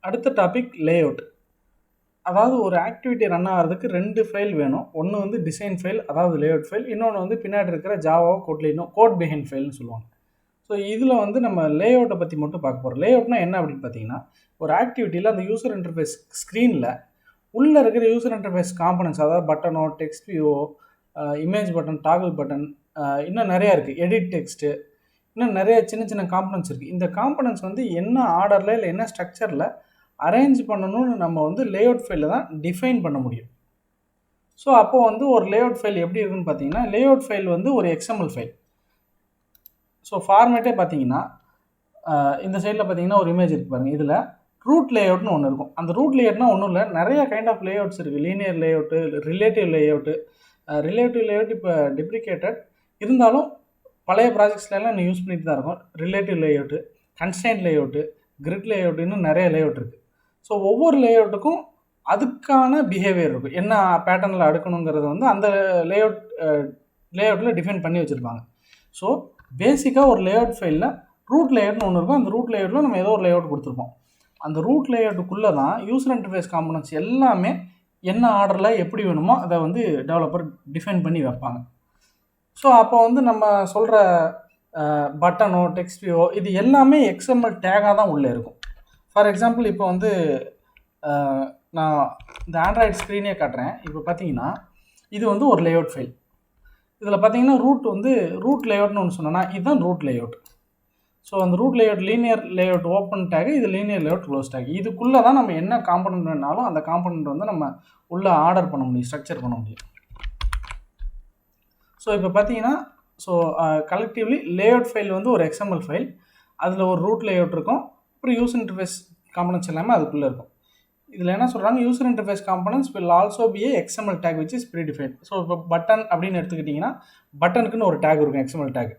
அடுத்த topic layout. அதாவது ஒரு ஆக்டிவிட்டி ரன் ஆகிறதுக்கு 2 ஃபைல் வேணும். ஒன்று வந்து டிசைன் ஃபைல், அதாவது லேஅவுட் ஃபைல். இன்னொன்று வந்து பின்னாடி இருக்கிற ஜாவா கோட்லினோ கோட் பிஹைண்ட் ஃபைல்னு சொல்லுவாங்க. ஸோ இதில் வந்து நம்ம லேஅவுட்டை பற்றி மட்டும் பார்க்க போகிறோம். லேஅவுட்னா என்ன அப்படின்னு பார்த்தீங்கன்னா, ஒரு ஆக்டிவிட்டியில் அந்த யூசர் இன்டர்ஃபேஸ் ஸ்க்ரீனில் உள்ளே இருக்கிற யூசர் இன்டர்ஃபேஸ் காம்பனன்ட்ஸ், அதாவது பட்டனோ, text view, image button, toggle button, இன்னும் நிறையா இருக்குது, எடிட் டெக்ஸ்ட்டு, இன்னும் நிறைய சின்ன சின்ன காம்பனன்ட்ஸ் இருக்குது. இந்த காம்பனன்ட்ஸ் வந்து என்ன ஆர்டரில் இல்லை என்ன ஸ்ட்ரக்சரில் அரேஞ்ச் பண்ணணும்னு நம்ம வந்து லேஅவுட் ஃபைலில் தான் டிஃபைன் பண்ண முடியும். ஸோ அப்போ வந்து ஒரு லேஅவுட் ஃபைல் எப்படி இருக்குன்னு பார்த்தீங்கன்னா, லேஅவுட் ஃபைல் வந்து ஒரு XML ஃபைல். ஸோ ஃபார்மேட்டே பார்த்தீங்கன்னா, இந்த சைடில் பார்த்தீங்கன்னா ஒரு இமேஜ் இருக்குது பாருங்கள். இதில் ரூட் லேஅவுட்னு ஒன்று இருக்கும். அந்த ரூட் லேஅவுட்னா ஒன்றும் இல்லை, நிறைய கைண்ட் ஆஃப் லேஅவுட்ஸ் இருக்குது. Linear layout, relative layout. Relative layout இப்போ டெப்ரிகேட்டட் இருந்தாலும் பழைய ப்ராஜெக்ட்ஸ்லாம் இன்னும் யூஸ் பண்ணிட்டு தான் இருக்கும். Relative layout, constraint layout, grid layout, இன்னும் நிறைய லேஅவுட் இருக்குது. ஸோ ஒவ்வொரு லேஅவுட்டுக்கும் அதுக்கான பிஹேவியர் இருக்கும். என்ன பேட்டர்னில் அடுக்கணுங்கிறது வந்து அந்த லேஅவுட்டில் டிஃபைன் பண்ணி வச்சுருப்பாங்க. ஸோ பேசிக்காக ஒரு லேஅவுட் ஃபைலில் ரூட் லேஅவுட்னு ஒன்று இருக்கும். அந்த ரூட் லேஅவுட்டில் நம்ம ஏதோ ஒரு லேஅவுட் கொடுத்துருப்போம். அந்த ரூட் லேஅவுட்டுக்குள்ளே தான் யூசர் இன்டர்ஃபேஸ் காம்பனன்ட்ஸ் எல்லாமே என்ன ஆர்டரில் எப்படி வேணுமோ அதை வந்து டெவலப்பர் டிஃபைன் பண்ணி வைப்பாங்க. ஸோ அப்போ வந்து நம்ம சொல்கிற பட்டனோ, டெக்ஸ்ட் வியூ, இது எல்லாமே XML டேகாக தான் உள்ளே இருக்கும். ஃபார் எக்ஸாம்பிள் இப்போ வந்து நான் இந்த ஆண்ட்ராய்டு ஸ்க்ரீனே காட்டுறேன். இப்போ பார்த்தீங்கன்னா இது வந்து ஒரு லேஅவுட் ஃபைல். இதில் பார்த்தீங்கன்னா ரூட் லேஅவுட்னு ஒன்று சொன்னோன்னா இதுதான் ரூட் லேஅவுட். ஸோ அந்த root layout linear layout open tag, இது லீனியர் லேஅவுட் க்ளோஸ் டேக். இதுக்குள்ளே தான் நம்ம என்ன காம்பனன்ட் வேணாலும் அந்த காம்பனன்ட் வந்து நம்ம உள்ளே ஆர்டர் பண்ண முடியும், ஸ்ட்ரக்சர் பண்ண முடியும். ஸோ இப்போ பார்த்தீங்கன்னா கலெக்டிவ்லி லேஅவுட் ஃபைல் வந்து ஒரு XML ஃபைல். அதில் ஒரு ரூட் லேஅவுட் இருக்கும், அப்புறம் யூசர் இன்டர்ஃபேஸ் காம்பனன்ட்ஸ் எல்லாமே அதுக்குள்ளே இருக்கும். இதில் என்ன சொல்கிறாங்க, user interface components will also B A XML take which is predefined. So இப்போ பட்டன் அப்படின்னு எடுத்துக்கிட்டிங்கன்னா பட்டனுக்குன்னு ஒரு டேக் இருக்கும், XML டேக்.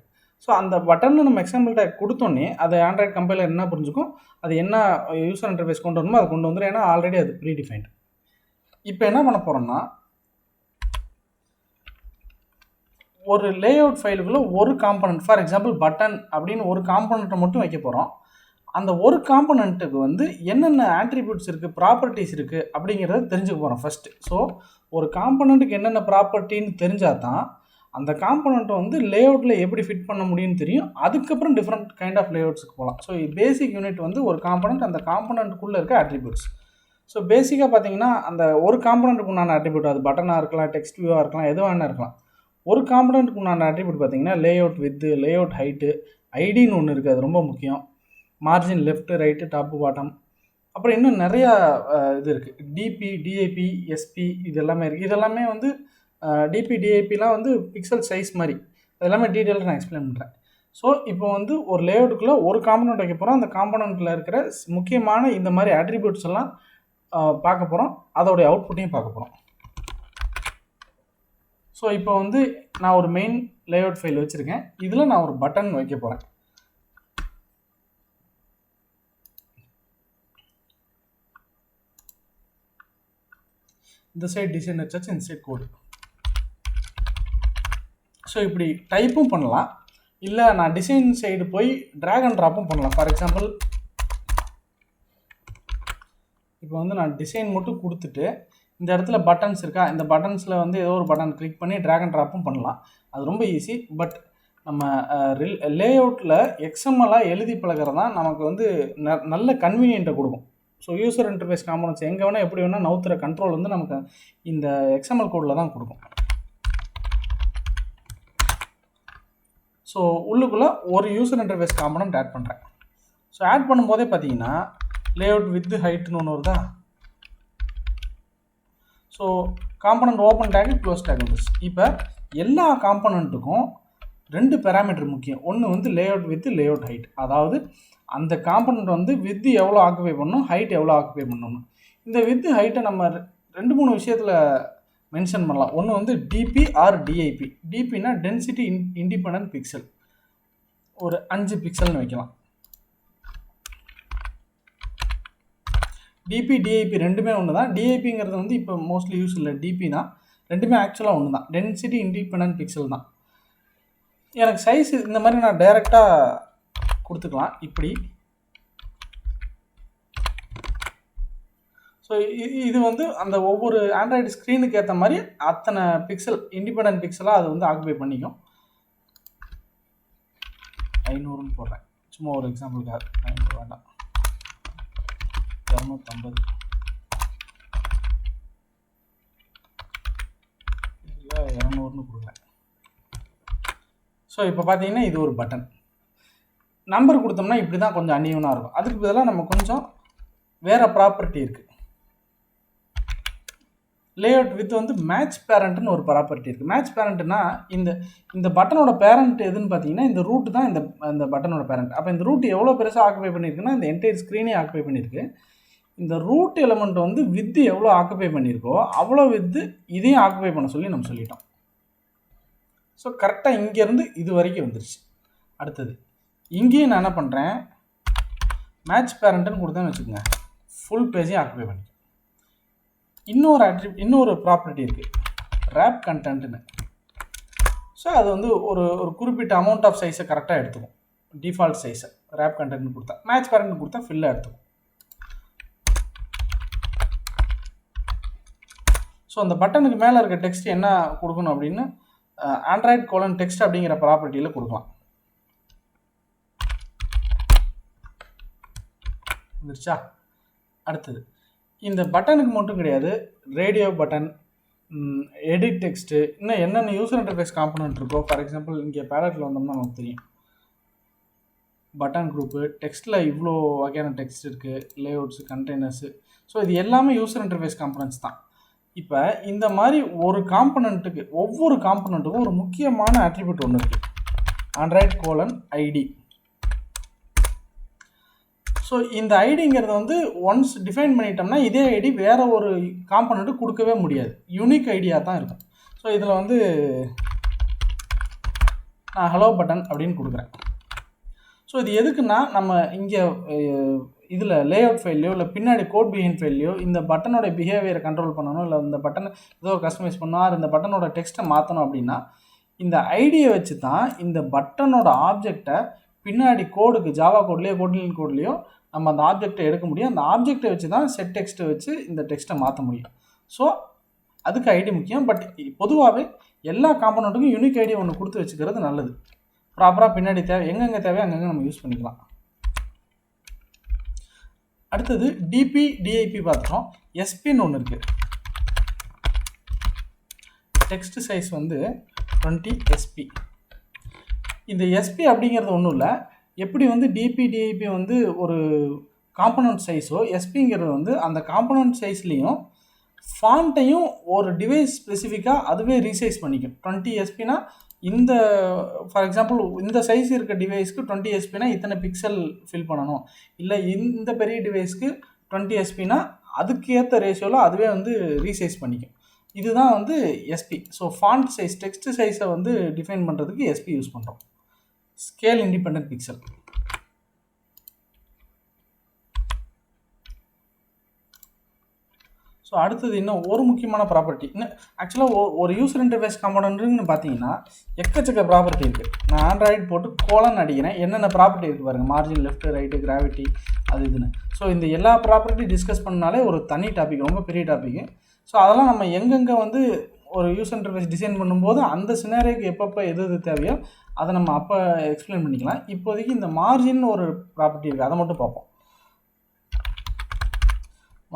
ஸோ அந்த பட்டனில் நம்ம XML டேக் கொடுத்தோன்னே அது ஆண்ட்ராய்டு கம்பைலர் என்ன புரிஞ்சுக்கும், அது என்ன யூசர் இன்டர்ஃபேஸ் கொண்டு வரணுமோ அதை கொண்டு வந்துடும். ஏன்னா ஆல்ரெடி அது ப்ரீடிஃபைன்ட். இப்போ என்ன பண்ண போகிறோம்னா, ஒரு லேஅவுட் ஃபைலுக்குள்ளே ஒரு காம்பனன்ட், ஃபார் எக்ஸாம்பிள் பட்டன் அப்படின்னு ஒரு காம்பனண்ட்டை மட்டும் வைக்க போகிறோம். அந்த ஒரு காம்பனண்ட்டுக்கு வந்து என்னென்ன ஆட்ரிபியூட்ஸ் இருக்குது, ப்ராப்பர்ட்டிஸ் இருக்குது அப்படிங்கிறத தெரிஞ்சுக்க போகிறோம் ஃபஸ்ட்டு. ஸோ ஒரு காம்பனண்ட்டுக்கு என்னென்ன ப்ராப்பர்ட்டின்னு தெரிஞ்சால் தான் அந்த காம்பனண்ட்டை வந்து லேஅவுட்டில் எப்படி ஃபிட் பண்ண முடியும்னு தெரியும். அதுக்கப்புறம் டிஃப்ரெண்ட் கைண்ட் ஆஃப் லேஅவுட்ஸுக்கு போகலாம். ஸோ பேசிக் யூனிட் வந்து ஒரு காம்பனண்ட், அந்த காம்பனண்ட்டுக்குள்ளே இருக்க ஆட்ரிபியூட்ஸ். ஸோ பேசிக்காக பார்த்தீங்கன்னா அந்த ஒரு காம்பனண்ட்டுக்கு உண்டான ஆட்ரிபியூட், அது பட்டனாக இருக்கலாம், டெக்ஸ்ட் வியூவாக இருக்கலாம், எதுவாக வேணா இருக்கலாம். ஒரு காம்பனண்ட்டுக்கு உண்டான ஆட்ரிபியூட் பார்த்தீங்கன்னா லேஅவுட் வித்து, லேஅவுட் ஹைட்டு, ஐடின்னு ஒன்று இருக்குது, அது ரொம்ப முக்கியம். Margin left, right, top, bottom, அப்புறம் இன்னும் நிறையா இது இருக்குது. டிபி, டிஐபி, எஸ்பி, இது எல்லாமே இருக்குது. இதெல்லாமே வந்து டிபி, டிஐபிலாம் வந்து பிக்சல் சைஸ் மாதிரி, அது எல்லாமே டீட்டெயிலாக நான் எக்ஸ்பிளைன் பண்ணுறேன். ஸோ இப்போ வந்து ஒரு லேஅவுட்டுக்குள்ளே ஒரு காம்பனண்ட் வைக்க போகிறோம். அந்த காம்பனண்ட்டில் இருக்கிற முக்கியமான இந்த மாதிரி ஆட்ரிபியூட்ஸ் எல்லாம் பார்க்க போகிறோம். அதோடைய அவுட்புட்டையும் பார்க்க போகிறோம். ஸோ இப்போ வந்து நான் ஒரு மெயின் லேஅவுட் ஃபைல் வச்சுருக்கேன். இதில் நான் ஒரு பட்டன் வைக்க போகிறேன். இந்த சைட் டிசைன் வச்சாச்சு, இந்த சைட் கோடு. ஸோ இப்படி டைப்பும் பண்ணலாம், இல்லை நான் டிசைன் சைடு போய் ட்ராக் அண்ட் ட்ராப்பும் பண்ணலாம். ஃபார் எக்ஸாம்பிள் இப்போ வந்து நான் டிசைன் மட்டும் கொடுத்துட்டு இந்த இடத்துல பட்டன்ஸ் இருக்கா, இந்த பட்டன்ஸில் வந்து ஏதோ ஒரு பட்டன் கிளிக் பண்ணி ட்ராக் அண்ட் ட்ராப்பும் பண்ணலாம். அது ரொம்ப ஈஸி. பட் நம்ம லேஅவுட்டில் XML-ஆக எழுதி பழகிறது தான் நமக்கு வந்து நல்ல கன்வீனியன்ட்டை கொடுக்கும். ஸோ யூசர் இன்டர்ஃபேஸ் காம்பனன்ட்ஸ் எங்கே வேணால் எப்படி வேணால் நவுத்துற கண்ட்ரோல் வந்து நமக்கு இந்த XML கோடில் தான் கொடுக்கும். ஸோ உள்ளுக்குள்ளே ஒரு யூசர் இன்டர்ஃபேஸ் காம்பனன்ட் ஆட் பண்ணுறேன். ஸோ ஆட் பண்ணும்போதே பார்த்தீங்கன்னா லேஅவுட் வித் ஹைட்னு ஒன்று வருதா. So component open take, close take வந்துச்சு. இப்போ எல்லா காம்பனண்ட்டுக்கும் 2 பேராமீட்டர் முக்கியம். ஒன்று வந்து லேஅவுட் வித், லேஅவுட் ஹைட். அதாவது அந்த காம்பனண்ட் வந்து வித் எவ்வளோ ஆக்குபை பண்ணணும், ஹைட் எவ்வளோ ஆக்குபை பண்ணணும். இந்த வித் ஹைட்டை நம்ம 2-3 விஷயத்தில் மென்ஷன் பண்ணலாம். ஒன்று வந்து டிபி ஆர் டிஐபி. டிபினா டென்சிட்டி இண்டிபெண்டன்ட் பிக்சல், ஒரு 5 பிக்சல்னு வைக்கலாம். டிபி, டிஐபி ரெண்டுமே ஒன்று தான். டிஐபிங்கிறது வந்து இப்போ மோஸ்ட்லி யூஸ் இல்லை, டிபி தான். ரெண்டுமே ஆக்சுவலாக ஒன்று தான், டென்சிட்டி இண்டிபெண்டன்ட் பிக்சல் தான். எனக்கு சைஸ் இந்த மாதிரி நான் டைரெக்டாக கொடுத்துக்கலாம். இப்படி ஸோ இது வந்து அந்த ஒவ்வொரு ஆண்ட்ராய்டு ஸ்க்ரீனுக்கு ஏற்ற மாதிரி அத்தனை பிக்சல் இண்டிபெண்டன்ட் பிக்சலாக அது வந்து ஆக்குபை பண்ணிக்கும். 500ன்னு போடுறேன் சும்மா ஒரு எக்ஸாம்பிளுக்காக. 500 வேண்டாம், 250 இல்லை 200ன்னு கொடுக்குறேன். ஸோ இப்போ பார்த்தீங்கன்னா இது ஒரு பட்டன். நம்பர் கொடுத்தோம்னா இப்படி தான் கொஞ்சம் அன்னியூனாக இருக்கும். அதுக்கு பதிலாக நம்ம கொஞ்சம் வேறு ப்ராப்பர்ட்டி இருக்குது. லேஅவுட் வித் வந்து மேட்ச் பேரண்ட்னு ஒரு ப்ராப்பர்ட்டி இருக்குது. மேட்ச் பேரண்ட்னா இந்த பட்டனோட பேரண்ட் எதுன்னு பார்த்தீங்கன்னா இந்த ரூட் தான் இந்த பட்டனோட பேரண்ட். அப்போ இந்த ரூட் எவ்வளோ பெருசாக ஆக்குபை பண்ணியிருக்குன்னா இந்த என்டையர் ஸ்க்ரீனே ஆக்குபை பண்ணியிருக்கு. இந்த ரூட் எலமெண்ட் வந்து வித்து எவ்வளோ ஆக்குபை பண்ணியிருக்கோ அவ்வளோ வித்து இதையும் ஆக்குபை பண்ண சொல்லி நம்ம சொல்லிட்டோம். ஸோ கரெக்டாக இங்கேருந்து இது வரைக்கும் வந்துருச்சு. அடுத்தது இங்கேயும் நான் என்ன பண்ணுறேன், மேட்ச் பேரண்ட்டுன்னு கொடுத்தேன்னு வச்சுக்கோங்க, ஃபுல் பேஜையும் ஆக்குபை பண்ணிக்கும். இன்னொரு ப்ராப்பர்ட்டி இருக்குது, ரேப் கண்டென்ட்னு. ஸோ அது வந்து ஒரு குறிப்பிட்ட அமௌண்ட் ஆஃப் சைஸை கரெக்டாக எடுத்துக்கும். டிஃபால்ட் சைஸை ரேப் கண்டென்ட்னு கொடுத்தா, மேட்ச் பேரண்ட் கொடுத்தா ஃபில்லாக எடுத்துக்கும். ஸோ அந்த பட்டனுக்கு மேலே இருக்க டெக்ஸ்ட் என்ன கொடுக்கணும் அப்படின்னு Android: text அப்படிங்கிற ப்ராப்பர்ட்டியில் கொடுக்கலாம். வந்துருச்சா? அடுத்தது இந்த பட்டனுக்கு மட்டும் கிடையாது, ரேடியோ பட்டன், எடிட் டெக்ஸ்ட்டு, இன்னும் என்னென்ன யூசர் இன்டர்ஃபேஸ் காம்பனன்ட் இருக்கோ. ஃபார் எக்ஸாம்பிள் இங்கே பேலட்டில் வந்தோம்னா நமக்கு தெரியும் பட்டன் குரூப்பு, டெக்ஸ்ட்டில் இவ்வளோ வகையான டெக்ஸ்ட் இருக்குது, லேஅவுட்ஸு, கண்டெய்னர்ஸு. ஸோ இது எல்லாமே யூசர் இன்டர்ஃபேஸ் காம்பனன்ட்ஸ் தான். இப்போ இந்த மாதிரி ஒவ்வொரு காம்பனண்ட்டுக்கும் ஒரு முக்கியமான அட்ரிபியூட் ஒன்று இருக்குது, Android: ஸோ இந்த ஐடிங்கிறது வந்து ஒன்ஸ் டிஃபைன் பண்ணிட்டோம்னா இதே ஐடி வேறு ஒரு காம்பனண்ட்டு கொடுக்கவே முடியாது, யூனிக் ஐடியாக தான் இருக்கும். ஸோ இதில் வந்து நான் ஹலோ பட்டன் அப்படின்னு கொடுக்குறேன். ஸோ இது எதுக்குன்னா நம்ம இங்கே இதில் லேஅவுட் ஃபைல்லையோ இல்லை பின்னாடி கோட் பிஹைண்ட் ஃபைல்லையோ இந்த பட்டனோட பிஹேவியரை கண்ட்ரோல் பண்ணணும், இல்லை இந்த பட்டனை ஏதோ கஸ்டமைஸ் பண்ணணும், இந்த பட்டனோட டெக்ஸ்ட்டை மாற்றணும் அப்படின்னா இந்த ஐடியை வச்சு தான் இந்த பட்டனோட ஆப்ஜெக்டை பின்னாடி கோடுக்கு ஜாவா கோட்லேயோ கோட்லின் கோட்லேயோ நம்ம அந்த ஆப்ஜெக்டை எடுக்க முடியும். அந்த ஆப்ஜெக்டை வச்சு தான் செட் டெக்ஸ்ட்டை வச்சு இந்த டெக்ஸ்ட்டை மாற்ற முடியும். ஸோ அதுக்கு ஐடி முக்கியம். பட் பொதுவாகவே எல்லா காம்பனண்ட்டுக்கும் யூனிக் ஐடி ஒன்று கொடுத்து வச்சுக்கிறது நல்லது. ப்ராப்பராக பின்னாடி எங்கெங்கே தேவை அங்கங்கே நம்ம யூஸ் பண்ணிக்கலாம். அடுத்தது டிபி டிஐபி பார்த்துட்டோம். எஸ்பின்னு ஒன்று இருக்குது, டெக்ஸ்ட் சைஸ் வந்து 20 SP. இந்த எஸ்பி அப்படிங்கிறது ஒன்றும் இல்லை, எப்படி வந்து டிபி டிஐபி வந்து ஒரு காம்பனண்ட் சைஸோ எஸ்பிங்கிறது வந்து அந்த காம்பனண்ட் சைஸ்லேயும் ஃபாண்ட்டையும் ஒரு டிவைஸ் ஸ்பெசிஃபிக்காக அதுவே ரீசைஸ் பண்ணிக்கும். 20 SPனா இந்த ஃபார் எக்ஸாம்பிள் இந்த சைஸ் இருக்க டிவைஸ்க்கு 20 SPனா இத்தனை பிக்சல் ஃபில் பண்ணணும், இல்லை இந்த பெரிய டிவைஸ்க்கு 20 SPனா அதுக்கேற்ற ரேஷியோவில் அதுவே வந்து ரீசைஸ் பண்ணிக்கும். இதுதான் வந்து SP. So font size, text சைஸை வந்து டிஃபைன் பண்ணுறதுக்கு எஸ்பி யூஸ் பண்ணுறோம், ஸ்கேல் இண்டிபெண்டன்ட் பிக்சல். ஸோ அடுத்தது இன்னும் ஒரு முக்கியமான ப்ராப்பர்ட்டி, இன்னும் ஆக்சுவலாக ஒரு யூசர் இன்டர்ஃபேஸ் காம்பனண்ட்னு பார்த்தீங்கன்னா எக்கச்சக்க ப்ராப்பர்ட்டி இருக்குது. நான் ஆண்ட்ராய்டு போட்டு கோலன் அடிக்கிறேன், என்னென்ன ப்ராப்பர்ட்டி இருக்குது பாருங்கள், மார்ஜின், லெஃப்ட், ரைட்டு, கிராவிட்டி, அது இதுன்னு. ஸோ இந்த எல்லா ப்ராப்பர்ட்டி டிஸ்கஸ் பண்ணாலே ஒரு தனி டாபிக், ரொம்ப பெரிய டாப்பிக்கு. ஸோ அதெல்லாம் நம்ம எங்கெங்கே வந்து ஒரு யூசர் இன்டர்ஃபேஸ் டிசைன் பண்ணும்போது அந்த சினாரியோக்கு எப்பப்போ எது தேவையோ அதை நம்ம அப்போ எக்ஸ்பிளைன் பண்ணிக்கலாம். இப்போதைக்கு இந்த மார்ஜின் ஒரு ப்ராப்பர்ட்டி இருக்குது, அதை மட்டும் பார்ப்போம்.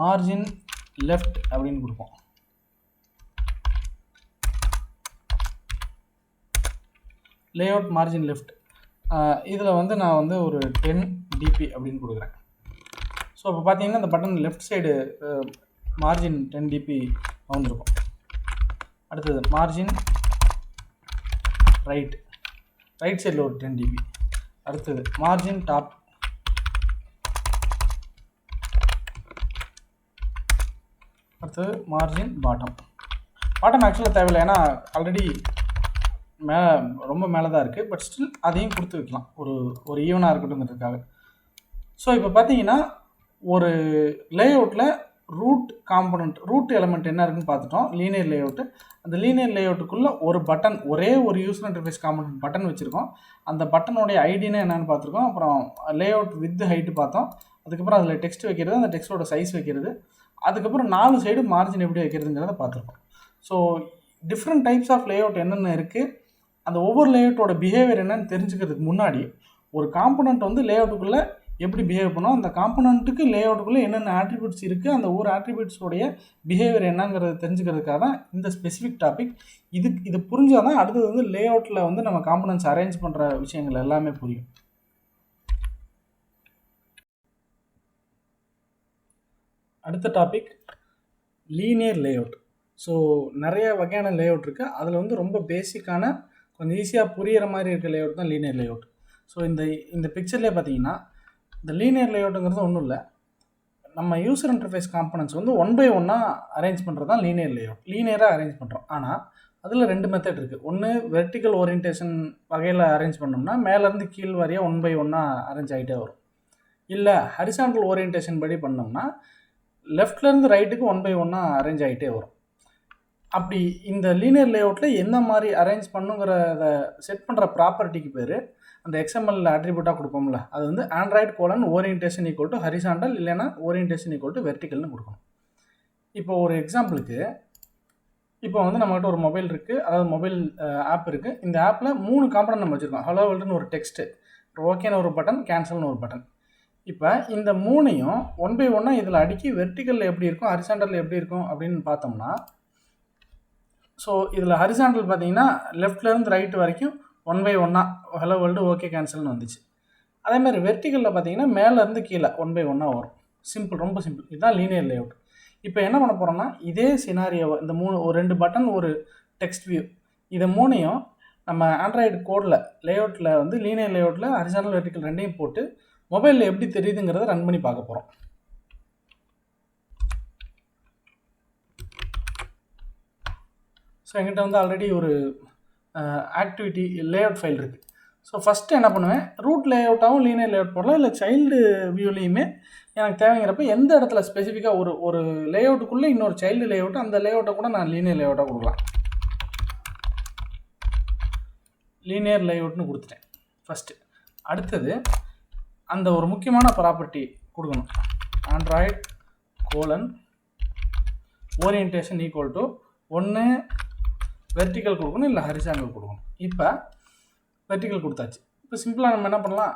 மார்ஜின் லெஃப்ட் அப்படின்னு கொடுப்போம். லேஅவுட் மார்ஜின் லெஃப்ட், இதில் வந்து நான் வந்து ஒரு 10 dp அப்படின்னு கொடுக்குறேன். ஸோ இப்போ பார்த்தீங்கன்னா இந்த button left side margin 10 dp வந்துருக்கும். அடுத்தது மார்ஜின் ரைட் சைடில் ஒரு 10 dp. அடுத்தது மார்ஜின் டாப், அடுத்தது மார்ஜின் பாட்டம். ஆக்சுவலாக தேவையில்லை, ஏன்னா ஆல்ரெடி ரொம்ப மேலே தான் இருக்குது. பட் ஸ்டில் அதையும் கொடுத்து வைக்கலாம் ஒரு ஈவனாக இருக்கட்டும்ங்கிறதுக்காக. ஸோ இப்போ பார்த்தீங்கன்னா ஒரு லேஅவுட்டில் ரூட் எலமெண்ட் என்ன இருக்குன்னு பார்த்துட்டோம், லீனியர் லேஅவுட்டு. அந்த லீனியர் லேஅவுட்டுக்குள்ளே ஒரு பட்டன், ஒரே ஒரு யூசர் இன்டர்ஃபேஸ் காம்பனண்ட் பட்டன் வச்சுருக்கோம். அந்த பட்டனுடைய ஐடினா என்னென்னு பார்த்துருக்கோம். அப்புறம் லேஅவுட் வித் ஹைட்டு பார்த்தோம். அதுக்கப்புறம் அதில் டெக்ஸ்ட் வைக்கிறது, அந்த டெக்ஸ்ட்டோட சைஸ் வைக்கிறது, அதுக்கப்புறம் 4 சைடு மார்ஜின் எப்படி வைக்கிறதுங்கிறத பார்த்துருக்கோம். So different types of layout என்னென்ன இருக்குது, அந்த ஒவ்வொரு லேஅவுட்டோட பிஹேவியர் என்னன்னு தெரிஞ்சுக்கிறதுக்கு முன்னாடி ஒரு காம்பனண்ட் வந்து லேஅவுட்டுக்குள்ளே எப்படி பிஹேவ் பண்ணும், அந்த காம்பனண்ட்டுக்கு லேஅவுட்டுக்குள்ளே என்னென்ன ஆட்ரிபியூட்ஸ் இருக்குது, அந்த ஒவ்வொரு ஆட்ரிபியூட்ஸோடைய பிஹேவியர் என்னங்கிறத தெரிஞ்சுக்கிறதுக்காக தான் இந்த ஸ்பெசிஃபிக் டாபிக். இது புரிஞ்சால் தான் அடுத்தது வந்து லேஅவுட்டில் வந்து நம்ம காம்பனண்ட்ஸ் அரேஞ்ச் பண்ணுற விஷயங்கள் எல்லாமே புரியும். அடுத்த டாபிக் லீனியர் லேஅவுட். ஸோ நிறைய வகையான லேஅவுட் இருக்குது. அதில் வந்து ரொம்ப பேசிக்கான கொஞ்சம் ஈஸியாக புரிகிற மாதிரி இருக்க லேஅவுட் தான் லீனியர் லேஅவுட். ஸோ இந்த பிக்சர்லேயே பார்த்தீங்கன்னா இந்த லீனியர் லேஅவுட்டுங்கிறது ஒன்றும் இல்லை, நம்ம யூசர் இன்டர்ஃபேஸ் காம்பனன்ட்ஸ் வந்து 1 by 1 அரேஞ்ச் பண்ணுறது தான் லீனியர் லேஅவுட். லீனியராக அரேஞ்ச் பண்ணுறோம். ஆனால் அதில் 2 மெத்தட் இருக்குது. ஒன்று வெர்டிக்கல் ஓரியன்டேஷன் வகையில் அரேஞ்ச் பண்ணோம்னா மேலேருந்து கீழ் வரையாக 1 by 1 அரேஞ்ச் ஆகிட்டே வரும். இல்லை ஹரிசாண்டல் ஓரியன்டேஷன் படி பண்ணோம்னா லெஃப்ட்லேருந்து ரைட்டுக்கு 1 by 1 அரேஞ்ச் ஆகிட்டே வரும். அப்படி இந்த லீனியர் லேஅவுட்டில் எந்த மாதிரி அரேஞ்ச் பண்ணுங்கிறத செட் பண்ணுற ப்ராப்பர்ட்டிக்கு பேர் அந்த XML அட்ரிபியூட்டாக கொடுப்போம்ல, அது வந்து Android orientation equal to horizontal, இல்லைன்னா ஓரியன்டேஷன் ஈக்குவல் டு வெர்டிக்கல்னு கொடுக்கணும். இப்போ ஒரு எக்ஸாம்பிளுக்கு, இப்போ வந்து நம்மகிட்ட ஒரு மொபைல் இருக்குது, அதாவது மொபைல் ஆப் இருக்குது. இந்த ஆப்பில் 3 காம்பனன்ட் நம்ம வச்சுருக்கோம். ஹலோ வேர்ல்டுன்னு ஒரு டெக்ஸ்ட்டு, ஓகேன்னு ஒரு பட்டன், கேன்சல்னு ஒரு பட்டன். இப்போ இந்த 3ஐயும் 1 by 1 இதில் அடுக்கி வெர்டிக்கலில் எப்படி இருக்கும், ஹரிசாண்டலில் எப்படி இருக்கும் அப்படின்னு பார்த்தோம்னா, ஸோ இதில் ஹரிசாண்டல் பார்த்தீங்கன்னா லெஃப்ட்லேருந்து ரைட்டு வரைக்கும் 1 by 1 ஹலோ வேர்ல்டு ஓகே கேன்சல்னு வந்துச்சு. அதேமாதிரி வெர்டிக்கலில் பார்த்தீங்கன்னா மேலேருந்து கீழே 1 by 1 வரும். சிம்பிள், ரொம்ப சிம்பிள். இதுதான் லீனியர் லேஅவுட். இப்போ என்ன பண்ண போகிறோம்னா, இதே சினாரியோவை இந்த 2 பட்டன் ஒரு டெக்ஸ்ட் வியூ, இதை 3ஐயும் நம்ம ஆண்ட்ராய்டு கோடில் லேஅவுட்டில் வந்து லீனியர் லேஅவுட்டில் ஹரிசாண்டல் வெர்டிக்கல் 2ஐயும் போட்டு மொபைலில் எப்படி தெரியுதுங்கிறத ரன் பண்ணி பார்க்க போகிறோம். ஸோ என்கிட்ட வந்து ஆல்ரெடி ஒரு ஆக்டிவிட்டி லேஅவுட் ஃபைல் இருக்குது. ஸோ ஃபஸ்ட்டு என்ன பண்ணுவேன், ரூட் லேஅவுட்டாகவும் லீனியர் லேஅவுட் போடலாம், இல்லை சைல்டு வியூலேயுமே எனக்கு தேவைங்கிறப்ப எந்த இடத்துல ஸ்பெசிஃபிக்காக ஒரு லேஅவுட்டுக்குள்ளே இன்னொரு சைல்டு லேஅவுட், அந்த லேஅவுட்டை கூட நான் லீனியர் லேஅவுட்டாக கொடுக்கலாம். லீனியர் லேஅவுட்னு கொடுத்துட்டேன் ஃபஸ்ட்டு. அடுத்தது அந்த ஒரு முக்கியமான ப்ராப்பர்ட்டி கொடுக்கணும், Android orientation equal to 1 vertical கொடுக்கணும், இல்லை ஹரிசாண்டல் கொடுக்கணும். இப்போ வெர்டிக்கல் கொடுத்தாச்சு. இப்போ சிம்பிளாக நம்ம என்ன பண்ணலாம்,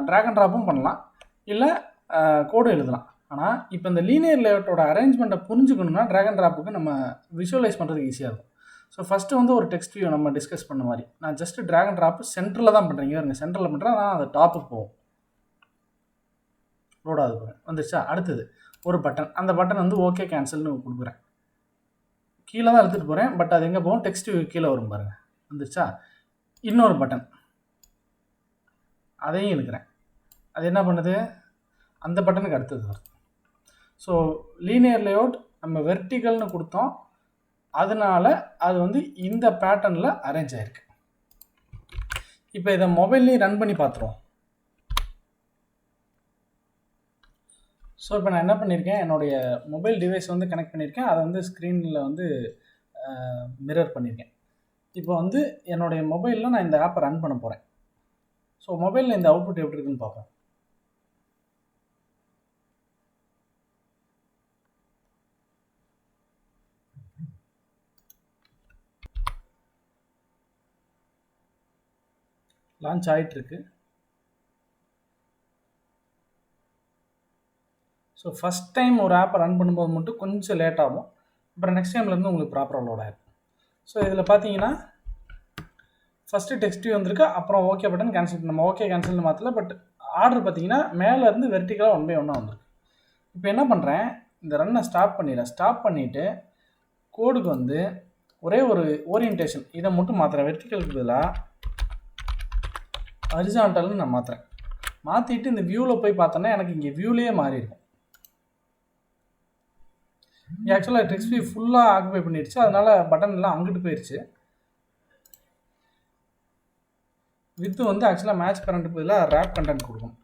ட்ராக் அண்ட் ட்ராப்பும் பண்ணலாம், இல்லை கோடு எழுதலாம். ஆனால் இப்போ இந்த லீனியர் லேஅவுட்டோட அரேஞ்ச்மெண்ட்டை புரிஞ்சுக்கணும்னா ட்ராக் அண்ட் ட்ராப்புக்கு நம்ம விஷுவலைஸ் பண்ணுறதுக்கு ஈஸியாக இருக்கும். ஸோ ஃபஸ்ட்டு வந்து ஒரு டெக்ஸ்ட் வியூ நம்ம டிஸ்கஸ் பண்ண மாதிரி நான் ஜஸ்ட்டு ட்ராக் அண்ட் ட்ராப்பு சென்டரில் தான் பண்ணுறீங்க, இருங்க சென்டரில் பண்ணுறேன், ஆனால் அது டாப்புக்கு போகும், லோடாது போகிறேன் வந்துருச்சா. அடுத்தது ஒரு பட்டன், அந்த பட்டன் வந்து ஓகே கேன்சல்னு கொடுக்குறேன், கீழே தான் எடுத்துகிட்டு போகிறேன், பட் அது எங்கே போகும், டெக்ஸ்ட் கீழே வரும் பாருங்கள், வந்துருச்சா. இன்னொரு பட்டன், அதையும் இழுக்கிறேன், அது என்ன பண்ணுது, அந்த பட்டனுக்கு அடுத்தது வருது. ஸோ லீனியர் லேஅவுட் நம்ம வெர்டிக்கல்னு கொடுத்தோம், அதனால அது வந்து இந்த பேட்டர்னில் அரேஞ்ச் ஆகிருக்கு. இப்போ இதை மொபைல்லையும் ரன் பண்ணி பார்த்துருவோம். ஸோ இப்போ நான் என்ன பண்ணியிருக்கேன், என்னுடைய மொபைல் டிவைஸ் வந்து கனெக்ட் பண்ணியிருக்கேன், அதை வந்து ஸ்க்ரீனில் வந்து மிரர் பண்ணியிருக்கேன். இப்போ வந்து என்னுடைய மொபைலில் நான் இந்த ஆப்பை ரன் பண்ண போகிறேன். ஸோ மொபைலில் இந்த அவுட்புட் எப்படி இருக்குன்னு பார்ப்போம். லான்ச் ஆகிட்டுருக்கு. ஸோ ஃபஸ்ட் டைம் ஒரு ஆப்பை ரன் பண்ணும்போது மட்டும் கொஞ்சம் லேட் ஆகும், அப்புறம் நெக்ஸ்ட் டைம்லேருந்து உங்களுக்கு ப்ராப்பராக லோட் ஆகிடும். ஸோ இதில் பார்த்தீங்கன்னா ஃபஸ்ட்டு டெக்ஸ்ட் வியூ வந்திருக்கு, அப்புறம் ஓகே பட்டன் கேன்சல், நம்ம ஓகே கேன்சல்னு மாற்றல, பட் ஆர்டர் பார்த்தீங்கன்னா மேலேருந்து வெர்டிக்கலாக 1 by 1 வந்திருக்கு. இப்போ என்ன பண்ணுறேன், இந்த ரன்னை ஸ்டாப் பண்ணிடுறேன். ஸ்டாப் பண்ணிவிட்டு கோடுக்கு வந்து ஒரே ஒரு ஓரியன்டேஷன் இதை மட்டும் மாற்றுறேன், வெர்டிக்கலுக்கு பதிலாக ஹரிசாண்டல்னு நான் மாற்றுறேன். மாற்றிட்டு இந்த வியூவில் போய் பார்த்தோன்னா எனக்கு இங்கே வியூலேயே மாறி இருக்கும். இங்கே ஆக்சுவலாக டெக்ஸ்ட் வியூ ஃபுல்லாக ஆக்குபை பண்ணிடுச்சு, அதனால் பட்டன் எல்லாம் அங்கிட்டு போயிடுச்சு. வித்து வந்து ஆக்சுவலாக மேட்ச் கரண்ட்டுக்கு பதிலாக ரேப் கண்டென்ட் கொடுக்கணும்.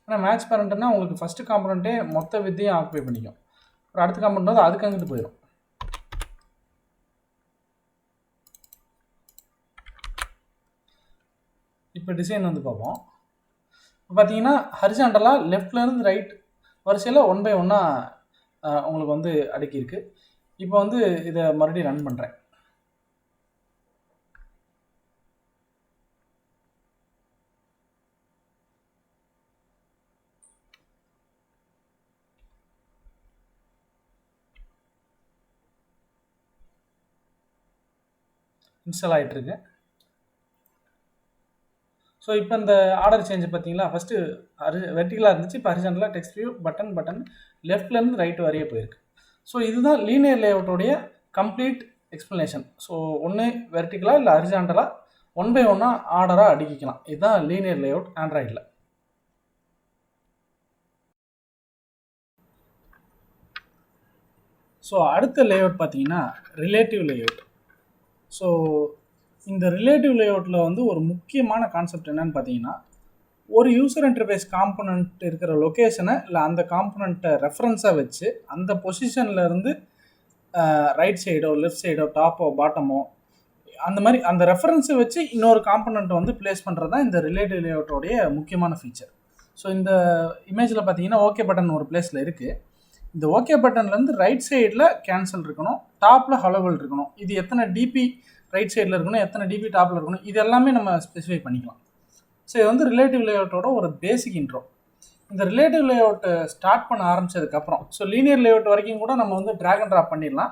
ஆனால் மேட்ச் கரண்ட்னா உங்களுக்கு ஃபஸ்ட்டு காம்பனண்ட்டே மொத்த வித்தையும் ஆக்குபை பண்ணிக்கும், அப்புறம் அடுத்த காம்பனண்ட் வந்து அதுக்கு அங்கிட்டு போயிடும். இப்போ டிசைன் வந்து பார்ப்போம். இப்போ பார்த்தீங்கன்னா ஹரிசாண்டலாக லெஃப்ட்லேருந்து ரைட் வரிசையில் 1 by 1 உங்களுக்கு வந்து அடுக்கியிருக்கு. இப்போ வந்து இதை மறுபடியும் ரன் பண்ணுறேன். இன்ஸ்டால் ஆகிட்டுருக்கு. ஸோ இப்போ இந்த ஆர்டர் சேஞ்ச் பார்த்தீங்களா, ஃபஸ்ட்டு வெர்டிகலாக இருந்துச்சு, இப்போ ஹரிசாண்டலாக டெக்ஸ்ட் வியூ பட்டன் லெஃப்ட்லேருந்து ரைட் வரையே போயிருக்கு. ஸோ இதுதான் லீனியர் லேஅவுட்டோடைய கம்ப்ளீட் எக்ஸ்ப்ளனேஷன். ஸோ ஒன்று வெர்டிகலாக இல்லை ஹரிசாண்டலாக 1 by 1 ஆர்டராக அடுக்கிக்கலாம். இதுதான் லீனியர் லேஅவுட் ஆண்ட்ராய்டில். ஸோ அடுத்த லேஅவுட் பார்த்தீங்கன்னா ரிலேட்டிவ் லேஅவுட். ஸோ இந்த ரிலேட்டிவ் லேஅவுட்டில் வந்து ஒரு முக்கியமான கான்செப்ட் என்னன்னு பார்த்தீங்கன்னா, ஒரு யூசர் இன்டர்ஃபேஸ் காம்பனண்ட் இருக்கிற லொக்கேஷனை இல்லை அந்த காம்பனண்ட்டை ரெஃபரன்ஸாக வச்சு அந்த பொசிஷனில் இருந்து ரைட் சைடோ லெஃப்ட் சைடோ டாப்போ பாட்டமோ அந்த மாதிரி அந்த ரெஃபரன்ஸை வச்சு இன்னொரு காம்பனண்ட்டை வந்து பிளேஸ் பண்ணுறது தான் இந்த ரிலேட்டிவ் லேஅவுட்டோடைய முக்கியமான ஃபீச்சர். ஸோ இந்த இமேஜில் பார்த்தீங்கன்னா ஓகே பட்டன் ஒரு பிளேஸில் இருக்குது. இந்த ஓகே பட்டன்லேருந்து ரைட் சைடில் கேன்சல் இருக்கணும், டாப்பில் ஹலோவல் இருக்கணும். இது எத்தனை டிபி ரைட் சைடில் இருக்கணும், எத்தனை டிபி டாப்பில் இருக்கணும், இது எல்லாமே நம்ம ஸ்பெசிஃபை பண்ணிக்கலாம். ஸோ இது வந்து ரிலேட்டிவ் லேஅவுட்டோட ஒரு பேசிக் இன்ட்ரோ. இந்த ரிலேட்டிவ் லேஅவுட் ஸ்டார்ட் பண்ண ஆரம்பித்ததுக்கப்புறம் ஸோ லீனியர் லேஅவுட் வரைக்கும் கூட நம்ம வந்து ட்ராக் அண்ட் ட்ராப் பண்ணிடலாம்.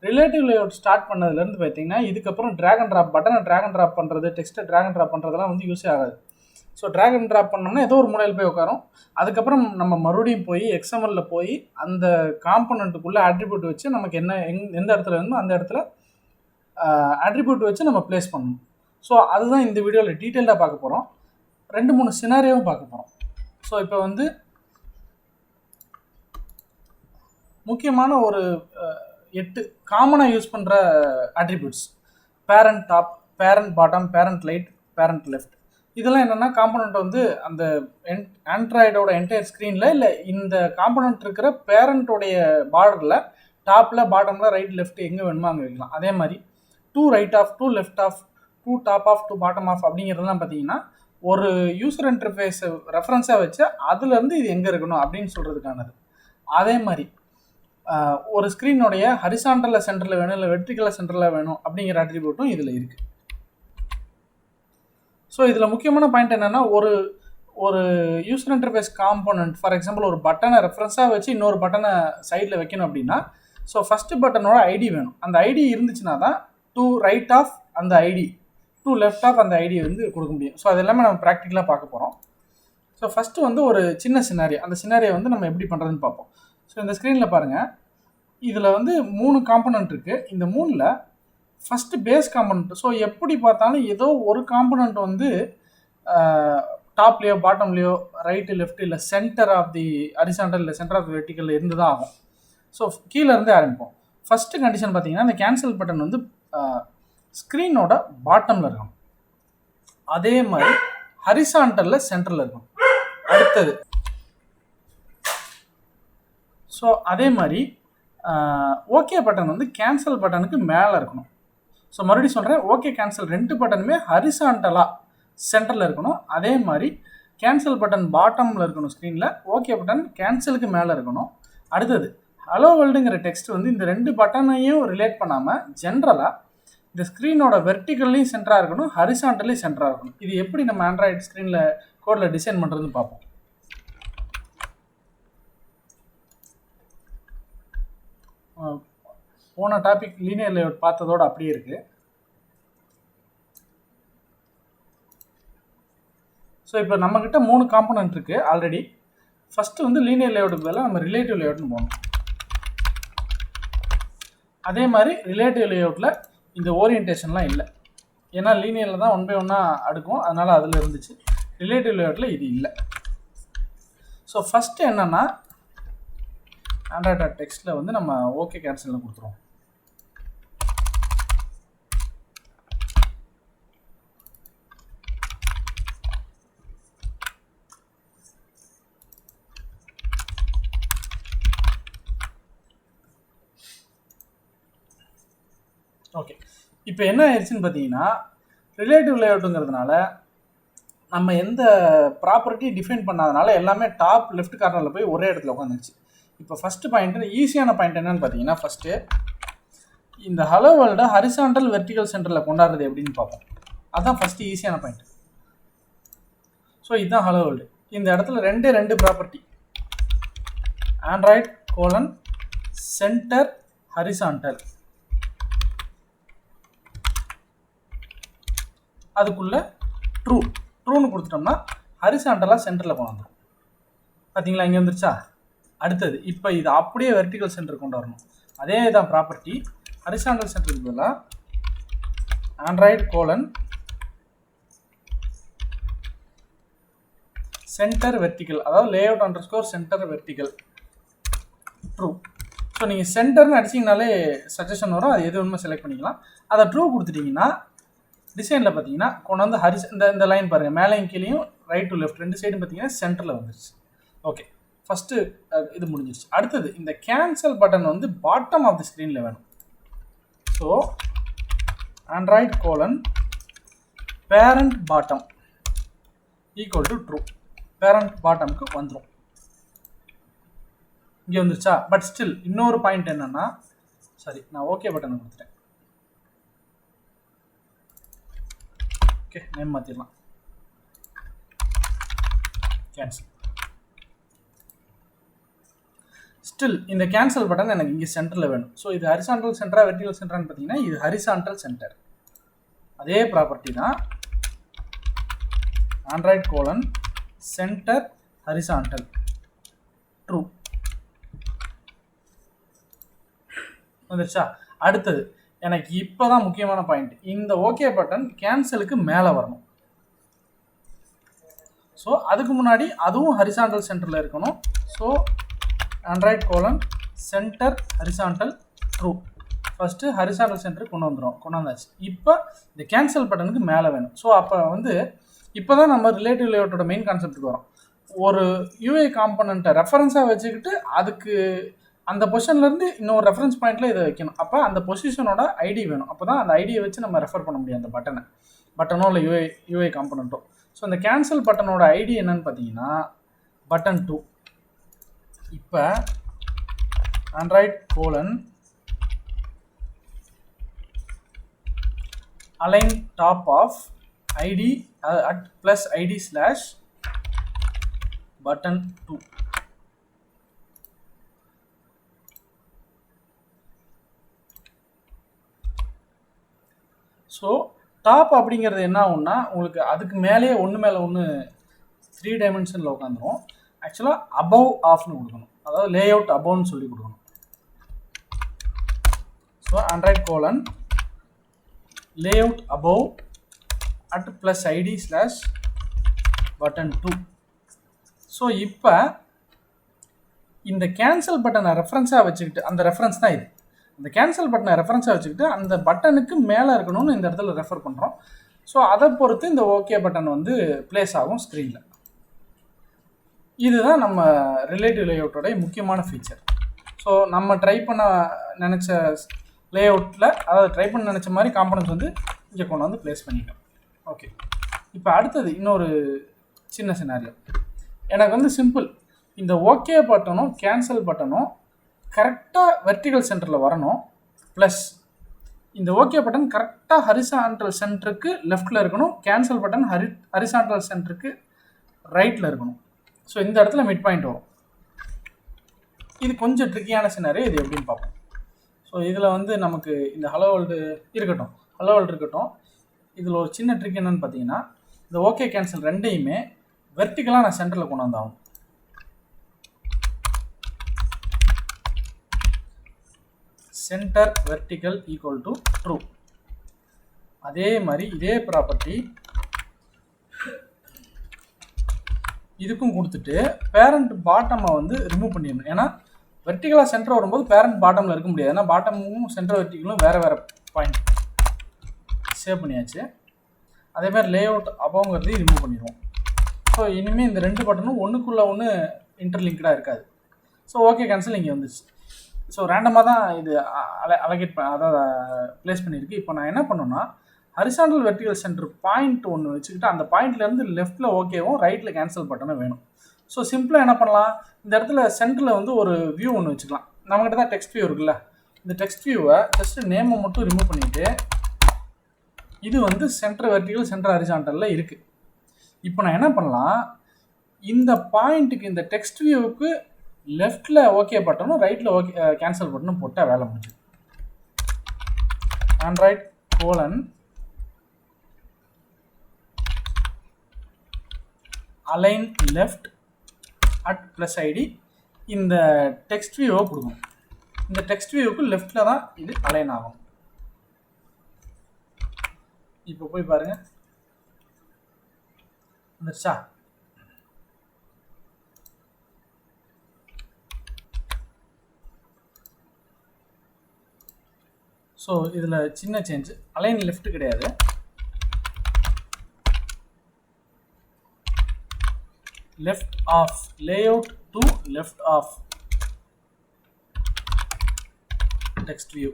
ரிலேட்டிவ் லேஅவுட் ஸ்டார்ட் பண்ணதுலேருந்து பார்த்தீங்கன்னா இதுக்கப்புறம் ட்ராக் அண்ட் ட்ராப் பட்டனை ட்ராக் அண்ட் ட்ராப் பண்ணுறது, டெக்ஸ்ட்டை ட்ராக் அண்ட் ட்ராப் பண்ணுறதுலாம் வந்து யூஸே ஆகாது. ஸோ ட்ராக் அண்ட் ட்ராப் பண்ணோம்னா ஏதோ ஒரு மூலையில் போய் உட்காரும். அதுக்கப்புறம் நம்ம மறுபடியும் போய் எக்ஸ்எம்எல்ல போய் அந்த காம்பனண்ட்டுக்குள்ளே ஆட்ரிபியூட் வச்சு நமக்கு என்ன எந்த இடத்துல இருந்தோ அந்த இடத்துல ஆட்ரிபியூட் வச்சு நம்ம பிளேஸ் பண்ணணும். ஸோ அதுதான் இந்த வீடியோவில் டீட்டெயில்டாக பார்க்க போகிறோம். 2-3 சினாரியோவும் பார்க்க போகிறோம். ஸோ இப்போ வந்து முக்கியமான ஒரு 8 காமனாக யூஸ் பண்ணுற attributes: parent top, parent bottom, parent light, parent left. இதெல்லாம் என்னென்னா காம்பனண்ட் வந்து அந்த ஆண்ட்ராய்டோட என்டையர் ஸ்க்ரீனில் இல்லை இந்த காம்பனண்ட் இருக்கிற பேரண்ட்டோடைய பார்டரில் டாப்பில் பாட்டமில் ரைட் லெஃப்ட் எங்கே வேணுமோ அங்கே வைக்கலாம். அதே மாதிரி 2 right of, 2 left of, 2 top of, 2 bottom of அப்படிங்கிறதுலாம் பார்த்தீங்கன்னா ஒரு யூசர் இன்டர்ஃபேஸை ரெஃபரன்ஸாக வச்சு அதுலேருந்து இது எங்கே இருக்கணும் அப்படின்னு சொல்கிறதுக்கானது. அதே மாதிரி ஒரு ஸ்க்ரீனோடைய ஹரிசாண்டலில் சென்டரில் வேணும் இல்லை வெர்டிகலில் சென்டரில் வேணும் அப்படிங்கிற அட்ரிபியூட்டும் இதில் இருக்குது. ஸோ இதில் முக்கியமான பாயிண்ட் என்னென்னா ஒரு user interface component for example ஒரு பட்டனை ரெஃபரன்ஸாக வச்சு இன்னொரு பட்டனை சைடில் வைக்கணும் அப்படின்னா ஸோ ஃபஸ்ட்டு பட்டனோட ஐடி வேணும். அந்த ஐடி இருந்துச்சுன்னா தான் 2 ரைட் ஆஃப் அந்த ஐடி, 2 லெஃப்ட் ஆஃப் அந்த ஐடி வந்து கொடுக்க முடியும். ஸோ அது எல்லாமே நம்ம ப்ராக்டிக்கலாக பார்க்க போகிறோம். ஸோ ஃபஸ்ட்டு வந்து ஒரு சின்ன சினாரியோ, அந்த சினாரியை வந்து நம்ம எப்படி பண்ணுறதுன்னு பார்ப்போம். ஸோ இந்த ஸ்க்ரீனில் பாருங்கள், இதில் வந்து 3 காம்பனண்ட் இருக்குது. இந்த 3ல் ஃபஸ்ட்டு பேஸ் காம்பனண்ட். ஸோ எப்படி பார்த்தாலும் ஏதோ ஒரு காம்பனண்ட் வந்து டாப்லேயோ பாட்டம்லேயோ ரைட்டு லெஃப்ட் இல்லை சென்டர் ஆஃப் தி ஹரிசாண்டல் இல்லை சென்டர் ஆஃப் தி வெர்டிகல் இருந்து தான் ஆகும். ஸோ கீழே இருந்து ஆரம்பிப்போம். ஃபஸ்ட்டு கண்டிஷன் பார்த்தீங்கன்னா இந்த கேன்சல் பட்டன் வந்து ஸ்க்ரீனோட பாட்டமில் இருக்கணும். அதே மாதிரி ஹரிசாண்டலில் சென்டரில் இருக்கணும். அடுத்தது ஸோ அதே மாதிரி ஓகே பட்டன் வந்து கேன்சல் பட்டனுக்கு மேலே இருக்கணும். ஸோ மறுபடியும் சொல்கிறேன், ஓகே கேன்சல் 2 பட்டனுமே ஹரிசாண்டலாக சென்டரில் இருக்கணும். அதே மாதிரி கேன்சல் பட்டன் பாட்டமில் இருக்கணும் ஸ்க்ரீனில், ஓகே பட்டன் கேன்சலுக்கு மேலே இருக்கணும். அடுத்தது ஹலோ வேர்ல்டுங்கிற டெக்ஸ்ட் வந்து இந்த 2 பட்டனையும் ரிலேட் பண்ணாமல் ஜென்ரலாக இந்த ஸ்க்ரீனோட வெர்டிகல்லையும் சென்டராக இருக்கணும், ஹரிசாண்டல்லையும் சென்டராக இருக்கணும். இது எப்படி நம்ம ஆண்ட்ராய்டு ஸ்க்ரீனில் கோடில் டிசைன் பண்ணுறதுன்னு பார்ப்போம். போன டாபிக் லீனியர் லேஅவுட் பார்த்ததோடு அப்படியே இருக்குது. ஸோ இப்போ நம்மக்கிட்ட 3 காம்பனண்ட் இருக்குது ஆல்ரெடி. ஃபஸ்ட்டு வந்து லீனியர் லேஅவுட்டுக்கு பதிலாக நம்ம ரிலேட்டிவ் லேஅவுட்னு போகணும். அதே மாதிரி ரிலேட்டிவ் லேஅவுட்டில் இந்த ஓரியன்டேஷன்லாம் இல்லை, ஏன்னா லீனியரில் தான் 1 by 1 அடுக்கும், அதனால் அதில் இருந்துச்சு. ரிலேட்டிவ் லேஅவுட்டில் இது இல்லை. ஸோ ஃபஸ்ட்டு என்னென்னா ஆண்ட்ராய்ட் டெக்ஸ்ட்டில் வந்து நம்ம ஓகே கேன்சலில் கொடுத்துருவோம். ஓகே, இப்போ என்ன ஆயிடுச்சுன்னு பார்த்தீங்கன்னா ரிலேட்டிவ் லேஅவுட்டுங்கிறதுனால நம்ம எந்த ப்ராப்பர்ட்டி டிஃபைன் பண்ணாதனால எல்லாமே டாப் லெஃப்ட் கார்னரில் போய் ஒரே இடத்துல உட்காந்துருச்சு. இப்போ ஃபஸ்ட்டு பாயிண்ட், ஈஸியான பாயிண்ட் என்னன்னு பார்த்தீங்கன்னா, ஃபஸ்ட்டு இந்த ஹலோ வேர்ல்டை ஹரிசாண்டல் வெர்டிகல் சென்டரில் கொண்டாடுறது எப்படின்னு பார்ப்போம். அதுதான் ஃபஸ்ட்டு ஈஸியான பாயிண்ட். ஸோ இதுதான் ஹலோ வேர்ல்டு. இந்த இடத்துல ரெண்டு property, Android colon centre horizontal, அதுக்குள்ள ட்ரூன்னு கொடுத்துட்டோம்னா ஹரிசாண்டலாக சென்டரில் கொண்டாந்துடும். பார்த்தீங்களா, இங்கே வந்துருச்சா? அடுத்தது இப்போ இது அப்படியே வெர்டிகல் சென்டர் கொண்டு வரணும். அதே தான் ப்ராப்பர்ட்டி, ஹரிசாண்டல் சென்டருக்கு பதிலாக ஆண்ட்ராய்ட் கோலன் சென்டர் வெர்டிகல், அதாவது layout underscore centre vertical true. So நீங்கள் சென்டர்னு அடிச்சிங்கனாலே சஜஷன் வரும், அது எது ஒன்றுமே செலக்ட் பண்ணிக்கலாம். அதை ட்ரூ கொடுத்துட்டிங்கன்னா டிசைனில் பார்த்தீங்கன்னா கொண்டு வந்து இந்த லைன் பாருங்கள், மேலேயும் கீழேயும் ரைட் டு லெஃப்ட் ரெண்டு சைடும் பார்த்தீங்கன்னா சென்டரில் வந்துருச்சு. ஓகே, ஃபஸ்ட்டு இது முடிஞ்சிருச்சு. அடுத்தது இந்த கேன்சல் பட்டன் வந்து பாட்டம் ஆஃப் தி ஸ்க்ரீனில் வேணும். So Android colon parent bottom equal to true, parent பாட்டமுக்கு வந்துடும். இங்கே வந்துருச்சா? பட் ஸ்டில் இன்னொரு பாயிண்ட் என்னன்னா, சரி நான் ஓகே பட்டன் கொடுத்துட்டேன். ஓகே, நேம் மாற்றிடலாம், கேன்சல். ஸ்டில் இந்த கேன்சல் பட்டன் எனக்கு இங்கே சென்டரில் வேணும். ஸோ இது ஹரிசாண்டல் சென்டரா வெர்டிகல் சென்டரான்னு பார்த்தீங்கன்னா இது ஹரிசாண்டல் சென்டர். அதே ப்ராப்பர்ட்டி தான், Android colon centre horizontal true வந்துருச்சா? அடுத்தது எனக்கு இப்போ தான் முக்கியமான பாயிண்ட், இந்த ஓகே பட்டன் கேன்சலுக்கு மேலே வரணும். ஸோ அதுக்கு முன்னாடி அதுவும் ஹரிசாண்டல் சென்டரில் இருக்கணும். So Android colon centre horizontal true, first horizontal சென்டருக்கு கொண்டாந்தாச்சு. இப்போ இந்த கேன்சல் பட்டனுக்கு மேலே வேணும். ஸோ அப்போ வந்து இப்போ தான் நம்ம ரிலேட்டிவ் லேஅவுட்டோட மெயின் கான்செப்ட்டுக்கு வரோம். ஒரு யூஐ காம்பனண்ட்டை ரெஃபரன்ஸாக வச்சுக்கிட்டு அதுக்கு அந்த பொசிஷன்லேருந்து இன்னொரு ரெஃபரன்ஸ் பாயிண்டில் இதை வைக்கணும். அப்போ அந்த பொசிஷனோட ஐடி வேணும். அப்போ தான் அந்த ஐடியை வச்சு நம்ம ரெஃபர் பண்ண முடியும் அந்த பட்டனோ இல்லை யூஐ காம்பனண்ட்டோ. ஸோ இந்த கேன்சல் பட்டனோட ஐடி என்னன்னு பார்த்தீங்கன்னா பட்டன் 2. இப்போ android colon align top of ID at plus ID slash button 2. So top அப்படிங்கிறது என்ன ஆகும்னா உங்களுக்கு அதுக்கு மேலேயே ஒன்று மேலே ஒன்று 3 டைமென்ஷனில் உட்காந்துரும். ஆக்சுவலாக அபவ் ஆஃப்னு கொடுக்கணும், அதாவது லே அவுட் அபவ்னு சொல்லி கொடுக்கணும். So Android colon layout above at plus ID slash button 2. So இப்போ இந்த கேன்சல் பட்டனை ரெஃபரன்ஸாக வச்சுக்கிட்டு, அந்த ரெஃபரன்ஸ் தான் இது, இந்த கேன்சல் பட்டனை ரெஃபரன்ஸாக வச்சுக்கிட்டு அந்த பட்டனுக்கு மேலே இருக்கணும்னு இந்த இடத்துல ரெஃபர் பண்ணுறோம். ஸோ அதை பொறுத்து இந்த ஓகே பட்டன் வந்து பிளேஸ் ஆகும் ஸ்க்ரீனில். இதுதான் நம்ம ரிலேட்டிவ் லேஅவுட்டோடைய முக்கியமான ஃபீச்சர். ஸோ நம்ம ட்ரை பண்ண நினச்ச லேஅவுட்டில், அதாவது ட்ரை பண்ண நினச்ச மாதிரி காம்பனன்ட்ஸ் வந்து இங்கே கொண்டு வந்து ப்ளேஸ் பண்ணிட்டோம். ஓகே, இப்போ அடுத்தது இன்னொரு சின்ன சினாரியோ. எனக்கு வந்து சிம்பிள், இந்த ஓகே பட்டனும் கேன்சல் பட்டனும் கரெக்டாக வெர்டிகல் சென்டரில் வரணும். ப்ளஸ் இந்த ஓகே பட்டன் கரெக்டாக ஹரிசாண்டல் சென்டருக்கு லெஃப்டில் இருக்கணும், கேன்சல் பட்டன் ஹரிசாண்டல் சென்டருக்கு ரைட்டில் இருக்கணும். ஸோ இந்த இடத்துல மிட் பாயிண்ட் வரும். இது கொஞ்சம் ட்ரிக்கியான சினாரியோ, இது எப்படின்னு பார்ப்போம். ஸோ இதில் வந்து நமக்கு இந்த ஹலோ வேர்ல்டு இருக்கட்டும். இதில் ஒரு சின்ன ட்ரிக் என்னன்னு பார்த்தீங்கன்னா, இந்த ஓகே கேன்சல் ரெண்டையுமே வெர்டிகலாக நான் சென்டரில் கொண்டு வந்தாகும். Centre vertical equal to true. அதே மாதிரி இதே ப்ராப்பர்ட்டி இதுக்கும் கொடுத்துட்டு பேரண்ட் பாட்டமை வந்து ரிமூவ் பண்ணிடணும். ஏன்னா வெர்டிகலாக சென்டர் வரும்போது பேரண்ட் பாட்டமில் இருக்க முடியாது, ஏன்னா பாட்டமும் சென்டர் வெர்டிகலும் வேறு பாயிண்ட் சேவ் பண்ணியாச்சு. அதேமாதிரி லே அவுட் அபவுங்கிறதையும் ரிமூவ் பண்ணிடுவோம். ஸோ இனிமேல் இந்த ரெண்டு பட்டனும் ஒன்றுக்குள்ளே ஒன்று இன்டர்லிங்க்டாக இருக்காது. ஸோ ஓகே கேன்சல் இங்கே வந்துச்சு. ஸோ ரேண்டமாக தான் இது அலகேட் அதாவது ப்ளேஸ் பண்ணியிருக்கு. இப்போ நான் என்ன பண்ணணும்னா, ஹரிசாண்டல் வெர்டிகல் சென்டர் பாயிண்ட் ஒன்று வச்சுக்கிட்டு அந்த பாயிண்ட்லேருந்து லெஃப்ட்டில் ஓகேவும் ரைட்டில் கேன்சல் பட்டனும் வேணும். ஸோ சிம்பிளாக என்ன பண்ணலாம், இந்த இடத்துல சென்டரில் வந்து ஒரு வியூ ஒன்று வச்சுக்கலாம். நம்மகிட்ட தான் டெக்ஸ்ட் வியூ இருக்குல்ல, இந்த டெக்ஸ்ட் வியூவை ஜஸ்ட்டு நேமை மட்டும் ரிமூவ் பண்ணிவிட்டு இது வந்து சென்டர் வெர்டிகல் சென்டர் ஹரிசாண்டலில் இருக்குது. இப்போ நான் என்ன பண்ணலாம், இந்த பாயிண்ட்டுக்கு இந்த டெக்ஸ்ட் வியூவுக்கு லெஃப்ட்டில் ஓகே பட்டனும் ரைட்டில் ஓகே கேன்சல் பட்டனும் போட்டால் வேலை முடிஞ்சு. Android colon align left at plus ID இந்த டெக்ஸ்ட் வியூவை கொடுக்கணும். இந்த டெக்ஸ்ட் வியூவுக்கு லெஃப்டில் தான் இது அலைன் ஆகும். இப்போ போய் பாருங்க, வந்துருச்சா? ஸோ இதில் சின்ன சேஞ்ச், அலைன் லெஃப்ட் கிடையாது, left of, layout to left of text view.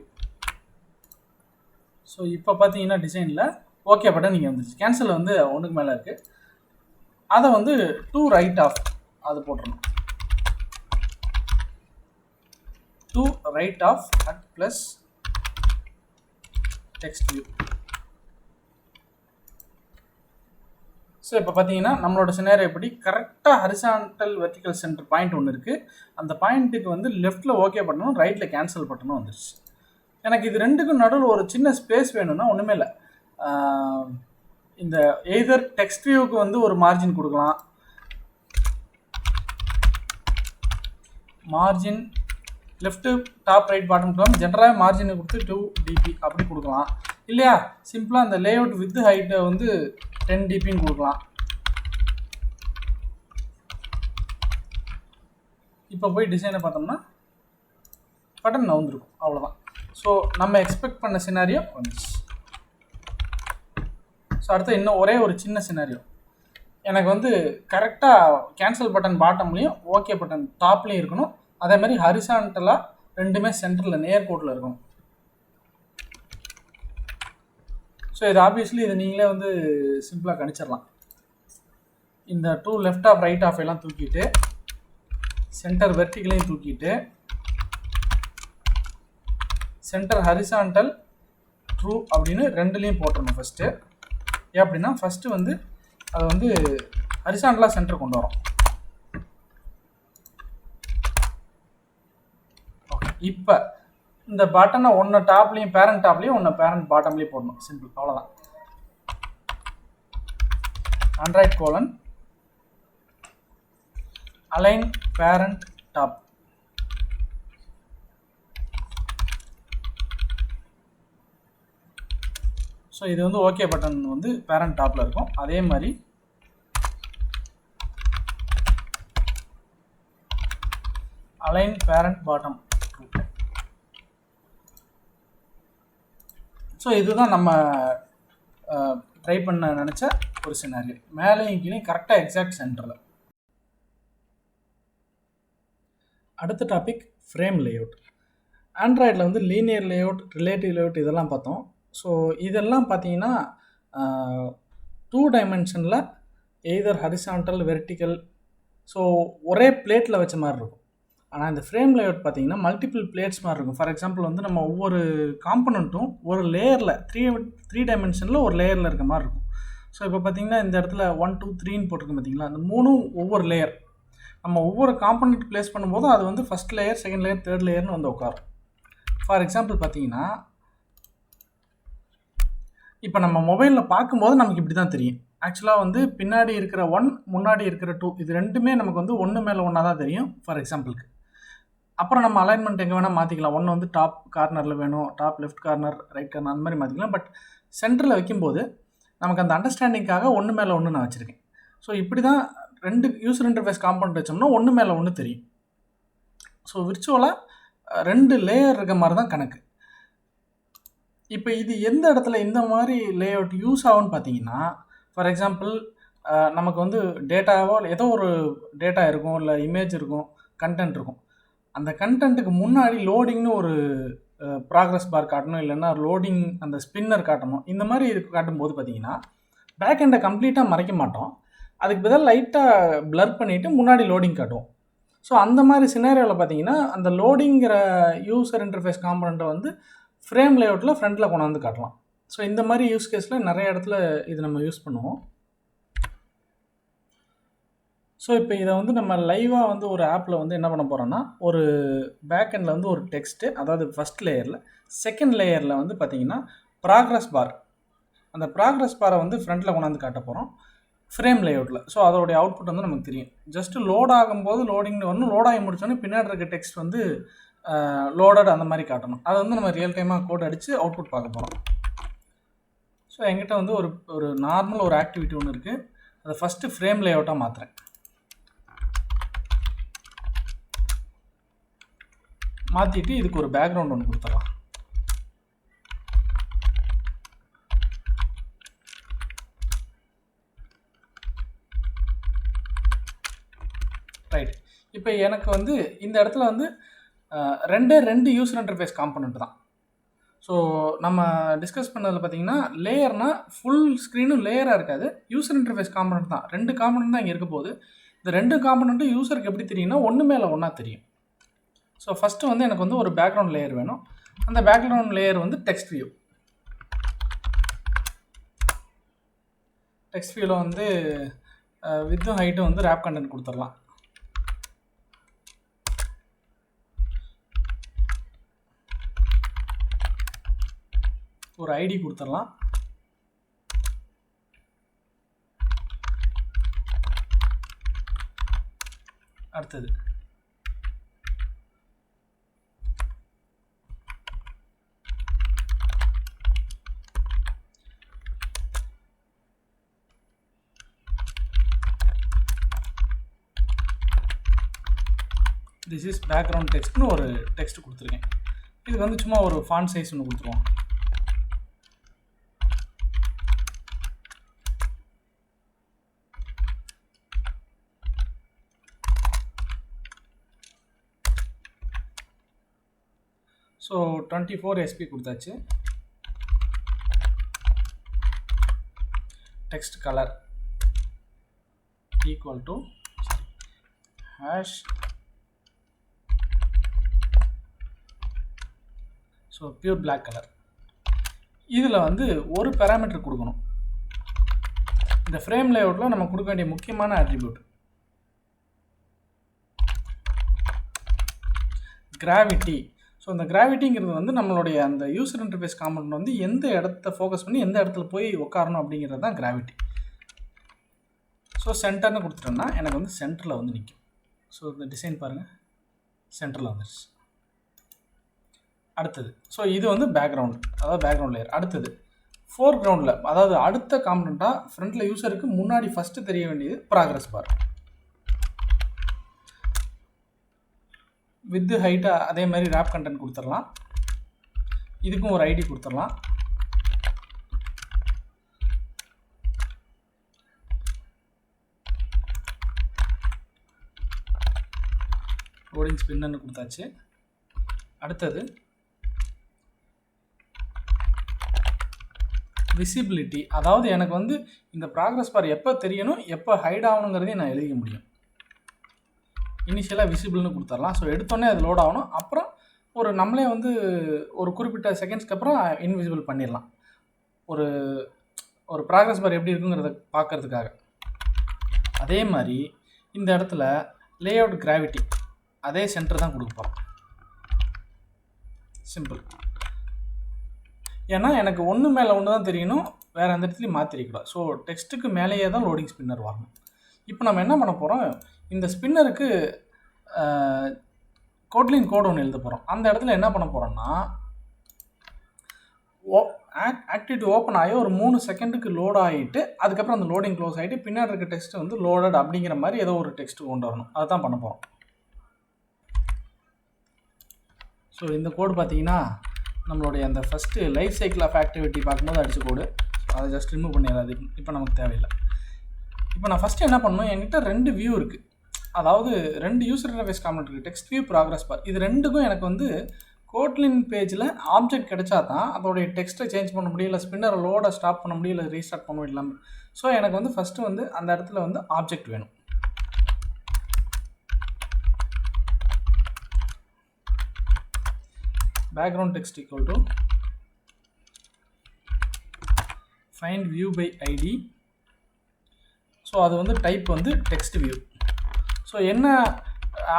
So இப்போ பார்த்தீங்கன்னா டிசைனில் ஓகே பட்டன் நீங்கள் வந்துருச்சு. கேன்சல் வந்து ஒன்றுக்கு மேலே இருக்குது, அதை வந்து டு ரைட் ஆஃப் அது போட்டுருணும். To right of at plus text view. So இப்போ பார்த்தீங்கன்னா நம்மளோட சினாரியோ எப்படி கரெக்டாக ஹரிசாண்டல் வெர்டிகல் சென்டர் பாயிண்ட் ஒன்று இருக்குது, அந்த பாயிண்ட்டுக்கு வந்து லெஃப்ட்டில் ஓகே பட்டனும் ரைட்டில் கேன்சல் பட்டனும் வந்துருச்சு. எனக்கு இது ரெண்டுக்கும் நடுவில் ஒரு சின்ன ஸ்பேஸ் வேணும்னா ஒன்றுமே இல்லை, இந்த எய்தர் டெக்ஸ்ட் வியூவுக்கு வந்து ஒரு மார்ஜின் கொடுக்கலாம், margin left top right bottom கொடுக்கலாம், ஜென்ரலாக மார்ஜினை கொடுத்து 2 dp அப்படி கொடுக்கலாம். இல்லையா சிம்பிளாக அந்த லேஅவுட் வித் ஹைட்டை வந்து 10 dpன்னு கொடுக்கலாம். இப்போ போய் டிசைனை பார்த்தோம்னா பட்டன் நவுந்துருக்கும், அவ்வளோதான். ஸோ நம்ம எக்ஸ்பெக்ட் பண்ண சினாரியோ வந்துச்சு. ஸோ அடுத்து இன்னும் ஒரே ஒரு சின்ன சினாரியோ, எனக்கு வந்து கரெக்டாக கேன்சல் பட்டன் பாட்டம்லேயும் ஓகே பட்டன் டாப்லேயும் இருக்கணும், அதே மாதிரி ஹரிசாண்டலாக ரெண்டுமே சென்டரில் நேர்கோட்டில் இருக்கணும். ஸோ இது ஆப்வியஸ்லி இது நீங்களே வந்து சிம்பிளாக கணிச்சிடலாம். இந்த 2 லெஃப்ட் ஆஃப் ரைட் ஆஃப் எல்லாம் தூக்கிட்டு சென்டர் வெர்டிகலையும் தூக்கிட்டு சென்டர் ஹரிசாண்டல் ட்ரூ அப்படின்னு ரெண்டுலேயும் போட்டுடணும் ஃபஸ்ட்டு. ஏன் அப்படின்னா ஃபஸ்ட்டு வந்து அதை வந்து ஹரிசாண்டலாக சென்டர் கொண்டு வரோம். ஓகே, இப்போ இந்த பட்டனை ஒன்று டாப்லேயும் பேரண்ட் டாப்லேயும் ஒன்று பேரண்ட் பாட்டம்லேயும் போடணும், சிம்பிள், அவ்வளோதான். Android colon align parent top. So இது வந்து ஓகே பட்டன் வந்து பேரண்ட் டாப்பில் இருக்கும், அதே மாதிரி அலைன் பேரண்ட் பாட்டம். ஸோ இதுதான் நம்ம ட்ரை பண்ண நினச்ச ஒரு சினாரியோ, மேலேயும் கீழே கரெக்டாக எக்ஸாக்ட் சென்டரில். அடுத்த டாபிக் ஃப்ரேம் லேஅவுட். ஆண்ட்ராய்டில் வந்து லீனியர் லேஅவுட், ரிலேட்டிவ் லேஅவுட் இதெல்லாம் பார்த்தோம். ஸோ இதெல்லாம் பார்த்தீங்கன்னா 2 டைமென்ஷனில் எய்தர் ஹரிசாண்டல் வெர்டிக்கல், ஸோ ஒரே பிளேட்டில் வச்ச மாதிரி இருக்கும். ஆனால் இந்த ஃப்ரேம் லேஅவுட் பார்த்தீங்கன்னா மல்டிபிள் பிளேட்ஸ் மாதிரி இருக்கும். ஃபார் எக்ஸாம்பிள் வந்து நம்ம ஒவ்வொரு காம்பனண்ட்டும் ஒரு லேயரில் 3 டைமென்ஷனில் ஒரு லேயரில் இருக்க மாதிரி இருக்கும். ஸோ இப்போ பார்த்தீங்கன்னா இந்த இடத்துல 1 2 3ன்னு போட்டிருக்கோம் பார்த்தீங்களா, அந்த 3ம் ஒவ்வொரு லேயர். நம்ம ஒவ்வொரு காம்பனண்ட் ப்ளேஸ் பண்ணும்போது அது வந்து first layer, second layer, third லேயர்னு வந்து உட்காரும். ஃபார் எக்ஸாம்பிள் பார்த்தீங்கன்னா இப்போ நம்ம மொபைலில் பார்க்கும்போது நமக்கு இப்படி தான் தெரியும். ஆக்சுவலாக வந்து பின்னாடி இருக்கிற 1, முன்னாடி இருக்கிற 2, இது ரெண்டுமே நமக்கு வந்து ஒன்று மேலே ஒன்றா தான் தெரியும் ஃபார் எக்ஸாம்பிளுக்கு. அப்புறம் நம்ம அலைன்மெண்ட் எங்கே வேணால் மாற்றிக்கலாம். ஒன்று வந்து டாப் கார்னரில் வேணும், top left corner, right corner, அந்த மாதிரி மாற்றிக்கலாம். பட் சென்டரில் வைக்கும்போது நமக்கு அந்த அண்டர்ஸ்டாண்டிங்காக ஒன்று மேலே ஒன்று நான் வச்சுருக்கேன். ஸோ இப்படி தான் 2 யூசர் இன்டர்ஃபேஸ் காம்பனண்ட் வச்சோம்னா ஒன்று மேலே ஒன்று தெரியும். ஸோ விர்ச்சுவலாக 2 லேயர் இருக்க மாதிரி தான் கணக்கு. இப்போ இது எந்த இடத்துல இந்த மாதிரி லேஅவுட் யூஸ் ஆகும்னு பார்த்தீங்கன்னா, ஃபார் எக்ஸாம்பிள் நமக்கு வந்து டேட்டாவோ ஏதோ ஒரு டேட்டா இருக்கும், இல்லை இமேஜ் இருக்கும், கண்டென்ட் இருக்கும். அந்த கண்டென்ட்டுக்கு முன்னாடி லோடிங்னு ஒரு ப்ராக்ரஸ் பார் காட்டணும், இல்லைன்னா லோடிங் அந்த ஸ்பின்னர் காட்டணும். இந்த மாதிரி காட்டும்போது பார்த்தீங்கன்னா பேக் எண்டை கம்ப்ளீட்டாக மறைக்க மாட்டோம். அதுக்கு பதிலாக லைட்டாக பிளர் பண்ணிவிட்டு முன்னாடி லோடிங் காட்டுவோம். ஸோ அந்த மாதிரி சினாரியோவில் பார்த்தீங்கன்னா அந்த லோடிங்கிற யூசர் இன்டர்ஃபேஸ் காம்பனண்ட்டை வந்து ஃப்ரேம் லேஅவுட்டில் ஃப்ரண்ட்டில் கொண்டாந்து காட்டலாம். ஸோ இந்த மாதிரி யூஸ் கேஸில் நிறைய இடத்துல இது நம்ம யூஸ் பண்ணுவோம். ஸோ இப்போ இதை வந்து நம்ம லைவாக வந்து ஒரு ஆப்பில் வந்து என்ன பண்ண போகிறோன்னா, ஒரு பேக் எண்டில் வந்து ஒரு டெக்ஸ்ட்டு, அதாவது ஃபஸ்ட் லேயரில், செகண்ட் லேயரில் வந்து பார்த்திங்கன்னா ப்ராக்ரஸ் பார், அந்த ப்ராக்ரஸ் பாரை வந்து ஃப்ரண்ட்டில் கொண்டாந்து காட்ட போகிறோம் ஃப்ரேம் லேஅவுட்டில். ஸோ அதோடைய அவுட்புட் வந்து நமக்கு தெரியும். ஜஸ்ட்டு லோட் ஆகும்போது லோடிங்னு வரணும், லோட் ஆகி முடிச்சோன்னே பின்னாடி இருக்க டெக்ஸ்ட் வந்து லோடட் அந்த மாதிரி காட்டணும். அதை வந்து நம்ம ரியல் டைமாக கோட் அடித்து அவுட்புட் பார்க்க போகிறோம். ஸோ என்கிட்ட வந்து ஒரு நார்மல் ஒரு ஆக்டிவிட்டி ஒன்று இருக்குது. அதை ஃபஸ்ட்டு ஃப்ரேம் லேஅவுட்டாக மாற்றுறேன். மாற்றிட்டு இதுக்கு ஒரு பேக்ரவுண்ட் ஒன்று கொடுத்துடலாம். ரைட். இப்போ எனக்கு வந்து இந்த இடத்துல வந்து ரெண்டு யூசர் இன்டர்ஃபேஸ் காம்பனண்ட் தான். ஸோ நம்ம டிஸ்கஸ் பண்ணதில் பார்த்தீங்கன்னா லேயர்னால் ஃபுல் ஸ்க்ரீனும் லேயராக இருக்காது, யூசர் இன்டர்ஃபேஸ் காம்பனண்ட் தான். 2 காம்பனண்ட் தான் இங்கே இருக்க போகுது. இந்த 2 காம்பனண்ட்டும் யூசருக்கு எப்படி தெரியும்னா ஒன்று மேலே ஒன்றா தெரியும். ஸோ ஃபஸ்ட்டு வந்து எனக்கு வந்து ஒரு பேக்ரவுண்ட் லேயர் வேணும். அந்த பேக்ரவுண்ட் லேயர் வந்து டெக்ஸ்ட் வியூ. டெக்ஸ்ட் வியூவில் வந்து வித்தும் ஹைட்டும் வந்து ரேப் கண்டென்ட் கொடுத்துடலாம். ஒரு ஐடி கொடுத்துடலாம். அடுத்தது திஸ் இஸ் பேக்ரவுண்ட் டெக்ஸ்ட்னு ஒரு டெக்ஸ்ட் கொடுத்துருக்கேன். இது வந்து சும்மா ஒரு ஃபாண்ட் சைஸ் ஒன்று கொடுத்துருவோம். ஸோ 24 SP கொடுத்தாச்சு. Text colour equal to hash, so pure black colour. இதில் வந்து ஒரு பேராமீட்டர் கொடுக்கணும். இந்த ஃப்ரேம் லேஅவுட்டில் நம்ம கொடுக்க வேண்டிய முக்கியமான அட்ரிபியூட் கிராவிட்டி. ஸோ இந்த கிராவிட்டிங்கிறது வந்து நம்மளுடைய அந்த யூசர் இன்டர்ஃபேஸ் காம்பனண்ட் வந்து எந்த இடத்த ஃபோக்கஸ் பண்ணி எந்த இடத்துல போய் உட்காரணும் அப்படிங்கிறது தான் கிராவிட்டி. ஸோ சென்டர்னு கொடுத்துட்டோம்னா எனக்கு வந்து சென்டரில் வந்து நிற்கும். ஸோ இந்த டிசைன் பாருங்கள், சென்டரில் வந்துடுச்சு. அடுத்தது ஸோ இது வந்து பேக்ரவுண்ட், அதாவது பேக்ரவுண்ட் லேயர். அடுத்தது ஃபோர் கிரவுண்டில், அதாவது அடுத்த காம்பனண்ட்டாக ஃப்ரண்ட்டில் யூசருக்கு முன்னாடி ஃபஸ்ட்டு தெரிய வேண்டியது ப்ராக்ரஸ் பார். வித் ஹைட்டாக அதே மாதிரி ரேப் கண்டென்ட் கொடுத்துடலாம். இதுக்கும் ஒரு ஐடி கொடுத்துடலாம். லோடிங் ஸ்பின்னர்னு கொடுத்தாச்சு. அடுத்தது விசிபிலிட்டி, அதாவது எனக்கு வந்து இந்த ப்ராக்ரஸ் பார் எப்போ தெரியணும் எப்போ ஹைட் ஆகணுங்கிறதையும் நான் எழுதிக்க முடியும். இனிஷியலாக விசிபிள்னு கொடுத்துடலாம். ஸோ எடுத்தோடனே அது லோட் ஆகணும். அப்புறம் ஒரு நம்மளே வந்து ஒரு குறிப்பிட்ட செகண்ட்ஸ்க்கு அப்புறம் இன்விசிபிள் பண்ணிடலாம். ஒரு ப்ராக்ரஸ் பார் எப்படி இருக்குங்கிறத பார்க்கறதுக்காக. அதே மாதிரி இந்த இடத்துல லேஅவுட் கிராவிட்டி அதே சென்டர் தான் கொடுக்க போகிறோம். சிம்பிள். ஏன்னா எனக்கு ஒன்று மேலே ஒன்று தான் தெரியணும், வேறு எந்த இடத்துலையும் மாற்றிருக்கூடாது. ஸோ டெக்ஸ்ட்டுக்கு மேலேயே தான் லோடிங் ஸ்பின்னர் வரணும். இப்போ நம்ம என்ன பண்ண போகிறோம், இந்த ஸ்பின்னருக்கு கோட்லின் கோட் ஒன்று எழுத போகிறோம். அந்த இடத்துல என்ன பண்ண போகிறோம்னா ஆக்டிவிட்டி ஓப்பன் ஆகி ஒரு 3 செகண்டுக்கு லோட் ஆகிட்டு அதுக்கப்புறம் அந்த லோடிங் க்ளோஸ் ஆகிட்டு பின்னாடி இருக்க டெக்ஸ்ட் வந்து லோடட் அப்படிங்கிற மாதிரி ஏதோ ஒரு டெக்ஸ்ட் கொண்டு வரணும். அதை தான் பண்ண போகிறோம். ஸோ இந்த கோடு பார்த்தீங்கன்னா நம்மளுடைய அந்த first life cycle of activity பார்க்கும்போது அடித்த கோடு. அதை ஜஸ்ட் ரிமூவ் பண்ணிடாது, இப்போ நமக்கு தேவையில்லை. இப்போ நான் ஃபஸ்ட்டு என்ன பண்ணணும், என்கிட்ட 2 வியூ இருக்குது, அதாவது 2 யூசர் இன்டர்ஃபேஸ் காம்பனண்ட் இருக்குது, டெக்ஸ்ட் வியூ, ப்ராக்ரஸ் பார். இது ரெண்டுக்கும் எனக்கு வந்து கோட்லின் பேஜில் ஆப்ஜெக்ட் கிடைச்சா தான் அதோடைய டெக்ஸ்ட்டை சேஞ்ச் பண்ண முடியும், இல்லை ஸ்பின்னரை லோடை ஸ்டாப் பண்ண முடியும், இல்லை ரீஸ்டார்ட் பண்ண முடியும். ஸோ எனக்கு வந்து ஃபஸ்ட்டு வந்து அந்த இடத்துல வந்து ஆப்ஜெக்ட் வேணும். Background text equal to find view by id. So அது வந்து டைப் வந்து டெக்ஸ்ட் வியூ. ஸோ என்ன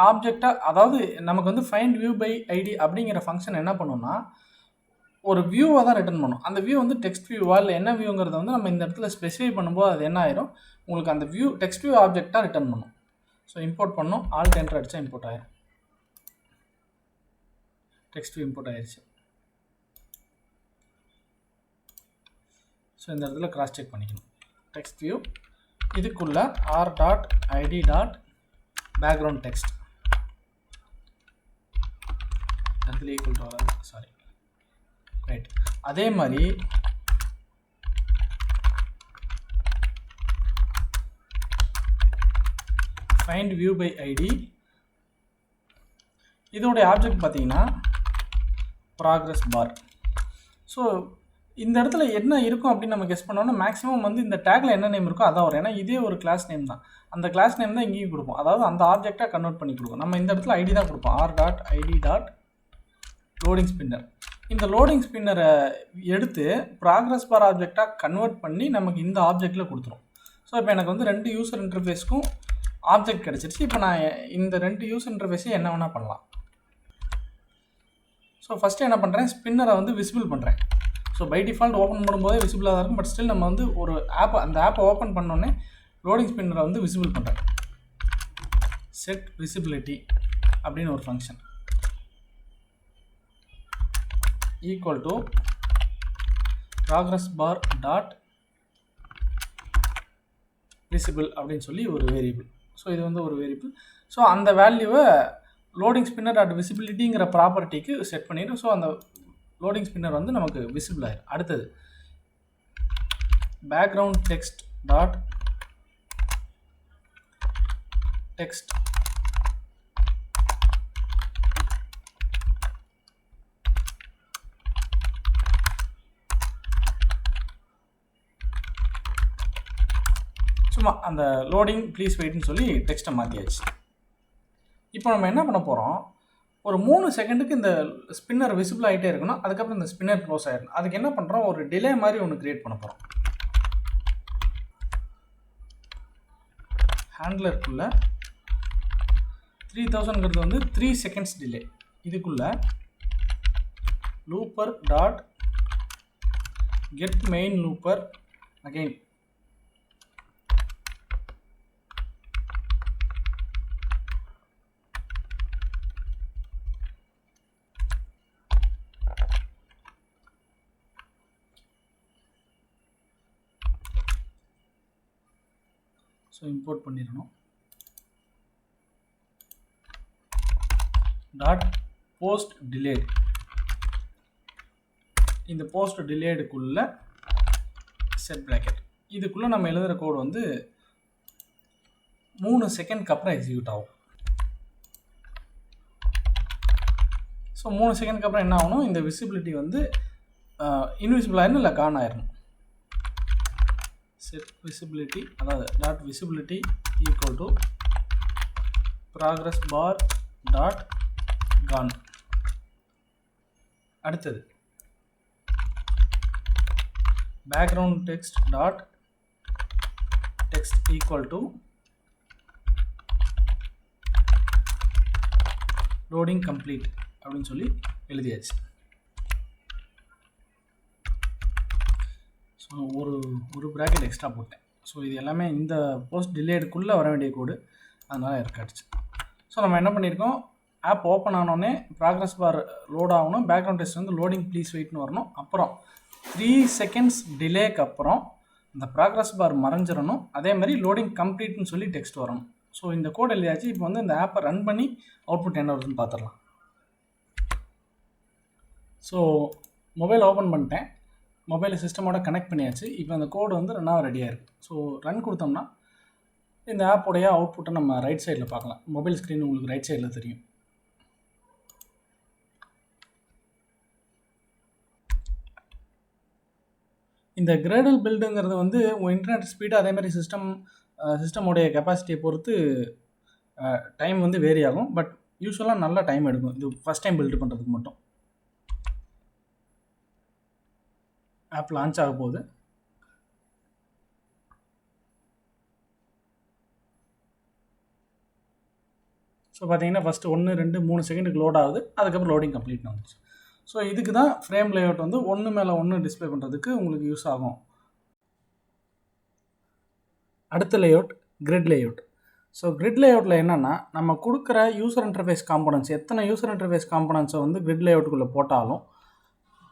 ஆப்ஜெக்டாக, அதாவது நமக்கு வந்து ஃபைண்ட் வியூ பை ஐடி அப்படிங்கிற ஃபங்க்ஷன் என்ன பண்ணுன்னா ஒரு வியூவை தான் ரிட்டர்ன் பண்ணும். அந்த வியூ வந்து டெக்ஸ்ட் வியூவா இல்லை என்ன வியூங்கிறத வந்து நம்ம இந்த இடத்துல ஸ்பெசிஃபை பண்ணும்போது அது என்ன ஆயிரும், உங்களுக்கு அந்த வியூ டெக்ஸ்ட் வியூ ஆப்ஜெக்டாக ரிட்டர்ன் பண்ணும். ஸோ இம்போர்ட் பண்ணோம், ஆல்ட் என்டர் அடித்தா இம்போர்ட் ஆயிரும், டெக்ஸ்ட் வியூ இம்போர்ட் ஆயிடுச்சு. ஸோ இந்த இடத்துல கிராஸ் செக் பண்ணிக்கணும். டெக்ஸ்ட் வியூ இதுக்குள்ள R dot ID dot background text இடத்துல ஈக்குவல் டு வராது, சாரி, ரைட். அதே மாதிரி ஃபைண்ட் வியூ பை ஐடி, இதோடைய ஆப்ஜெக்ட் பார்த்தீங்கன்னா ப்ராக்ரஸ் பார். ஸோ இந்த இடத்துல என்ன இருக்கும் அப்படின்னு நம்ம கெஸ் பண்ணோன்னா மேக்ஸிமம் வந்து இந்த டேக்கில் என்ன நேம் இருக்கோ அதான் வரும். ஏன்னா இதே ஒரு கிளாஸ் நேம் தான், அந்த கிளாஸ் நேம் தான் இங்கேயும் கொடுப்போம், அதாவது அந்த ஆப்ஜெக்டாக கன்வெர்ட் பண்ணி கொடுக்கும். நம்ம இந்த இடத்துல ஐடி தான் கொடுப்போம், R dot ID dot loading spinner. இந்த லோடிங் ஸ்பின்னரை எடுத்து ப்ராக்ரஸ் பார் ஆப்ஜெக்டாக கன்வெர்ட் பண்ணி நமக்கு இந்த ஆப்ஜெக்டில் கொடுத்துரும். ஸோ இப்போ எனக்கு வந்து 2 யூசர் இன்டர்ஃபேஸ்க்கும் ஆப்ஜெக்ட் கிடச்சிருச்சு. இப்போ நான் இந்த 2 யூசர் இன்டர்ஃபேஸையும் என்ன வேணால் பண்ணலாம். ஸோ ஃபஸ்ட்டு என்ன பண்ணுறேன், ஸ்பின்னரை வந்து விசிபிள் பண்ணுறேன். ஸோ பை டிஃபால்ட் ஓப்பன் பண்ணும்போதே விசிபிளாக தான் இருக்கும், பட் ஸ்டில் நம்ம வந்து ஒரு அந்த ஆப்பை ஓப்பன் பண்ணோன்னே லோடிங் ஸ்பின்னரை வந்து விசிபிள் பண்ணுறேன். செட் விசிபிலிட்டி அப்படின்னு ஒரு function equal to progress bar dot visible அப்படின்னு சொல்லி ஒரு வேரியபிள். ஸோ இது வந்து ஒரு வேரியபிள். ஸோ அந்த வேல்யூவை லோடிங் ஸ்பின்னர் டாட் விசிபிலிட்டிங்கிற ப்ராப்பர்ட்டிக்கு செட் பண்ணிடும். ஸோ அந்த லோடிங் ஸ்பின்னர் வந்து நமக்கு விசிபிள் ஆயிடும். அடுத்தது பேக்ரவுண்ட் டெக்ஸ்ட் டாட் டெக்ஸ்ட் சும்மா அந்த லோடிங் ப்ளீஸ் வெயிட்னு சொல்லி டெக்ஸ்ட்டை மாற்றியாச்சு. இப்போ நம்ம என்ன பண்ண போகிறோம், ஒரு 3 செகண்டுக்கு இந்த ஸ்பின்னர் விசிபிள் ஆகிட்டே இருக்கணும், அதுக்கப்புறம் இந்த ஸ்பின்னர் க்ளோஸ் ஆகிடணும். அதுக்கு என்ன பண்ணுறோம், ஒரு டிலே மாதிரி ஒன்று க்ரியேட் பண்ண போகிறோம். ஹேண்ட்லருக்குள்ள 3000ங்கிறது வந்து 3 செகண்ட்ஸ் டிலே. இதுக்குள்ள looper dot get main looper again so import பண்ணிடணும். டாட் போஸ்ட் டிலேட், இந்த போஸ்ட் டிலேடுக்குள்ள செட் பிராக்கெட், இதுக்குள்ளே நம்ம எழுதுகிற கோடு வந்து 3 செகண்ட்க்கு அப்புறம் எக்ஸிக்யூட் ஆகும். ஸோ 3 செகண்ட்க்கு அப்புறம் என்ன ஆகணும், இந்த விசிபிலிட்டி வந்து இன்விசிபிள் ஆயிடணும், இல்லை கான் ஆயிடணும். செட் விசிபிலிட்டி, அதாவது dot visibility equal to progress bar dot gone. அடுத்தது background text dot text equal to loading complete அப்படின்னு சொல்லி எழுதியாச்சு. ஸோ ஒரு ப்ராக்கெட் எக்ஸ்ட்ரா போட்டேன். ஸோ இது எல்லாமே இந்த போஸ்ட் டிலேடுக்குள்ளே வர வேண்டிய கோடு, அதனால் இருக்காச்சு. ஸோ நம்ம என்ன பண்ணியிருக்கோம், ஆப் ஓப்பன் ஆனோடனே ப்ராக்ரஸ் பார் லோட் ஆகணும், பேக்ரவுண்ட் டெக்ஸ்ட் வந்து லோடிங் ப்ளீஸ் வெயிட்னு வரணும், அப்புறம் 3 செகண்ட்ஸ் டிலேக்கு அப்புறம் இந்த ப்ராக்ரஸ் பார் மறைஞ்சிடணும், அதே மாதிரி லோடிங் கம்ப்ளீட்னு சொல்லி டெக்ஸ்ட் வரணும். ஸோ இந்த கோட் எழுதியாச்சு. இப்போ வந்து இந்த ஆப்பை ரன் பண்ணி அவுட்புட் என்ன வருதுன்னு பார்த்துடலாம். ஸோ மொபைல் ஓப்பன் பண்ணிட்டேன், மொபைல் சிஸ்டமோட கனெக்ட் பண்ணியாச்சு. இப்போ அந்த கோடு வந்து ரன்னாக ரெடியாக இருக்குது. ஸோ ரன் கொடுத்தோம்னா இந்த ஆப்போடைய அவுட்புட்டை நம்ம ரைட் சைடில் பார்க்கலாம். மொபைல் ஸ்க்ரீன் உங்களுக்கு ரைட் சைடில் தெரியும். இந்த கிரேடல் பில்டுங்கிறது வந்து உங்கள் இன்டர்நெட் ஸ்பீடு அதே மாதிரி சிஸ்டமோடைய கெப்பாசிட்டியை பொறுத்து டைம் வந்து வேரி ஆகும். பட் யூஸ்வலாக நல்ல டைம் எடுக்கும் இது ஃபஸ்ட் டைம் பில்டு பண்ணுறதுக்கு மட்டும். ஆப் லான்ச் ஆக போகுது. ஸோ பார்த்தீங்கன்னா ஃபஸ்ட்டு 1, 2, 3 செகண்டுக்கு லோட் ஆகுது. அதுக்கப்புறம் லோடிங் கம்ப்ளீட் ஆகுது. ஸோ இதுக்கு தான் ஃப்ரேம் லேஅவுட் வந்து ஒன்று மேலே ஒன்று டிஸ்பிளே பண்ணுறதுக்கு உங்களுக்கு யூஸ் ஆகும். அடுத்த layout grid layout. So grid லேஅவுட்டில் என்னென்னா, நம்ம கொடுக்குற யூசர் இன்டர்ஃபேஸ் காம்பனன்ட்ஸ் எத்தனை யூசர் இன்டர்ஃபேஸ் காம்பனன்ட்ஸை வந்து கிரிட் லேஅவுட்டுக்குள்ளே போட்டாலும்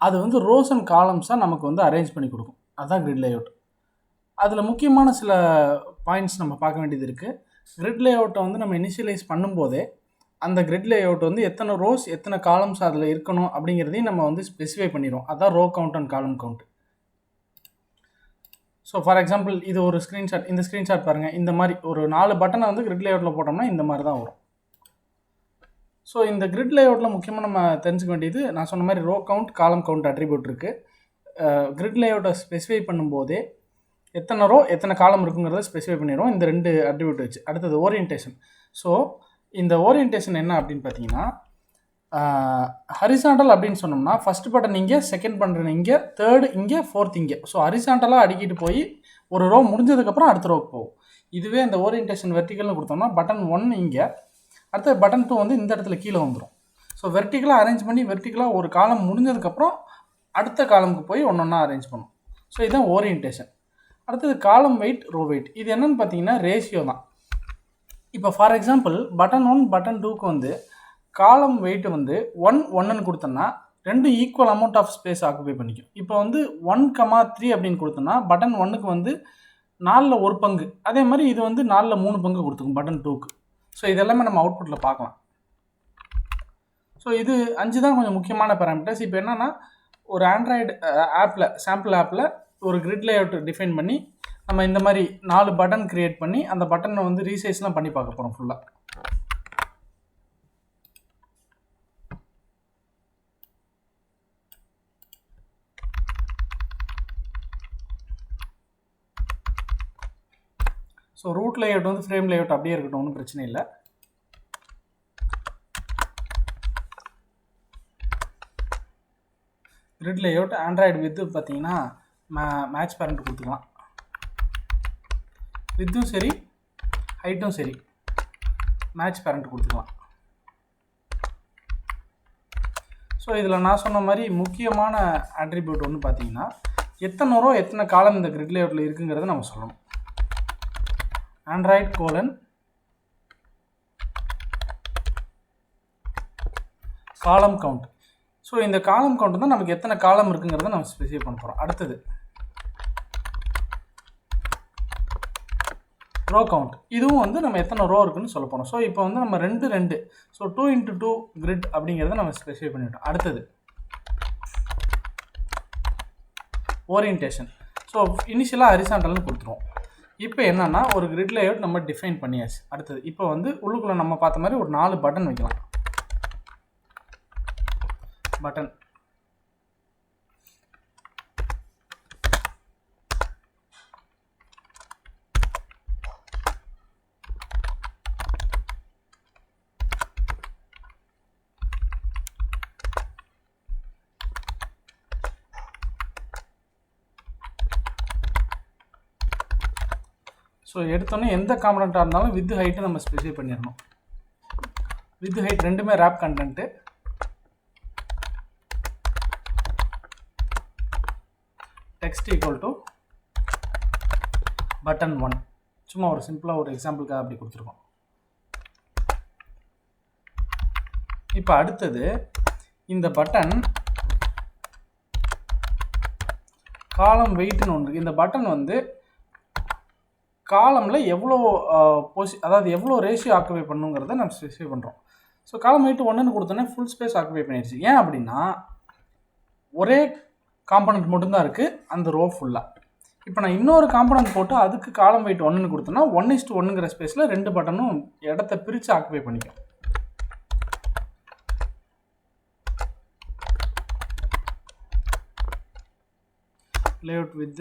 அது வந்து ரோஸ் அண்ட் காலம்ஸாக நமக்கு வந்து அரேஞ்ச் பண்ணி கொடுக்கும். அதுதான் கிரிட் லேஅவுட். அதில் முக்கியமான சில பாயிண்ட்ஸ் நம்ம பார்க்க வேண்டியது இருக்குது. கிரிட் லேஅவுட்டை வந்து நம்ம இனிஷியலைஸ் பண்ணும்போதே அந்த கிரிட் லேஅவுட் வந்து எத்தனை ரோஸ் எத்தனை காலம்ஸ் அதில் இருக்கணும் அப்படிங்கிறதையும் நம்ம வந்து ஸ்பெசிஃபை பண்ணிடுவோம். அதுதான் row count and column count. So for example இது ஒரு ஸ்க்ரீன்ஷாட். இந்த ஸ்க்ரீன்ஷாட் பாருங்கள். இந்த மாதிரி ஒரு 4 பட்டனை வந்து கிரிட் லேஅவுட்டில் போட்டோம்னா இந்த மாதிரி தான் வரும். ஸோ இந்த கிரிட் லேஅவுட்டில் முக்கியமாக நம்ம தெரிஞ்சுக்க வேண்டியது, நான் சொன்ன மாதிரி ரோ கவுண்ட் காலம் கவுண்ட் அட்ரிபியூட் இருக்குது. கிரிட் லேஅவுட்டை ஸ்பெசிஃபை பண்ணும்போதே எத்தனை ரோ எத்தனை காலம் இருக்குங்கிறத ஸ்பெசிஃபை பண்ணிடுவோம் இந்த 2 அட்ரிபியூட் வச்சு. அடுத்தது ஓரியன்டேஷன். ஸோ இந்த ஓரியன்டேஷன் என்ன அப்படின்னு பார்த்தீங்கன்னா, ஹரிசாண்டல் அப்படின்னு சொன்னோம்னா ஃபஸ்ட் பட்டன் இங்கே, செகண்ட் பட்டன் இங்கே, தேர்டு இங்கே, ஃபோர்த் இங்கே. ஸோ ஹரிசாண்டலாக அடிக்கிட்டு போய் ஒரு ரோ முடிஞ்சதுக்கப்புறம் அடுத்த ரோக்கு போகும். இதுவே இந்த ஓரியன்டேஷன் வெர்டிக்கல்னு கொடுத்தோம்னா பட்டன் 1 இங்கே, அடுத்த பட்டன் 2 வந்து இந்த இடத்துல கீழே வந்துடும். ஸோ வெர்டிக்கலாக அரேஞ்ச் பண்ணி வெர்டிக்கலாக ஒரு காலம் முடிஞ்சதுக்கப்புறம் அடுத்த காலமுக்கு போய் ஒன்றா அரேஞ்ச் பண்ணும். ஸோ இதுதான் ஓரியன்டேஷன். அடுத்தது காலம் வெயிட், ரோ வெயிட். இது என்னென்னு பார்த்தீங்கன்னா ரேஷியோ தான். இப்போ ஃபார் எக்ஸாம்பிள் பட்டன் 1 பட்டன் 2க்கு வந்து காலம் வெயிட் வந்து 1 கொடுத்தோன்னா 2 equal amount of space occupy பண்ணிக்கும். இப்போ வந்து 1,3 அப்படின்னு கொடுத்தோன்னா பட்டன் 1க்கு வந்து 4ல் 1 பங்கு, அதே மாதிரி இது வந்து 4ல் 3 பங்கு கொடுத்துக்கும் பட்டன் 2க்கு. ஸோ இதெல்லாமே நம்ம அவுட்புட்டில் பார்க்கலாம். ஸோ இது 5 தான் கொஞ்சம் முக்கியமான பேராமீட்டர்ஸ். இப்போ என்னென்னா, ஒரு ஆண்ட்ராய்டு ஆப்பில் சாம்பிள் ஆப்பில் ஒரு கிரிட் லேஅவுட் டிஃபைன் பண்ணி நம்ம இந்த மாதிரி 4 பட்டன் க்ரியேட் பண்ணி அந்த பட்டனை வந்து ரீசைஸ்லாம் பண்ணி பார்க்க போகிறோம் ஃபுல்லாக. ஸோ ரூட் லேஅவுட் வந்து ஃப்ரேம் லேஅவுட் அப்படியே இருக்கட்டும், ஒன்றும் பிரச்சனை இல்லை. கிரிட் லேஅவுட் ஆண்ட்ராய்டு வித்து பார்த்தீங்கன்னா மேட்ச் பேரண்ட் கொடுத்துக்கலாம். வித்தும் சரி ஹைட்டும் சரி மேட்ச் பேரண்ட் கொடுத்துக்கலாம். ஸோ இதில் நான் சொன்ன மாதிரி முக்கியமான அட்ரிபியூட் ஒன்று பார்த்தீங்கன்னா, எத்தனை ரோ எத்தனை காலம் இந்த கிரிட் லேஅவுட்டில் இருக்குங்கிறத நம்ம சொல்லணும். ஆண்ட்ராய்டு கோலன் காலம் கவுண்ட். ஸோ இந்த காலம் கவுண்ட் தான் நமக்கு எத்தனை காலம் இருக்குங்கிறத நம்ம ஸ்பெசிஃபை பண்ண போகிறோம். அடுத்தது ரோ கவுண்ட். இதுவும் வந்து நம்ம எத்தனை ரோ இருக்குன்னு சொல்ல போகிறோம். ஸோ இப்போ வந்து நம்ம 2 ஸோ 2x2 கிரிட் அப்படிங்கிறத நம்ம ஸ்பெசிஃபை பண்ணிவிட்டோம். அடுத்தது ஓரியன்டேஷன். ஸோ இனிஷியலாக ஹரிசாண்டல்னு கொடுத்துருவோம். இப்போ என்னென்னா ஒரு கிரிட் லேஅவுட் நம்ம டிஃபைன் பண்ணியாச்சு. அடுத்தது இப்போ வந்து உள்ளுக்குள்ளே நம்ம பார்த்த மாதிரி ஒரு 4 பட்டன் வைக்கலாம். பட்டன் ஸோ எடுத்தோன்னே எந்த காம்பனண்ட்டாக இருந்தாலும் வித் ஹைட்டு நம்ம ஸ்பெசிஃபை பண்ணிடணும். வித் ஹைட் ரெண்டுமே wrap content. Text equal to button 1. சும்மா ஒரு சிம்பிளாக ஒரு எக்ஸாம்பிளுக்காக அப்படி கொடுத்துருக்கோம். இப்போ அடுத்தது இந்த பட்டன் காலம் வெயிட்னு ஒன்று இருக்குது. இந்த பட்டன் வந்து காலமில் எவ்வளோ அதாவது எவ்வளோ ரேஷியோ ஆக்குபை பண்ணுங்கிறத நம்ம ஸ்பெசிஃபை பண்ணுறோம். ஸோ காலம் வெயிட் 1ன்னு கொடுத்தோன்னே ஃபுல் ஸ்பேஸ் ஆக்குபை பண்ணிடுச்சு. ஏன் அப்படின்னா ஒரே காம்பனண்ட் மட்டும்தான் இருக்குது அந்த ரோ ஃபுல்லாக. இப்போ நான் இன்னொரு காம்பனண்ட் போட்டு அதுக்கு காலம் வெயிட் 1ன்னு கொடுத்தோன்னா 1:1ங்கிற ஸ்பேஸில் 2 பட்டனும் இடத்த பிரித்து ஆக்குபை பண்ணிக்கும். Layout with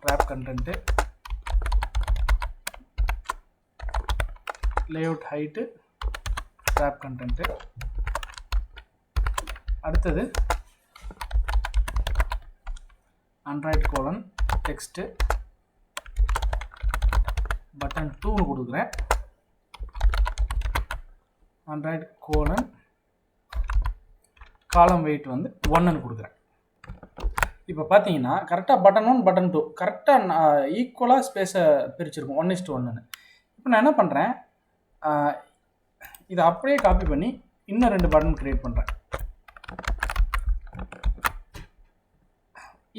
wrap content, layout height wrap content. அடுத்தது Android colon text button 2 கொடுக்குறேன். Android colon column weight வந்து 1 கொடுக்குறேன். இப்போ பார்த்தீங்கன்னா கரெக்டாக பட்டன் 1 பட்டன் 2 கரெக்டாக ஈக்குவலாக ஸ்பேஸை பிரிச்சிருக்கும் 1:1. இப்போ நான் என்ன பண்ணுறேன், இதை அப்படியே காப்பி பண்ணி இன்னும் 2 பட்டன் க்ரியேட் பண்ணுறேன்.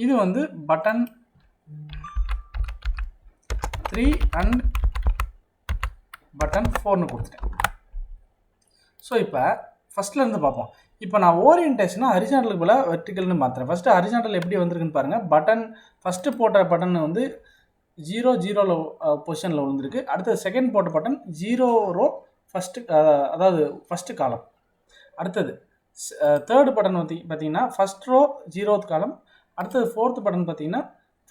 இது வந்து பட்டன் 3 அண்ட் பட்டன் 4னு கொடுத்துட்டேன். ஸோ இப்போ ஃபஸ்ட்லேருந்து பார்ப்போம். இப்போ நான் ஓரியன்டேஷனாக ஹரிசாண்டலுக்கு போல் வெர்டிக்கல்னு மாற்றுறேன். ஃபஸ்ட்டு ஹரிசாண்டல் எப்படி வந்திருக்குன்னு பாருங்கள். பட்டன் ஃபஸ்ட்டு போட்ட பட்டன் வந்து 0 பொசிஷனில் விழுந்திருக்கு. அடுத்தது செகண்ட் போட்ட பட்டன் 0 ரோ ஃபஸ்ட்டு, அதாவது ஃபஸ்ட்டு காலம். அடுத்தது தேர்டு பட்டன் வந்து பார்த்தீங்கன்னா ஃபஸ்ட் ரோ 0th காலம். அடுத்தது 4th பட்டன் பார்த்தீங்கன்னா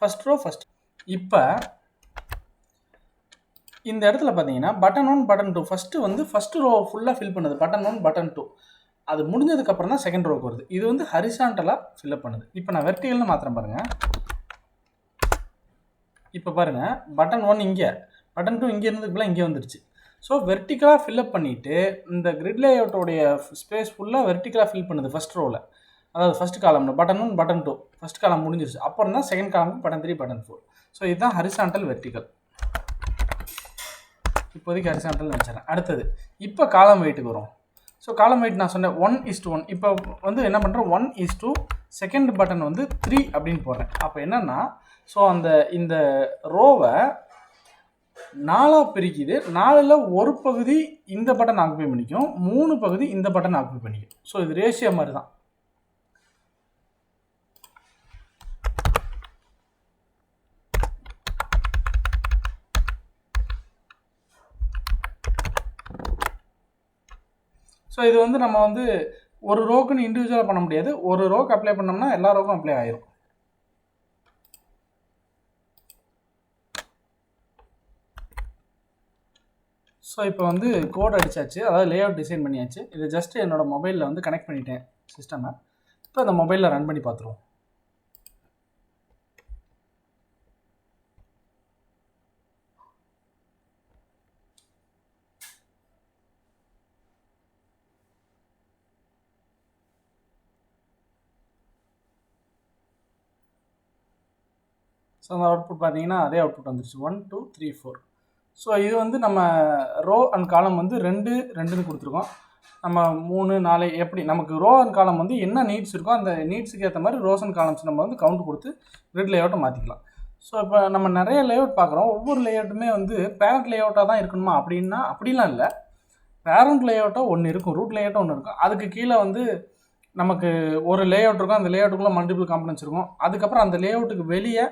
ஃபஸ்ட் ரோ ஃபஸ்ட். இப்போ இந்த இடத்துல பார்த்தீங்கன்னா பட்டன் 1 பட்டன் 2 ஃபஸ்ட்டு வந்து ஃபஸ்ட்டு ரோ ஃபுல்லாக ஃபில் பண்ணுது. பட்டன் 1 பட்டன் 2 அது முடிஞ்சதுக்கப்புறம் தான் செகண்ட் ரோக்கு வருது. இது வந்து ஹரிசாண்டலாக ஃபில்அப் பண்ணுது. இப்போ நான் வெர்டிகல்னு மாத்திரம் பாருங்கள். இப்போ பாருங்கள், பட்டன் 1 இங்கே, பட்டன் 2 இங்கே இருந்ததுக்குள்ள இங்கே வந்துருச்சு. ஸோ வெர்டிக்கலாக ஃபில்அப் பண்ணிவிட்டு இந்த கிரிட் லேஅவுட்டோடைய ஸ்பேஸ் ஃபுல்லாக வெர்டிக்கலாக ஃபில் பண்ணுது ஃபஸ்ட் ரோவில், அதாவது ஃபஸ்ட் காலம்ல பட்டன் 1 பட்டன் 2 ஃபஸ்ட் காலம் முடிஞ்சிருச்சு. அப்புறம் தான் செகண்ட் காலமுக்கு பட்டன் 3 பட்டன் 4. ஸோ இதுதான் ஹரிசாண்டல் வெர்டிக்கல். இப்போதைக்கு ஹரிசாண்டல் வச்சுறேன். அடுத்தது இப்போ காலம் வெயிட்டுக்கு வரும். ஸோ காலம் வெயிட் நான் சொன்னேன் 1:1. இப்போ வந்து என்ன பண்ணுறேன், 1:2 செகண்ட் பட்டன் வந்து 3 அப்படின்னு போடுறேன். அப்போ என்னென்னா, ஸோ இந்த ரோவை 4ஆக பிரிக்குது. 4ல் ஒரு பகுதி இந்த பட்டன் ஆக்குபை பண்ணிக்கும், 3 பகுதி இந்த பட்டன் ஆக்குபை பண்ணிக்கும். ஸோ இது ரேஷியோ மாதிரி தான். ஸோ இது வந்து நம்ம வந்து ஒரு ரோக்குன்னு இண்டிவிஜுவலாக பண்ண முடியாது. ஒரு ரோக்கு அப்ளை பண்ணோம்னா எல்லா ரோக்கும் அப்ளை ஆயிரும். ஸோ இப்போ வந்து கோட் அடிச்சாச்சு, அதாவது லேஅவுட் டிசைன் பண்ணியாச்சு. இது ஜஸ்ட் என்னோட மொபைலில் வந்து கனெக்ட் பண்ணிட்டேன் சிஸ்டமை. இப்போ அந்த மொபைலில் ரன் பண்ணி பார்த்துருவோம். ஸோ அந்த அவுட்புட் பார்த்தீங்கன்னா அதே அவுட்புட் வந்துருச்சு 1 2 3 4. ஸோ இது வந்து நம்ம ரோ அண்ட் காலம் வந்து 2 கொடுத்துருக்கோம். நம்ம 3 4 எப்படி நமக்கு ரோ அண்ட் காலம் வந்து என்ன நீட்ஸ் இருக்கோ அந்த நீட்ஸுக்கு ஏற்ற மாதிரி ரோஸ் அண்ட் காலம்ஸ் நம்ம வந்து கவுண்ட் கொடுத்து கிரிட் லேஅவுட்டை மாற்றிக்கலாம். ஸோ இப்போ நம்ம நிறைய லேஅவுட் பார்க்குறோம். ஒவ்வொரு லேஅவுட்டுமே வந்து பேரண்ட் லேஅவுட்டாக தான் இருக்கணுமா அப்படின்னா அப்படிலாம் இல்லை. பேரண்ட் லேஅவுட்டாக ஒன்று இருக்கும், ரூட் லேஅவுட்டாக ஒன்று இருக்கும். அதுக்கு கீழே வந்து நமக்கு ஒரு லேஅவுட் இருக்கும், அந்த லேஅவுட்டுக்குள்ளே மல்டிபிள் காம்பனன்ட்ஸ் இருக்கும். அதுக்கப்புறம் அந்த லேஅவுட்டுக்கு வெளியே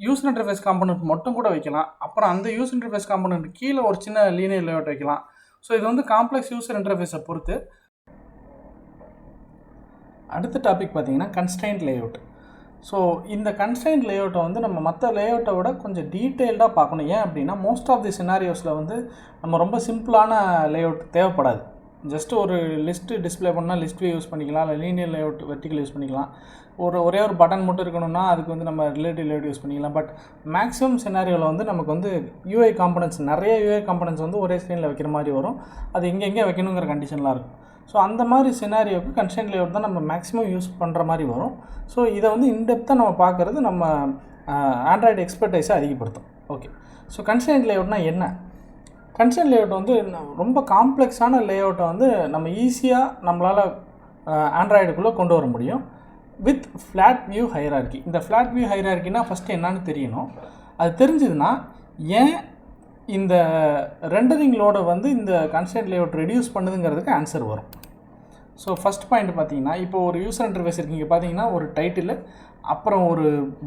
யூசர் இன்டர்ஃபேஸ் காம்பனன்ட் மட்டும் கூட வைக்கலாம். அப்புறம் அந்த யூசர் இன்டர்ஃபேஸ் காம்பனன்ட் கீழே ஒரு சின்ன லீனியர் லேஅவுட் வைக்கலாம். ஸோ இது வந்து காம்ப்ளெக்ஸ் யூசர் இன்டர்ஃபேஸை பொறுத்து. அடுத்த டாபிக் பார்த்தீங்கன்னா கன்ஸ்ட்ரெயின்ட் லேஅவுட். ஸோ இந்த கன்ஸ்ட்ரெயின்ட் லேஅவுட்டை வந்து நம்ம மற்ற லேஅவுட்டை விட கொஞ்சம் டீட்டெயில்டாக பார்க்கணும். ஏன் அப்படின்னா மோஸ்ட் ஆஃப் தி சினாரியோஸில் வந்து நம்ம ரொம்ப சிம்பிளான லேஅவுட் தேவைப்படாது. ஜஸ்ட் ஒரு லிஸ்ட்டு டிஸ்பிளே பண்ணால் லிஸ்ட் வியூ யூஸ் பண்ணிக்கலாம், இல்லை லீனியர் லேஅவுட் வெர்டிக்கல் யூஸ் பண்ணிக்கலாம். ஒரே ஒரு பட்டன் மட்டும் இருக்கணும்னா அதுக்கு வந்து நம்ம ரிலேட்டிவ் லேஅவுட் யூஸ் பண்ணிக்கலாம். பட் மேக்ஸிமம் சினாரியோவில் வந்து நமக்கு வந்து யூஐ காம்பனன்ட்ஸ் நிறைய யூஐ காம்பனன்ட்ஸ் வந்து ஒரே ஸ்க்ரீனில் வைக்கிற மாதிரி வரும். அது எங்கெங்கே வைக்கணுங்கிற கண்டிஷன்லாம் இருக்கும். ஸோ அந்த மாதிரி சினாரியோவுக்கு கன்ஸ்ட்ரெயின்ட் லேஅவுட் தான் நம்ம மேக்ஸிமம் யூஸ் பண்ணுற மாதிரி வரும். ஸோ இதை வந்து இன்டெப்த்தாக நம்ம பார்க்குறது நம்ம ஆண்ட்ராய்டு எக்ஸ்பர்டைஸை அதிகப்படுத்தும். ஓகே, ஸோ கன்ஸ்ட்ரெயின்ட் லேஅவுட்னால் என்ன? கன்ஸ்ட்ரெயின்ட் லேஅவுட் வந்து ரொம்ப காம்ப்ளெக்ஸான லேஅவுட்டை வந்து நம்ம ஈஸியாக நம்மளால் ஆண்ட்ராய்டுக்குள்ளே கொண்டு வர முடியும் வித் ஃப்ளாட் வியூ ஹைரார்கி. இந்த ஃப்ளாட் வியூ ஹைரார்கினா ஃபஸ்ட்டு என்னன்னு தெரியணும். அது தெரிஞ்சதுன்னா ஏன் இந்த ரெண்டரிங் லோடை வந்து இந்த கன்ஸ்ட்ரெயின்ட் லேஅவுட் ரெடியூஸ் பண்ணுதுங்கிறதுக்கு ஆன்சர் வரும். ஸோ ஃபஸ்ட் பாயிண்ட் பார்த்தீங்கன்னா, இப்போ ஒரு யூசர் இன்டர்ஃபேஸ் இருக்கீங்க பார்த்தீங்கன்னா, ஒரு டைட்டில், அப்புறம் ஒரு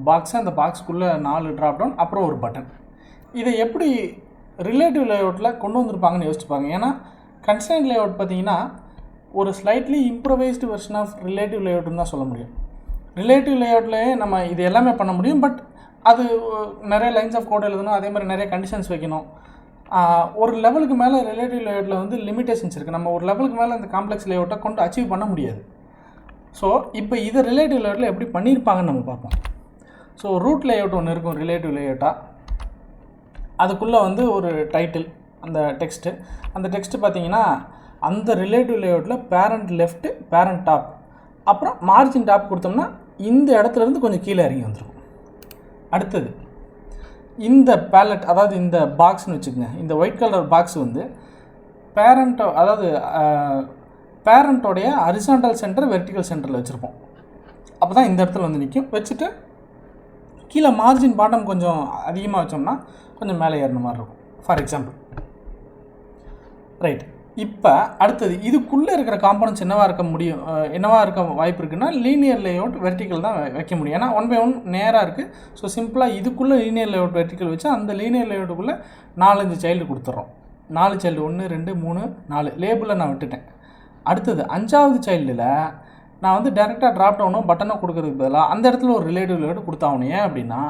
பாக்ஸு, அந்த பாக்ஸுக்குள்ளே 4 ட்ராப் டவுன், அப்புறம் ஒரு பட்டன். இதை எப்படி ரிலேட்டிவ் லேஅவுட்டில் கொண்டு வந்திருப்பாங்கன்னு யோசிச்சுப்பாங்க. ஏன்னா கன்ஸ்ட்ரெயின்ட் லேஅவுட் பார்த்தீங்கன்னா ஒரு slightly improvised version of relative லேஅவுட்னு தான் சொல்ல முடியும். ரிலேட்டிவ் லேஅவுட்லேயே நம்ம இது எல்லாமே பண்ண முடியும். பட் அது நிறைய லைன்ஸ் ஆஃப் கோட் எழுதணும், அதே மாதிரி நிறைய கண்டிஷன்ஸ் வைக்கணும். ஒரு லெவலுக்கு மேலே ரிலேட்டிவ் லேஅவுட்டில் வந்து லிமிடேஷன்ஸ் இருக்குது. நம்ம ஒரு லெவலுக்கு மேலே இந்த காம்ப்ளெக்ஸ் லேஅவுட்டை கொண்டு அச்சீவ் பண்ண முடியாது. ஸோ இப்போ இதை ரிலேட்டிவ் லேஅவுட்டில் எப்படி பண்ணியிருப்பாங்கன்னு நம்ம பார்ப்போம். ஸோ ரூட் லேஅவுட் ஒன்று இருக்கும் ரிலேட்டிவ் லேஅவுட்டாக. அதுக்குள்ளே வந்து ஒரு டைட்டில், அந்த டெக்ஸ்ட்டு, அந்த டெக்ஸ்ட்டு பார்த்தீங்கன்னா அந்த ரிலேட்டிவ் லேஅவுட்டில் பேரண்ட் லெஃப்ட்டு, பேரண்ட் டாப், அப்புறம் மார்ஜின் டாப் கொடுத்தோம்னா இந்த இடத்துலேருந்து கொஞ்சம் கீழே இறங்கி வந்துடும். அடுத்தது இந்த பேலட், அதாவது இந்த பாக்ஸ்னு வச்சுக்கோங்க, இந்த ஒயிட் கலர் பாக்ஸ் வந்து பேரண்ட்டோ, அதாவது பேரண்ட்டோடைய ஹரிசாண்டல் சென்டர் வெர்டிக்கல் சென்டரில் வச்சுருப்போம். அப்போ தான் இந்த இடத்துல வந்து நிற்கும். வச்சுட்டு கீழே மார்ஜின் பாட்டம் கொஞ்சம் அதிகமாக வச்சோம்னா கொஞ்சம் மேலே ஏறின மாதிரி இருக்கும், ஃபார் எக்ஸாம்பிள். ரைட். இப்போ அடுத்தது இதுக்குள்ளே இருக்கிற காம்பனன்ட்ஸ் என்னவாக இருக்க வாய்ப்பு இருக்குன்னா லீனியர் லேஅவுட் வெர்டிக்கல் தான் வைக்க முடியும். ஏன்னா 1 by 1 நேராக இருக்குது. ஸோ சிம்பிளாக இதுக்குள்ளே லீனியர் லேஅவுட் வெர்டிக்கல் வச்சு அந்த லீனியர் லேஅவுட்டுக்குள்ளே 4-5 சைல்டு கொடுத்துட்றோம். 4 சைல்டு 1 2 3 4 லேபிளில் நான் விட்டுட்டேன். அடுத்தது 5வது சைல்டில் நான் வந்து டேரெக்டாக ட்ராப் டவுனோ பட்டனோ கொடுக்கறதுக்கு பதிலாக அந்த இடத்துல ஒரு ரிலேட்டிவ் லேஅவுட் கொடுத்தாகணும். ஏன் அப்படின்னா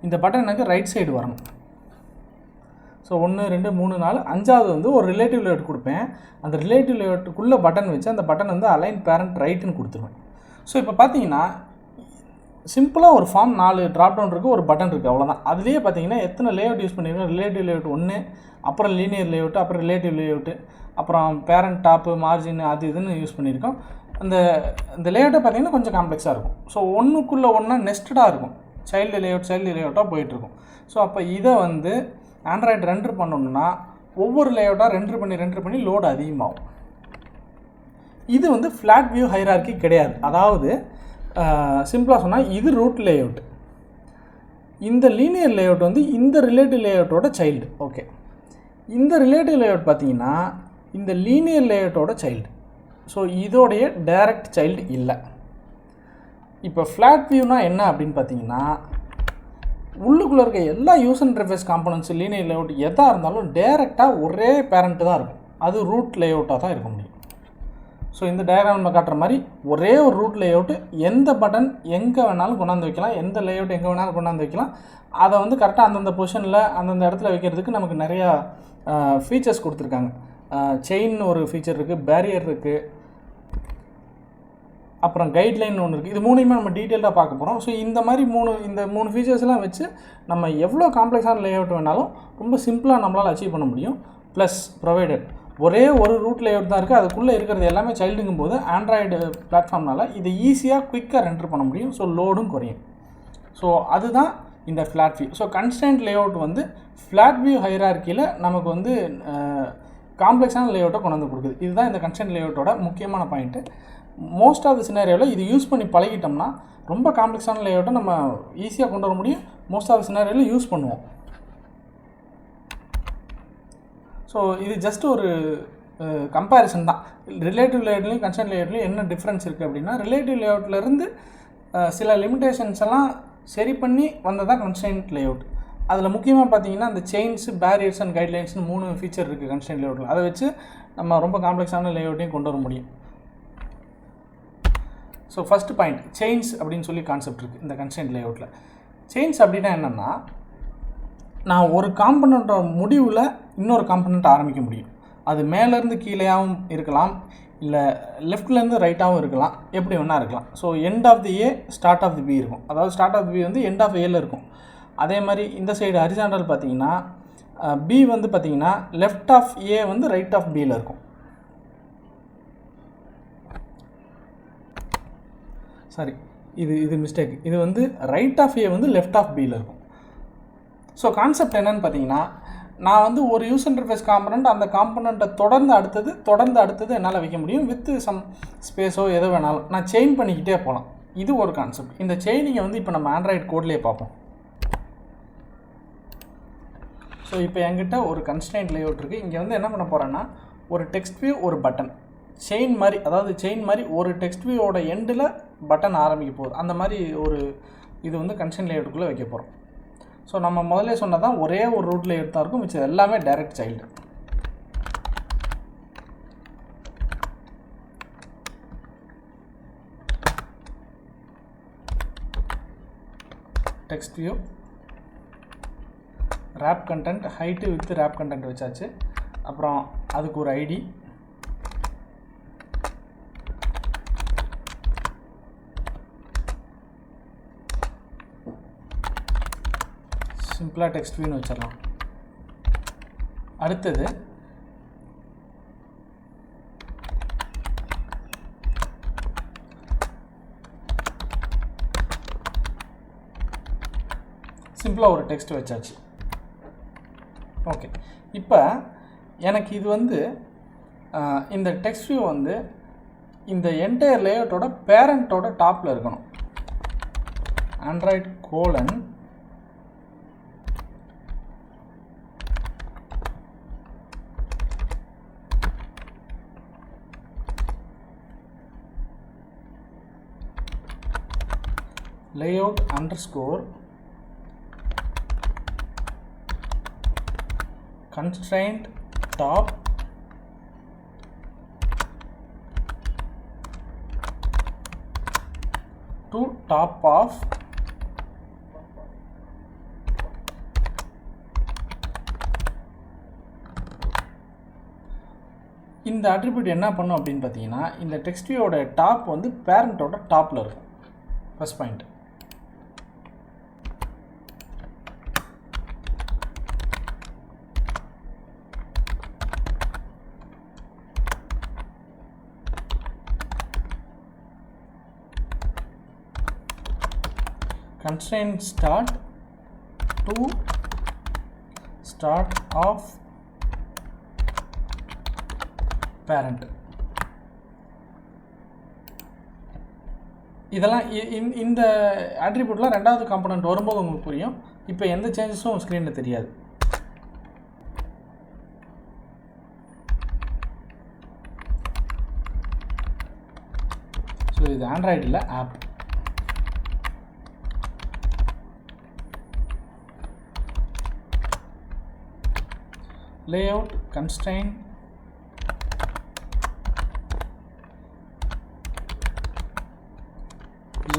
இந்த பட்டன் எனக்கு ரைட் சைடு வரணும். ஸோ 1 2 3 4 5வது வந்து ஒரு ரிலேட்டிவ் லேஅவுட் கொடுப்பேன். அந்த ரிலேட்டிவ் லேஅவுட்டுக்குள்ளே பட்டன் வச்சு அந்த பட்டன் வந்து அலைன் பேரண்ட் ரைட்டுன்னு கொடுத்துருவேன். ஸோ இப்போ பார்த்தீங்கன்னா சிம்பிளாக ஒரு ஃபார்ம் 4 ட்ராப் டவுன் இருக்குது, ஒரு பட்டன் இருக்குது, அவ்வளோதான். அதுலேயே பார்த்தீங்கன்னா எத்தனை லேஅவுட் யூஸ் பண்ணியிருக்கோம்? ரிலேட்டிவ் லேஅவுட் 1, அப்புறம் லீனியர் லேஅவுட்டு, அப்புறம் ரிலேட்டிவ் லேஅவுட்டு, அப்புறம் பேரண்ட் டாப்பு, மார்ஜின், அது இதுன்னு யூஸ் பண்ணியிருக்கோம். இந்த லேஅவுட்டை பார்த்தீங்கன்னா கொஞ்சம் காம்ப்ளெக்ஸாக இருக்கும். ஸோ ஒன்றுக்குள்ளே ஒன்றா நெஸ்டடாக இருக்கும், சைல்டு லேஅவுட்டாக போயிட்டுருக்கும். ஸோ அப்போ இதை வந்து ஆண்ட்ராய்டு ரெண்டர் பண்ணணுன்னா ஒவ்வொரு லேஅவுட்டாக ரெண்டர் பண்ணி லோடு அதிகமாகும். இது வந்து ஃப்ளாட் வியூ ஹைரார்கி கிடையாது. அதாவது சிம்பிளாக சொன்னால் இது ரூட் லேஅவுட், இந்த லீனியர் லேஅவுட் வந்து இந்த ரிலேட்டிவ் லேஅவுட்டோட சைல்டு. ஓகே, இந்த ரிலேட்டிவ் லேஅவுட் பார்த்தீங்கன்னா இந்த லீனியர் லேஅவுட்டோட சைல்டு. ஸோ இதோடைய டைரக்ட் சைல்டு இல்லை. இப்போ ஃப்ளாட் வியூனா என்ன அப்படின்னு பார்த்தீங்கன்னா உள்ளுக்குள்ளே இருக்க எல்லா user interface components, linear layout எதாக இருந்தாலும் டேரெக்டாக ஒரே பேரண்ட்டு தான் இருக்கும். அது ரூட் லேஅவுட்டாக தான் இருக்க முடியும். ஸோ இந்த டயக்ராம் நம்ம காட்டுற மாதிரி ஒரே ஒரு ரூட் லேஅவுட்டு எந்த பட்டன் எங்கே வேணாலும் கொண்டாந்து வைக்கலாம், எந்த லேஅவுட் எங்கே வேணாலும் கொண்டாந்து வைக்கலாம். அதை வந்து கரெக்டாக அந்தந்த பொசிஷனில் அந்தந்த இடத்துல வைக்கிறதுக்கு நமக்கு நிறையா ஃபீச்சர்ஸ் கொடுத்துருக்காங்க. செயின் ஒரு ஃபீச்சர் இருக்குது, பேரியர் இருக்குது, அப்புறம் கைட்லைன் ஒன்று இருக்குது. இது மூணையுமே நம்ம டீட்டெயிலாக பார்க்க போகிறோம். ஸோ இந்த மாதிரி இந்த மூணு ஃபீச்சர்ஸ்லாம் வச்சு நம்ம எவ்வளோ காம்ப்ளெக்ஸான லேஅவுட் வேணாலும் ரொம்ப சிம்பிளாக நம்மளால் அச்சீவ் பண்ண முடியும். ப்ளஸ் ப்ரொவைடட் ஒரே ஒரு ரூட் லேஅவுட் தான் இருக்குது, அதுக்குள்ளே இருக்கிறது எல்லாமே சைல்டுங்கும் போது ஆண்ட்ராய்டு பிளாட்ஃபார்ம்னால் இதை ஈஸியாக குயிக்காக ரெண்டர் பண்ண முடியும். ஸோ லோடும் குறையும். ஸோ அதுதான் இந்த flat view. So constant layout வந்து ஃப்ளாட் வியூ ஹைரார்க்கியில் நமக்கு வந்து காம்ப்ளெக்ஸான லேஅவுட்டை கொண்டு வந்து கொடுக்குது. இதுதான் இந்த கன்ஸ்டன்ட் லேஅவுட்டோட முக்கியமான பாயிண்ட்டு. மோஸ்ட் ஆஃப் த சினாரியோவில் இது யூஸ் பண்ணி பழகிட்டோம்னா ரொம்ப காம்ப்ளெக்ஸான லேஅவுட்டை நம்ம ஈஸியாக கொண்டு வர முடியும். மோஸ்ட் ஆஃப் த சினாரியோவில் யூஸ் பண்ணுவோம். ஸோ இது ஜஸ்ட் ஒரு கம்பேரிசன் தான். ரிலேட்டிவ் லேஅவுட்லேயும் கன்ஸ்டன்ட் லேஅவுட்லேயும் என்ன டிஃப்ரென்ஸ் இருக்குது அப்படின்னா ரிலேட்டிவ் லேஅவுட்லேருந்து சில லிமிடேஷன்ஸ் எல்லாம் சரி பண்ணி வந்ததான் கன்ஸ்டன்ட் லேஅவுட். அதில் முக்கியமாக பார்த்தீங்கன்னா அந்த செயின்ஸு, பேரியர்ஸ் அண்ட் கைட்லைன்ஸ்னு 3 ஃபீச்சர் இருக்குது கன்ஸ்டன்ட் லேஅவுட்டில். அதை வச்சு நம்ம ரொம்ப காம்ப்ளெக்ஸான லேஅவுட்டையும் கொண்டு வர முடியும். ஸோ ஃபஸ்ட்டு பாயிண்ட் செயின்ஸ் அப்படின்னு சொல்லி கான்செப்ட் இருக்குது இந்த கன்ஸ்டன்ட் லேஅவுட்டில். செயின்ஸ் அப்படின்னா என்னென்னா நான் ஒரு காம்பனண்ட்டோட முடிவில் இன்னொரு காம்பனண்ட் ஆரம்பிக்க முடியும். அது மேலேருந்து கீழேயாகவும் இருக்கலாம், இல்லை லெஃப்ட்லேருந்து ரைட்டாகவும் இருக்கலாம், எப்படி வேணால் இருக்கலாம். So end of the A start of the B இருக்கும். அதாவது ஸ்டார்ட் ஆஃப் தி பி வந்து எண்ட் ஆஃப் ஏல இருக்கும். அதே மாதிரி இந்த சைடு ஹரிசாண்டல் பார்த்தீங்கன்னா பி வந்து பார்த்தீங்கன்னா லெஃப்ட் ஆஃப் ஏ வந்து ரைட் ஆஃப் பியில் இருக்கும். சாரி, இது மிஸ்டேக். இது வந்து ரைட் ஆஃப் ஏ வந்து லெஃப்ட் ஆஃப் பியில் இருக்கும். ஸோ கான்செப்ட் என்னன்னு பார்த்தீங்கன்னா நான் வந்து ஒரு யூசர் இன்டர்ஃபேஸ் காம்பனண்ட், அந்த காம்பனண்ட்டை தொடர்ந்து அடுத்தது என்னால் வைக்க முடியும். வித் சம் ஸ்பேஸோ எதோ வேணாலும் நான் செயின் பண்ணிக்கிட்டே போகலாம். இது ஒரு கான்செப்ட். இந்த செயினிங்கை வந்து இப்போ நம்ம ஆண்ட்ராய்டு கோட்லேயே பார்ப்போம். ஸோ இப்போ என்கிட்ட ஒரு கன்ஸ்ட்ரெயின்ட் லேஅவுட் இருக்குது. இங்கே வந்து என்ன பண்ண போகிறேன்னா ஒரு டெக்ஸ்ட் வியூ, ஒரு பட்டன், செயின் மாதிரி ஒரு டெக்ஸ்ட் வியூவோட எண்டில் பட்டன் ஆரம்பிக்க போகுது. அந்த மாதிரி ஒரு இது வந்து கன்ஸ்ட்ரெயின்ட் லேஅவுட்டுக்குள்ளே வைக்க போகிறோம். ஸோ நம்ம முதல்ல சொன்னதான் ஒரே ஒரு ரூட் லேஅவுட் தான் இருக்கும், மிச்சம் எல்லாமே direct child. Text view, wrap content, height with wrap content வச்சாச்சு. அப்புறம் அதுக்கு ஒரு ஐடி, சிம்பிளாக டெக்ஸ்ட் வியூன்னு வச்சிடலாம். அடுத்தது சிம்பிளாக ஒரு டெக்ஸ்ட் வச்சாச்சு. ஓகே, இப்போ எனக்கு இது வந்து இந்த டெக்ஸ்ட் வியூ வந்து இந்த என்டையர் லேஅவுட்டோட பேரண்ட்டோட டாப்பில் இருக்கணும். Android colon layout underscore constraint top to top of இந்த அட்ரிபியூட் என்ன பண்ணும் அப்படின்னு பார்த்தீங்கன்னா, இந்த டெக்ஸ்ட் வியூவோட டாப் வந்து பேரண்ட்டோட டாப்பில் இருக்கும். First point. constraint start to start of parent. இதெல்லாம் இந்த அட்ரிபியூட்லாம் ரெண்டாவது காம்பனன்ட் வரும்போது உங்களுக்கு புரியும். இப்போ எந்த சேஞ்சஸும் ஸ்க்ரீனில் தெரியாது. ஸோ இது ஆண்ட்ராய்டில் app. layout constraint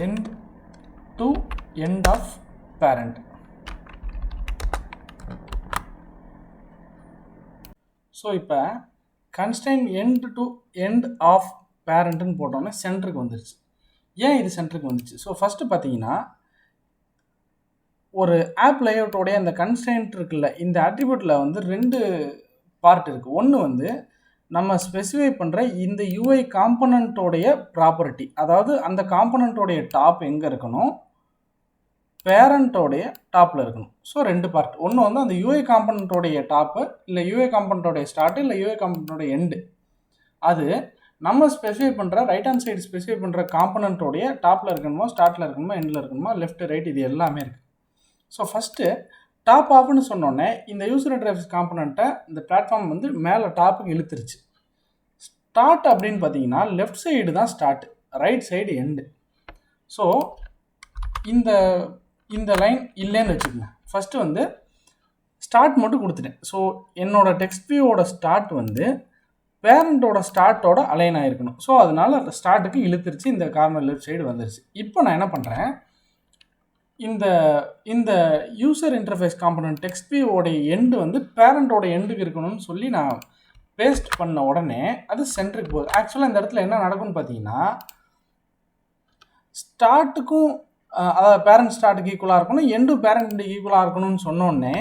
end to end of parent. So இப்போ constraint end to end of parentன்னு போட்டோன்னே சென்டருக்கு வந்துருச்சு. ஏன் இது சென்டருக்கு வந்துச்சு? ஸோ ஃபஸ்ட்டு பார்த்தீங்கன்னா, ஒரு ஆப் லேஅவுட்டோடைய அந்த கன்ஸ்ட்ரெயின்ட் இருக்குல்ல, இந்த அட்ரிபியூட்டில் வந்து ரெண்டு பார்ட் இருக்குது. ஒன்று வந்து நம்ம ஸ்பெசிஃபை பண்ணுற இந்த யூஐ காம்பனண்ட்டோடைய ப்ராப்பர்ட்டி, அதாவது அந்த காம்பனண்ட்டோடைய டாப் எங்கே இருக்கணும், பேரண்ட்டோடைய டாப்பில் இருக்கணும். ஸோ ரெண்டு பார்ட். ஒன்று வந்து அந்த யூஐ காம்பனண்ட்டோடைய டாப்பு, இல்லை யூஐ காம்பனண்ட்டோடைய ஸ்டார்ட்டு, இல்லை யூஐ காம்பனண்ட்டோடைய எண்டு. அது நம்ம ஸ்பெசிஃபை பண்ணுற ரைட் ஹேண்ட் சைடு ஸ்பெசிஃபை பண்ணுற காம்பனண்ட்டோடைய டாப்பில் இருக்கணுமோ, ஸ்டார்ட்டில் இருக்கணுமோ, எண்டில் இருக்கணுமோ, லெஃப்ட் ரைட் இது எல்லாமே இருக்குது. ஸோ ஃபஸ்ட்டு டாப் ஆஃப்னு சொன்னோடனே இந்த யூசர் இன்டர்ஃபேஸ் காம்பனண்ட்டை இந்த பிளாட்ஃபார்ம் வந்து மேலே டாப்புக்கு இழுத்துருச்சு. ஸ்டார்ட் அப்படின்னு பார்த்தீங்கன்னா லெஃப்ட் சைடு தான் start, right side end. So இந்த லைன் இல்லைன்னு வச்சுக்கோங்க. ஃபஸ்ட்டு வந்து ஸ்டார்ட் மட்டும் கொடுத்துட்டேன். ஸோ என்னோடய டெக்ஸ்ட் வியூவோட ஸ்டார்ட் வந்து பேரண்ட்டோட ஸ்டார்ட்டோட அலைன் ஆகிருக்கணும். ஸோ அதனால் ஸ்டார்ட்டுக்கு இழுத்துருச்சு, இந்த கார்னர் லெஃப்ட் சைடு வந்துருச்சு. இப்போ நான் என்ன பண்ணுறேன், இந்த யூசர் இன்டர்ஃபேஸ் காம்பனன்ட் டெக்ஸ்ட் வியூவோடைய எண்டு வந்து பேரண்ட்டோட எண்டுக்கு இருக்கணும்னு சொல்லி நான் பேஸ்ட் பண்ண உடனே அது சென்டருக்கு போகுது. ஆக்சுவலாக இந்த இடத்துல என்ன நடக்கும்னு பார்த்தீங்கன்னா, ஸ்டார்ட்டுக்கும் அதாவது பேரண்ட் ஸ்டார்ட்டுக்கு ஈக்குவலாக இருக்கணும், எண்டும் பேரண்ட்டுக்கு ஈக்குவலாக இருக்கணும்னு சொன்னோடனே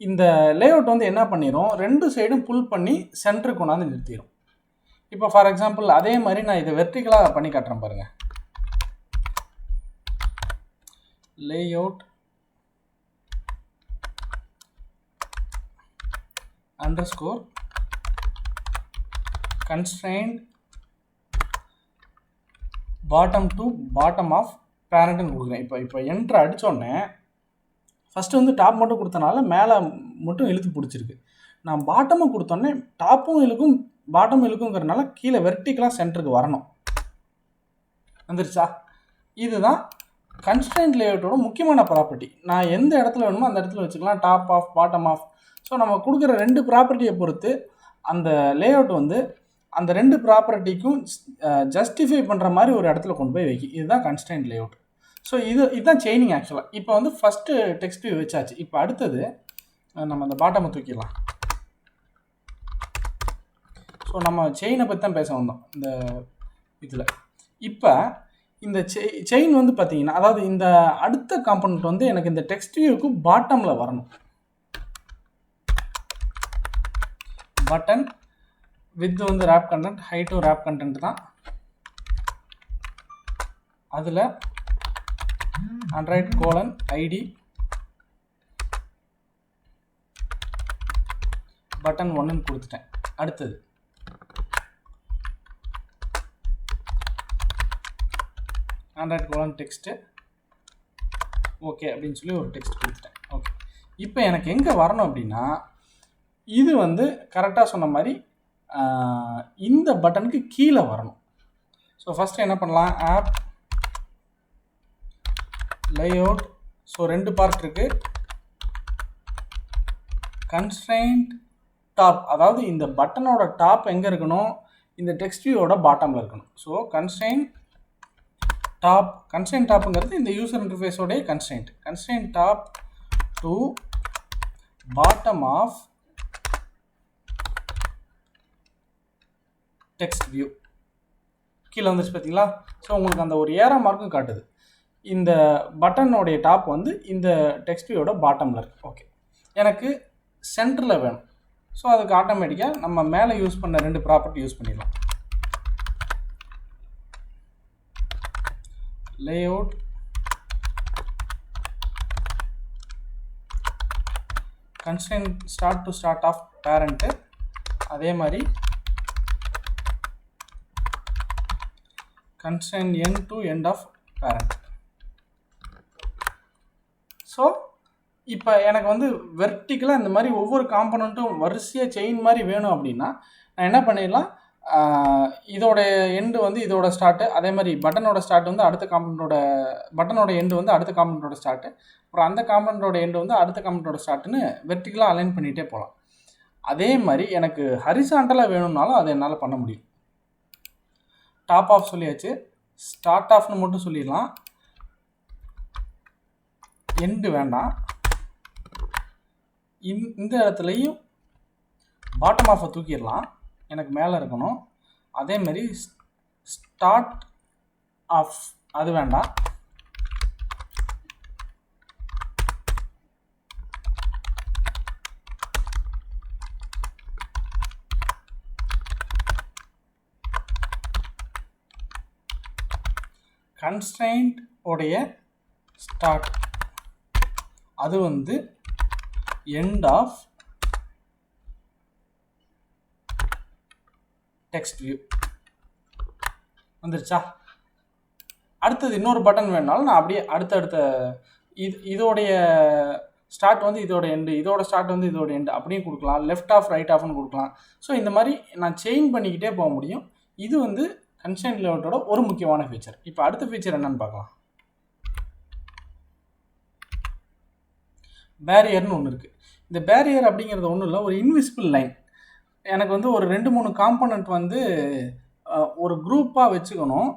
இந்த லேஅவுட் வந்து என்ன பண்ணிடும், ரெண்டு சைடும் புல் பண்ணி சென்டருக்கு கொண்டாந்து நிறுத்திடும். இப்போ ஃபார் எக்ஸாம்பிள் அதே மாதிரி நான் இதை வெர்டிகலாக பண்ணி காட்டுறேன் பாருங்கள். layout underscore constraint bottom to bottom of parentன்னு கொடுக்குறேன். இப்போ என்ட்ரு அடித்தோடனே ஃபஸ்ட்டு வந்து டாப் மட்டும் கொடுத்தனால மேலே மட்டும் இழுத்து பிடிச்சிருக்கு. நான் பாட்டமும் கொடுத்தோன்னே டாப்பும் இழுக்கும் பாட்டமும் இழுக்குங்கிறதுனால கீழே வெர்டிகலாக சென்டருக்கு வரணும். வந்துருச்சா? இதுதான் கன்ஸ்ட்ரெயின்ட் லேஅவுட்டோட முக்கியமான ப்ராப்பர்ட்டி. நான் எந்த இடத்துல வேணுமோ அந்த இடத்துல வச்சுக்கலாம், top of bottom of. So நம்ம கொடுக்குற ரெண்டு ப்ராப்பர்ட்டியை பொறுத்து அந்த லேஅவுட் வந்து அந்த ரெண்டு ப்ராப்பர்ட்டிக்கும் ஜஸ்டிஃபை பண்ணுற மாதிரி ஒரு இடத்துல கொண்டு போய் வைக்கும். இதுதான் கன்ஸ்ட்ரெயின்ட் லேஅவுட். ஸோ இதுதான் செயினிங் ஆக்சுவலாக. இப்போ வந்து ஃபஸ்ட்டு டெக்ஸ்ட் வியூ வச்சாச்சு. இப்போ அடுத்தது நம்ம அந்த பாட்டமை தூக்கிடலாம். ஸோ நம்ம செயினை பற்றி தான் பேச வந்தோம் இந்த இதில். இப்போ இந்த செயின் வந்து பார்த்தீங்கன்னா, அதாவது இந்த அடுத்த காம்பனண்ட் வந்து எனக்கு இந்த டெக்ஸ்ட் வியூக்கு பாட்டமில் வரணும். பட்டன் வித் வந்து ரேப் கண்டென்ட், ஹைட்டும் ரேப் கண்டென்ட் தான். அதில் Android : ID பட்டன் 1ன்னு கொடுத்துட்டேன். அடுத்தது Android : டெக்ஸ்ட்டு ஓகே அப்படின்னு சொல்லி ஒரு டெக்ஸ்ட் கொடுத்துட்டேன். ஓகே, இப்போ எனக்கு எங்கே வரணும் அப்படின்னா, இது வந்து கரெக்டாக சொன்ன மாதிரி இந்த பட்டனுக்கு கீழே வரணும். ஸோ ஃபஸ்ட்டு என்ன பண்ணலாம், ஆப் லேஅவுட். ஸோ 2 பார்ட் இருக்குது. கன்ஸ்ட்ரெயின்ட் டாப், அதாவது இந்த பட்டனோட டாப் எங்கே இருக்கணும், இந்த டெக்ஸ்ட் வியூவோட பாட்டமில் இருக்கணும். ஸோ கன்ஸ்ட்ரெயின்ட் டாப்புங்கிறது இந்த யூசர் இன்டர்ஃபேஸோடைய constraint top to bottom of text view. கீழே வந்துச்சு பார்த்தீங்களா? ஸோ உங்களுக்கு அந்த ஒரு ஏரோ மார்க்கும் காட்டுது. இந்த பட்டனோடைய டாப் வந்து இந்த டெக்ஸ்ட் வியூவோட பாட்டமில் இருக்குது. ஓகே, எனக்கு சென்டரில் வேணும். ஸோ அதுக்கு ஆட்டோமேட்டிக்காக நம்ம மேலே யூஸ் பண்ண 2 ப்ராப்பர்ட்டி யூஸ் பண்ணிடலாம். Layout constraint start of parent, அதே மாதிரி constraint end to end of parent. So இப்போ எனக்கு வந்து வெர்டிக்கலாக இந்த மாதிரி ஒவ்வொரு காம்பனண்ட்டும் வரிசையாக செயின் மாதிரி வேணும் அப்படின்னா நான் என்ன பண்ணிடலாம், இதோட எண்டு வந்து இதோட ஸ்டார்ட்டு, அதே மாதிரி பட்டனோட ஸ்டார்ட் வந்து அடுத்த காம்பனண்ட்டோட, பட்டனோட எண்டு வந்து அடுத்த காம்பனண்ட்டோட ஸ்டார்ட்டு, அப்புறம் அந்த காம்பனண்ட்டோட எண்டு வந்து அடுத்த காம்பனண்ட்டோட ஸ்டார்ட்டுன்னு வெர்டிக்கலாக அலைன் பண்ணிகிட்டே போகலாம். அதே மாதிரி எனக்கு ஹரிசாண்டலாக வேணும்னாலும் அதை என்னால் பண்ண முடியும். டாப் ஆஃப் சொல்லியாச்சு, ஸ்டார்ட் ஆஃப்னு மட்டும் சொல்லிடலாம், எண்டு வேண்டாம். இந்த இடத்துலையும் பாட்டம் ஆஃபை தூக்கிடலாம், எனக்கு மேலே இருக்கணும். அதே மாதிரி ஸ்டார்ட் ஆஃப் அது வேண்டாம். கன்ஸ்ட்ரெயின்ட் உடைய ஸ்டார்ட் அது வந்து எண்ட் ஆஃப் டெக்ஸ்ட் வியூ வந்துருச்சா? அடுத்தது இன்னொரு பட்டன் வேணுனாலும் நான் அப்படியே அடுத்தடுத்த இதோடைய ஸ்டார்ட் வந்து இதோட எண்டு, இதோட ஸ்டார்ட் வந்து இதோட எண்டு அப்படியும் கொடுக்கலாம். லெஃப்ட் ஆஃப் ரைட் ஆஃப்னு கொடுக்கலாம். ஸோ இந்த மாதிரி நான் செயின் பண்ணிக்கிட்டே போக முடியும். இது வந்து கன்ஸ்ட்ரெயின்ட் லேஅவுட்டோட ஒரு முக்கியமான ஃபீச்சர். இப்போ அடுத்த ஃபீச்சர் என்னன்னு பார்க்கலாம். பேரியர்னு ஒன்று இருக்குது. இந்த பேரியர் அப்படிங்கிறது ஒன்றும் இல்லை, ஒரு இன்விசிபிள் லைன். எனக்கு வந்து ஒரு 2-3 காம்பனண்ட் வந்து ஒரு குரூப்பாக வச்சுக்கணும்.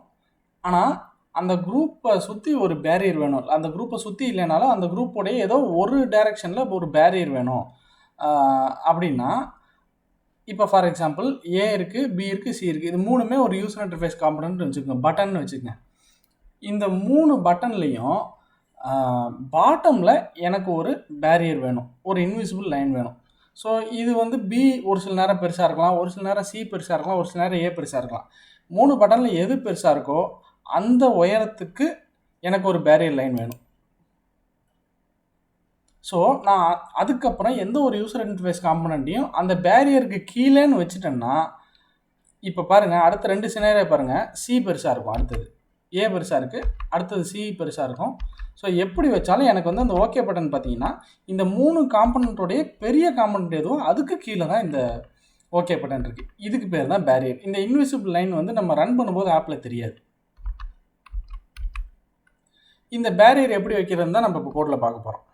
ஆனால் அந்த குரூப்பை சுற்றி ஒரு பேரியர் வேணும். அந்த குரூப்பை சுற்றி இல்லைனாலும் அந்த குரூப்போடைய ஏதோ ஒரு டைரெக்ஷனில் ஒரு பேரியர் வேணும் அப்படின்னா, இப்போ ஃபார் எக்ஸாம்பிள் ஏ இருக்குது, பி இருக்குது, சி இருக்குது. இது 3மே ஒரு யூசர் இன்டர்ஃபேஸ் காம்பனண்ட் வச்சுக்கோங்க, பட்டன் வச்சுக்கோங்க. இந்த 3 பட்டன்லேயும் பாட்டமில் எனக்கு ஒரு பேரியர் வேணும், ஒரு இன்விசிபிள் லைன் வேணும். ஸோ இது வந்து பி ஒரு சில நேரம் பெருசாக இருக்கலாம், ஒரு சில நேரம் சி பெருசாக இருக்கலாம், ஒரு சில நேரம் ஏ பெருசாக இருக்கலாம். 3 பட்டனில் எது பெருசாக இருக்கோ அந்த உயரத்துக்கு எனக்கு ஒரு பேரியர் லைன் வேணும். ஸோ நான் அதுக்கப்புறம் எந்த ஒரு யூசர் இன்டர்ஃபேஸ் காம்பனண்ட்டையும் அந்த பேரியருக்கு கீழேன்னு வச்சுட்டேன்னா, இப்போ பாருங்கள், அடுத்த 2 சினாரியோ பாருங்கள். சி பெருசாக இருக்கும், அடுத்தது ஏ பெருசாக இருக்குது, அடுத்தது சி பெருசாக இருக்கும். ஸோ எப்படி வச்சாலும் எனக்கு வந்து அந்த ஓகே பட்டன் பார்த்தீங்கன்னா இந்த 3 காம்பனண்ட்டோடைய பெரிய காம்பனண்ட் எதுவும் அதுக்கு கீழே தான் இந்த ஓகே பட்டன் இருக்குது. இதுக்கு பேர் தான் பேரியர். இந்த இன்விசிபிள் லைன் வந்து நம்ம ரன் பண்ணும்போது ஆப்பில் தெரியாது. இந்த பேரியர் எப்படி வைக்கிறதுன்னு தான் நம்ம இப்போ கோடில் பார்க்க போகிறோம்.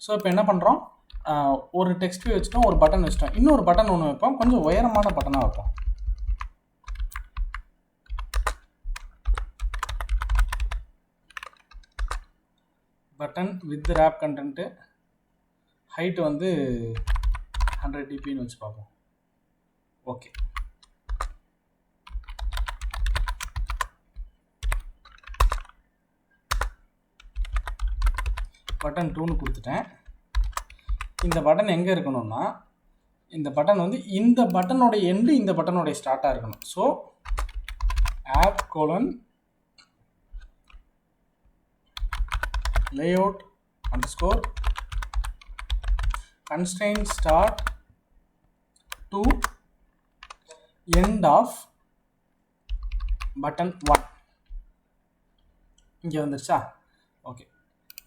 ஸோ இப்போ என்ன பண்ணுறோம், ஒரு டெக்ஸ்ட் வியூ வச்சுட்டோம், ஒரு பட்டன் வச்சுட்டோம். இன்னொரு பட்டன் ஒன்று வைப்போம், கொஞ்சம் உயரமான பட்டனாக வைப்போம். Button with wrap content, height வந்து 100 dpன்னு வச்சு பார்ப்போம். ஓகே, பட்டன் 2ன்னு கொடுத்துட்டேன். இந்த பட்டன் எங்கே இருக்கணும்னா, இந்த பட்டன் வந்து இந்த பட்டனோட எண்டு இந்த பட்டனோடைய ஸ்டார்ட்டாக இருக்கணும். So app : layout _ constraint start to end of button 1. இங்கே வந்துருச்சா? ஓகே,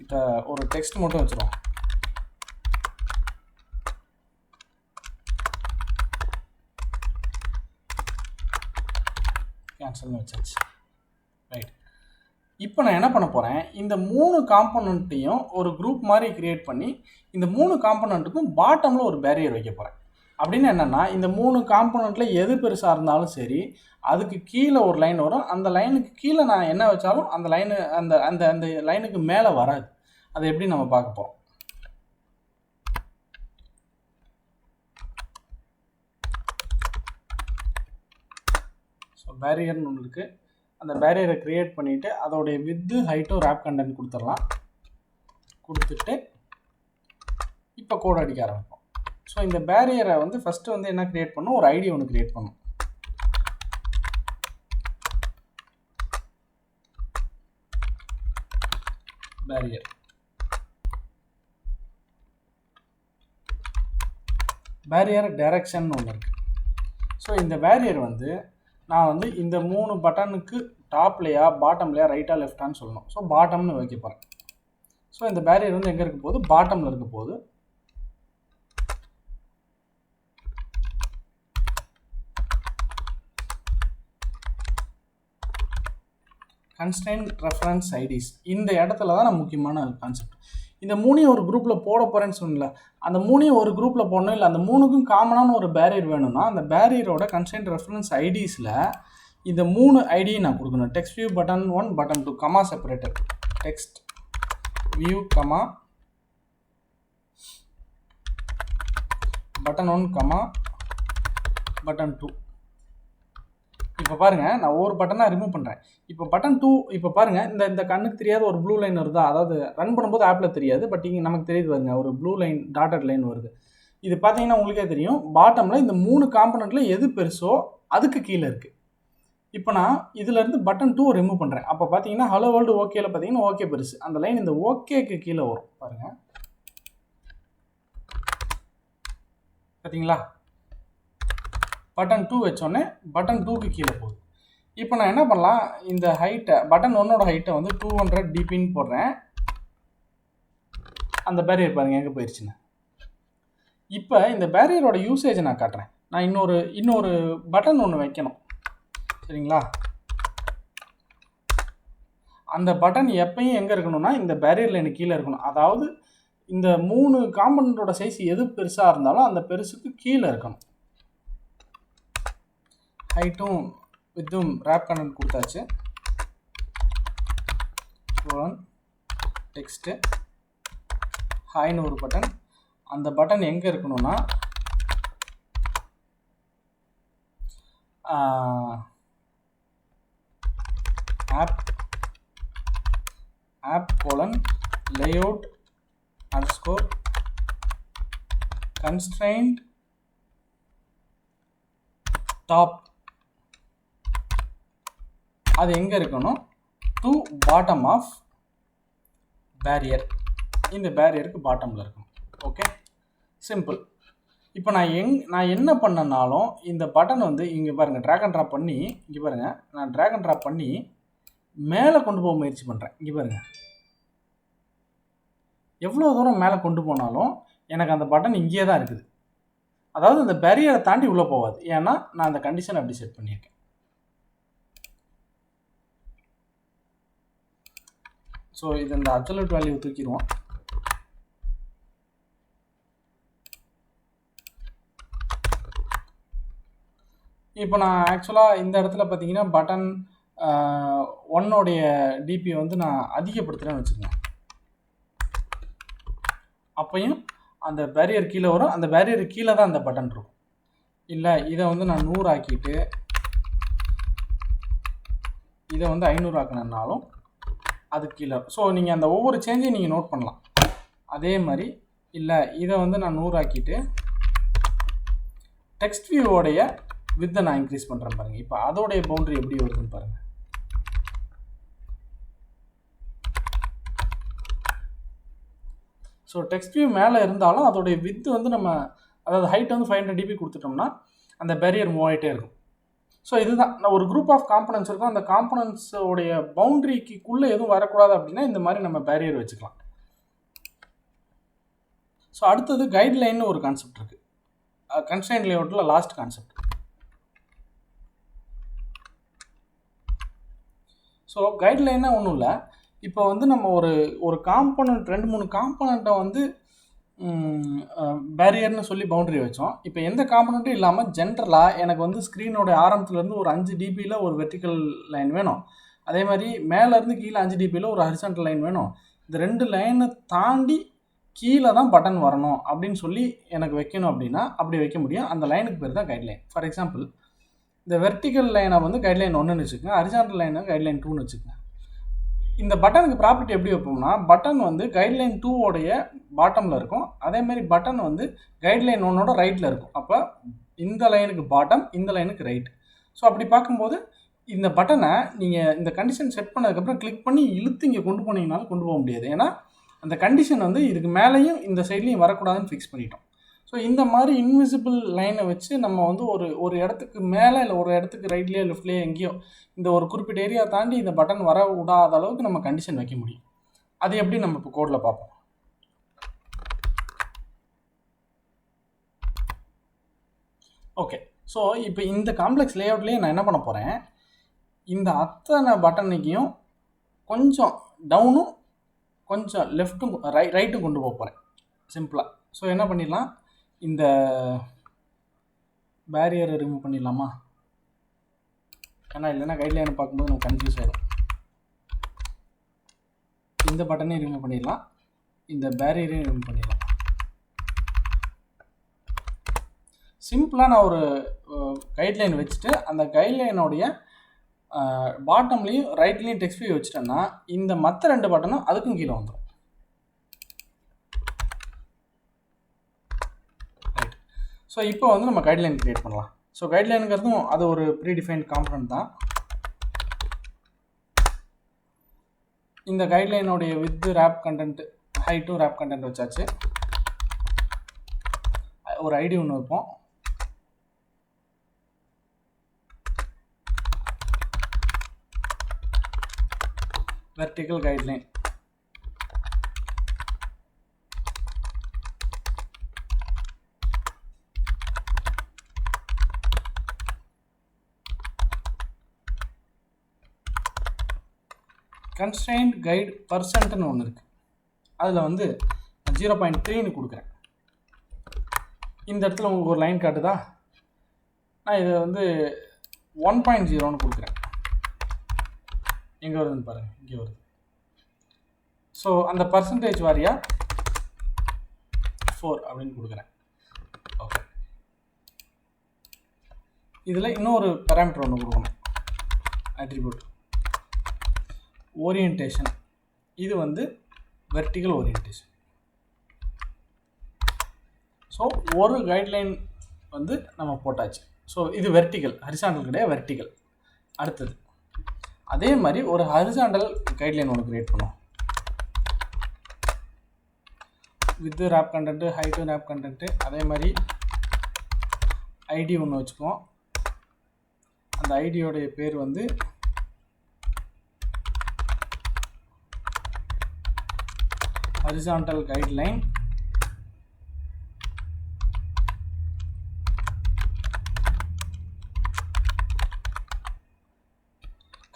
இப்போ ஒரு டெக்ஸ்ட் மட்டும் வச்சுருவோம். கேன்சல்னு வச்சாச்சு. ரைட், இப்போ நான் என்ன பண்ண போகிறேன், இந்த 3 காம்பனண்ட்டையும் ஒரு குரூப் மாதிரி கிரியேட் பண்ணி இந்த 3 காம்பனண்ட்டுக்கும் பாட்டமில் ஒரு பேரியர் வைக்க போகிறேன். அப்படின்னு என்னென்னா, இந்த 3 காம்பனண்ட்டில் எது பெருசாக இருந்தாலும் சரி, அதுக்கு கீழே ஒரு லைன் வரும். அந்த லைனுக்கு கீழே நான் என்ன வச்சாலும் அந்த லைனு அந்த அந்த அந்த லைனுக்கு மேலே வராது. அதை எப்படி நம்ம பார்க்க போகிறோம். ஸோ பேரியர்னு ஒன்று இருக்குது. அந்த பேரியரை க்ரியேட் பண்ணிவிட்டு அதோடைய வித்து ஹைட்டும் ரேப் கண்டென்ட் கொடுத்துடலாம். கொடுத்துட்டு இப்போ கோட் அடிக்க ஆரம்பிப்போம். ஸோ இந்த பேரியரை வந்து ஃபஸ்ட்டு வந்து என்ன க்ரியேட் பண்ணணும், ஒரு ஐடி ஒன்று க்ரியேட் பண்ணணும். பேரியர் டைரக்ஷன் ஒன்று இருக்குது. ஸோ இந்த பேரியர் வந்து நான் வந்து இந்த 3 பட்டனுக்கு டாப்லையா பாட்டம்லையா ரைட்டா லெஃப்டான்னு சொல்லணும். ஸோ பாட்டம்னு வைக்க போகிறேன். ஸோ இந்த பேரியர் வந்து எங்கே இருக்க போகுது, பாட்டமில் இருக்க போகுது. கன்ஸ்ட்ரெயின்ட் ரெஃபரன்ஸ் ஐடிஸ், இந்த இடத்துல தான் நான் முக்கியமான கான்செப்ட். இந்த 3ஐயும் ஒரு குரூப்பில் போட போகிறேன்னு சொன்னல, அந்த 3ஐயும் ஒரு குரூப்பில் போடணும். இல்லை அந்த 3க்கும் காமனான ஒரு பேரியர் வேணும்னா அந்த பேரியரோட கன்ஸ்ட்ரெயின்ட் ரெஃபரன்ஸ் ஐடிஸில் இந்த 3 ஐடியை நான் கொடுக்கணும். Text view button 1 button 2 comma separator, text view comma button 1 comma button 2. இப்போ பாருங்கள், நான் ஒரு பட்டனாக ரிமூவ் பண்ணுறேன். இப்போ பட்டன் 2 இப்போ பாருங்கள், இந்த கண்ணுக்கு தெரியாத ஒரு ப்ளூ லைன் வருதா, அதாவது ரன் பண்ணும்போது ஆப்பில் தெரியாது, பட் இங்கே நமக்கு தெரியுது பாருங்க, ஒரு ப்ளூ லைன் டாட்டட் லைன் வருது. இது பார்த்தீங்கன்னா உங்களுக்கே தெரியும், பாட்டமில் இந்த 3 காம்பனண்ட்டில் எது பெருசோ அதுக்கு கீழே இருக்குது. இப்போ நான் இதிலேருந்து பட்டன் 2 ரிமூவ் பண்ணுறேன். அப்போ பார்த்தீங்கன்னா ஹலோ வேர்ல்டு ஓகேல பார்த்தீங்கன்னா ஓகே பெருசு, அந்த லைன் இந்த ஓகேக்கு கீழே வரும் பாருங்கள். பார்த்தீங்களா, பட்டன் 2 வச்சோடனே பட்டன் 2க்கு கீழே போகுது. இப்போ நான் என்ன பண்ணலாம், இந்த ஹைட்டை பட்டன் 1ஓட ஹைட்டை வந்து 200 dpன்னு போடுறேன். அந்த பேரியர் பாருங்கள் எங்கே போயிடுச்சுன்னு. இப்போ இந்த பேரியரோட யூசேஜை நான் காட்டுறேன். நான் இன்னொரு பட்டன் ஒன்று வைக்கணும், சரிங்களா. அந்த பட்டன் எப்பயும் எங்கே இருக்கணும்னா இந்த பேரியரில் எனக்கு கீழே இருக்கணும். அதாவது இந்த 3 காம்பனண்ட்டோட சைஸ் எது பெருசாக இருந்தாலும் அந்த பெருசுக்கு கீழே இருக்கணும். ஹைட்டும் வித்தும் ரேப் கண்டென்ட் கொடுத்தாச்சு. டெக்ஸ்ட்டு ஹாய்னு ஒரு பட்டன், அந்த பட்டன் எங்கே இருக்கணும்னா app : layout _ constraint top. அது எங்கே இருக்கணும், டு பாட்டம் ஆஃப் பேரியர். இந்த பேரியருக்கு பாட்டமில் இருக்கணும். Okay, simple. இப்போ நான் என்ன பண்ணனாலும் இந்த பட்டன் வந்து இங்கே பாருங்கள், ட்ராக் அண்ட் ட்ராப் பண்ணி இங்கே பாருங்கள், நான் ட்ராக் அண்ட் ட்ராப் பண்ணி மேலே கொண்டு போக முயற்சி பண்ணுறேன். இங்கே பாருங்கள், எவ்வளோ தூரம் மேலே கொண்டு போனாலும் எனக்கு அந்த பட்டன் இங்கேயே தான் இருக்குது. அதாவது அந்த பேரியரை தாண்டி உள்ளே போகாது. ஏன்னா நான் அந்த கண்டிஷன் அப்படி செட் பண்ணியிருக்கேன். ஸோ இது இந்த அப்சல்யூட் வேல்யூ தூக்கிடுவோம். இப்போ நான் ஆக்சுவலாக இந்த இடத்துல பார்த்தீங்கன்னா பட்டன் 1 டிபி வந்து நான் அதிகப்படுத்துகிறேன்னு வச்சுக்கோங்க. அப்பையும் அந்த பேரியர் கீழே வரும். அந்த பேரியர் கீழே தான் அந்த பட்டன் இருக்கும். இல்லை இதை வந்து நான் 100 ஆக்கிட்டு இதை வந்து 500 ஆக்கினாலும் அது கீழே. ஸோ நீங்கள் அந்த ஒவ்வொரு சேஞ்சையும் நீங்கள் நோட் பண்ணலாம். அதே மாதிரி இல்லை இதை வந்து நான் 100 ஆக்கிட்டு டெக்ஸ்ட் வியூவோடைய வித்தை நான் இன்க்ரீஸ் பண்ணுறேன் பாருங்கள். இப்போ அதோடைய பவுண்டரி எப்படி வருதுன்னு பாருங்கள். ஸோ டெக்ஸ்ட் வியூ மேலே இருந்தாலும் அதோடைய வித்து வந்து நம்ம அதாவது ஹைட் வந்து 500 dB கொடுத்துட்டோம்னா அந்த பேரியர் மூவ் ஆகிட்டே இருக்கும். ஸோ இதுதான் நான் ஒரு குரூப் ஆஃப் காம்பனன்ட்ஸ் இருக்கும். அந்த காம்பனன்ட்ஸோடைய பவுண்டரிக்குள்ளே எதுவும் வரக்கூடாது அப்படின்னா இந்த மாதிரி நம்ம பேரியர் வச்சுக்கலாம். ஸோ அடுத்தது கைட்லைன்னு ஒரு கான்செப்ட் இருக்குது. கன்ஸ்ட்ரெயின்ட் லேஅவுட்டில் லாஸ்ட் கான்செப்ட். ஸோ கைட்லைன்னா ஒன்றும் இல்லை. இப்போ வந்து நம்ம ஒரு காம்பனண்ட் 2-3 காம்பனண்ட்டை வந்து பேரியர்னு சொல்லி பவுண்டரி வச்சோம். இப்போ எந்த காம்பனண்ட்டும் இல்லாமல் ஜென்ரலாக எனக்கு வந்து ஸ்க்ரீனோட ஆரம்பத்துலேருந்து ஒரு 5 dBயில் ஒரு வெர்டிக்கல் லைன் வேணும். அதே மாதிரி மேலேருந்து கீழே 5 dBயில் ஒரு ஹரிசாண்டல் லைன் வேணும். இந்த 2 லைனை தாண்டி கீழே தான் பட்டன் வரணும் அப்படின்னு சொல்லி எனக்கு வைக்கணும் அப்படின்னா அப்படி வைக்க முடியும். அந்த லைனுக்கு பேர் தான் கைட்லைன். ஃபார் எக்ஸாம்பிள் இந்த வெர்டிக்கல் லைனை வந்து கைட்லைன் 1ன்னு வச்சுக்கோங்க, ஹரிசாண்டல் லைனை கைட்லைன் 2ன்னு வச்சுக்கோங்க. இந்த பட்டனுக்கு ப்ராப்பர்ட்டி எப்படி வைப்போம்னா பட்டன் வந்து கைட்லைன் 2 பாட்டமில் இருக்கும். அதேமாதிரி பட்டன் வந்து கைட்லைன் 1 ரைட்டில் இருக்கும். அப்போ இந்த லைனுக்கு பாட்டம், இந்த லைனுக்கு ரைட். ஸோ அப்படி பார்க்கும்போது இந்த பட்டனை நீங்கள் இந்த கண்டிஷன் செட் பண்ணதுக்கப்புறம் கிளிக் பண்ணி இழுத்து இங்கே கொண்டு போனீங்கனாலும் கொண்டு போக முடியாது. ஏன்னா அந்த கண்டிஷன் வந்து இதுக்கு மேலேயும் இந்த சைட்லேயும் வரக்கூடாதுன்னு ஃபிக்ஸ் பண்ணிட்டோம். ஸோ இந்த மாதிரி இன்விசிபிள் லைனை வச்சு நம்ம வந்து ஒரு இடத்துக்கு மேலே இல்லை ஒரு இடத்துக்கு ரைட்லேயோ லெஃப்ட்லேயோ எங்கேயோ இந்த ஒரு குறிப்பிட்ட ஏரியா தாண்டி இந்த பட்டன் வர விடாத அளவுக்கு நம்ம கண்டிஷன் வைக்க முடியும். அது எப்படி நம்ம இப்போ கோடில் பார்ப்போம். ஓகே, ஸோ இப்போ இந்த காம்ப்ளெக்ஸ் லேஅவுட்லேயே நான் என்ன பண்ண போகிறேன், இந்த அத்தனை பட்டனையும் கொஞ்சம் டவுனும் கொஞ்சம் லெஃப்ட்டும் ரைட்டும் கொண்டு போக போகிறேன் சிம்பிளாக. ஸோ என்ன பண்ணிடலாம், இந்த பேரியரை ரிமூவ் பண்ணிடலாமா? ஏன்னா இல்லைன்னா கைட்லைனை பார்க்கும்போது நம்ம கன்ஃபியூஸ் ஆகிடும். இந்த பட்டனையும் ரிமூவ் பண்ணிடலாம், இந்த பேரியரையும் ரிமூவ் பண்ணிடலாம். சிம்பிளாக நான் ஒரு கைட்லைன் வச்சுட்டு அந்த கைட்லைனுடைய பாட்டம்லேயும் ரைட்லேயும் டெக்ஸ்ட் வியூ வச்சுட்டேன்னா இந்த மற்ற 2 பட்டனும் அதுக்கும் கீழே வந்துடும். ரைட். ஸோ இப்போ வந்து நம்ம கைட்லைன் க்ரியேட் பண்ணலாம். ஸோ கைட்லைனுங்கிறதும் அது ஒரு ப்ரீடிஃபைன்ட் காம்பனன்ட் தான். இந்த கைட்லைனுடைய வித் ரேப் கண்டென்ட், ஹைட்டும் ரேப் கண்டென்ட் வச்சாச்சு. ஒரு ஐடி ஒன்று வைப்போம். Vertical guideline. கன்ஸ்ட்ரெயின்ட் கைட் பர்சன்ட்னு ஒன்று இருக்குது. அதில் வந்து 0.3ன்னு கொடுக்குறேன். இந்த இடத்துல உங்களுக்கு ஒரு லைன் காட்டுதா, நான் இதை வந்து 1.0ன்னு கொடுக்குறேன். எங்கே வருதுன்னு பாருங்கள், இங்கே வருது. ஸோ அந்த பர்சன்டேஜ் வாரியாக 4 அப்படின்னு கொடுக்குறேன். ஓகே, இதில் இன்னொரு பேராமீட்டர் ஒன்று கொடுக்கணும், அட்ரிபியூட் ஓரியன்டேஷன். இது வந்து வெர்டிக்கல் ஓரியன்டேஷன். ஸோ ஒரு கைட்லைன் வந்து நம்ம போட்டாச்சு. ஸோ இது வெர்டிக்கல், ஹரிசாண்டல் கிடையாது, வெர்டிக்கல். அடுத்தது அதே மாதிரி ஒரு ஹரிசாண்டல் கைட்லைன் ஒன்று கிரியேட் பண்ணுவோம். With wrap content, height wrap content. அதே மாதிரி ஐடி ஒன்று வச்சுக்குவோம். அந்த ஐடியோடைய பேர் வந்து horizontal guideline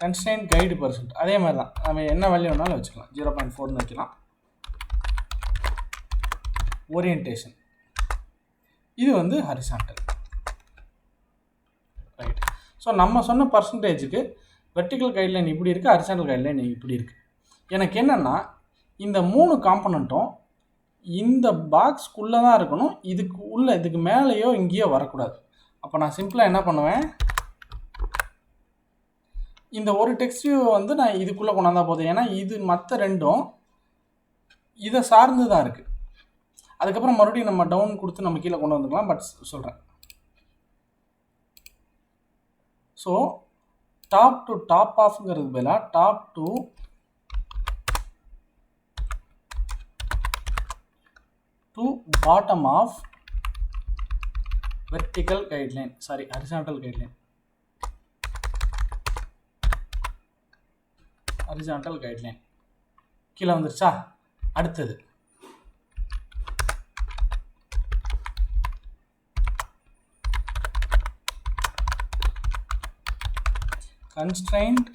constraint guide percent. அதே மாதிரி தான் நம்ம என்ன வேல்யூ வேணாலும் வச்சுக்கலாம், 0.4ன்னு வைக்கலாம். ஓரியன்டேஷன் இது வந்து ஹரிசாண்டல். ரைட். ஸோ நம்ம சொன்ன பர்சன்டேஜுக்கு வெர்டிக்கல் கைட்லைன் இப்படி இருக்குது, ஹரிசாண்டல் கைட்லைன் இப்படி இருக்குது. எனக்கு என்னென்னா இந்த 3 காம்பனண்ட்டும் இந்த பாக்ஸ்க்குள்ளே தான் இருக்கணும், இதுக்கு மேலேயோ இங்கேயோ வரக்கூடாது. அப்போ நான் சிம்பிளாக என்ன பண்ணுவேன், இந்த ஒரு டெக்ஸ்ட் வியூ வந்து நான் இதுக்குள்ளே கொண்டாந்தா போதும். ஏன்னா இது மற்ற ரெண்டும் இதை சார்ந்து தான் இருக்குது. அதுக்கப்புறம் மறுபடியும் நம்ம டவுன் கொடுத்து நம்ம கீழே கொண்டு வந்துக்கலாம். பட் சொல்கிறேன், ஸோ டாப் டு டாப் ஆஃப்ங்கிறது பதிலாக top to bottom of vertical guideline, sorry horizontal guideline, horizontal guideline கீழே வந்துருச்சா? அடுத்தது constraint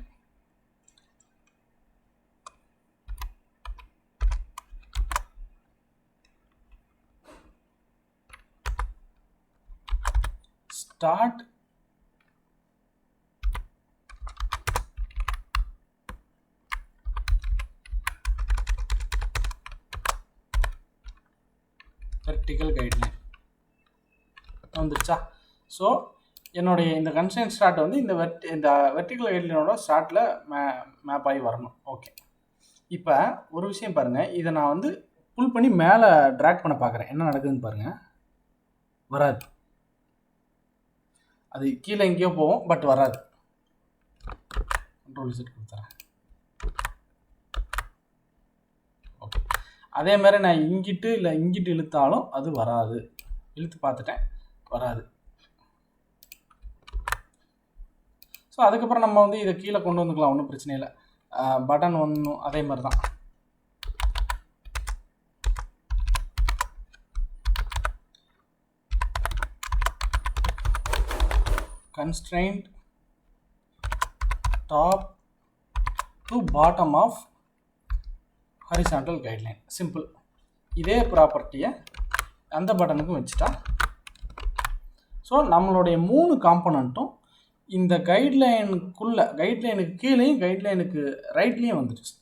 start vertical guideline வந்துருச்சா? ஸோ என்னுடைய இந்த கன்ஸ்ட்ரெயின்ட் ஸ்டார்ட் வந்து இந்த வெர்டிக்கல் கைட்லைனோட ஸ்டார்ட்டில் மேப் ஆகி வரணும். ஓகே, இப்போ ஒரு விஷயம் பாருங்கள், இதை நான் வந்து புல் பண்ணி மேலே ட்ராக் பண்ண பார்க்குறேன். என்ன நடக்குதுன்னு பாருங்கள், வராது. அது கீழே எங்கேயோ போகும், பட் வராது. கண்ட்ரோல் செட் கொடுத்துறேன். ஓகே, அதே மாதிரி நான் இங்கிட்டு இழுத்தாலும் அது வராது. இழுத்து பார்த்துட்டேன், வராது. ஸோ அதுக்கப்புறம் நம்ம வந்து இதை கீழே கொண்டு வந்துக்கலாம், ஒன்றும் பிரச்சனை இல்லை. பட்டன் ஒன்றும் அதே மாதிரி தான். constraint top to bottom of horizontal guideline, simple. இதே ப்ராப்பர்ட்டியை அந்த பட்டனுக்கும் வச்சுட்டா, ஸோ நம்மளுடைய 3 காம்பனண்ட்டும் இந்த கைட்லைனுக்கு கீழேயும் கைட்லைனுக்கு ரைட்லேயும் வந்துடுச்சு.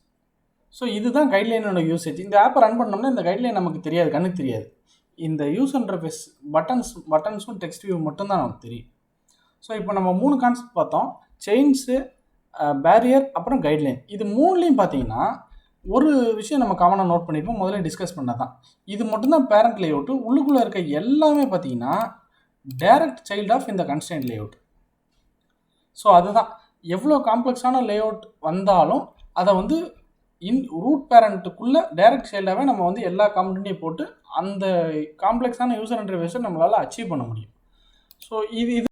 ஸோ இதுதான் கைட்லைனோட யூசேஜ். இந்த ஆப்பை ரன் பண்ணோம்னா இந்த கைட்லைன் நமக்கு தெரியாது, கண்ணுக்கு தெரியாது. இந்த யூஸ் இன்டர்ஃபேஸ் பட்டன்ஸும் டெக்ஸ்ட் வியூ மட்டும்தான் நமக்கு தெரியும். ஸோ இப்போ நம்ம 3 கான்செப்ட் பார்த்தோம், செயின்ஸு, பேரியர், அப்புறம் கைட்லைன். இது 3லையும் பார்த்தீங்கன்னா ஒரு விஷயம் நம்ம காமனாக நோட் பண்ணியிருப்போம், முதல்ல டிஸ்கஸ் பண்ண தான். இது மட்டும்தான் பேரண்ட் லேஅவுட்டு. உள்ளுக்குள்ளே இருக்க எல்லாமே பார்த்தீங்கன்னா டைரக்ட் சைல்டு ஆஃப் இந்த கன்ஸ்ட்ரெயின்ட் லேஅவுட். ஸோ அதுதான், எவ்வளோ காம்ப்ளெக்ஸான லேஅவுட் வந்தாலும் அதை வந்து ரூட் பேரண்ட்டுக்குள்ளே டைரக்ட் சைல்டாகவே நம்ம வந்து எல்லா காம்பனண்ட்டையும் போட்டு அந்த காம்ப்ளெக்ஸான யூசர் இன்டர்ஃபேஸை நம்மளால் அச்சீவ் பண்ண முடியும். ஸோ இது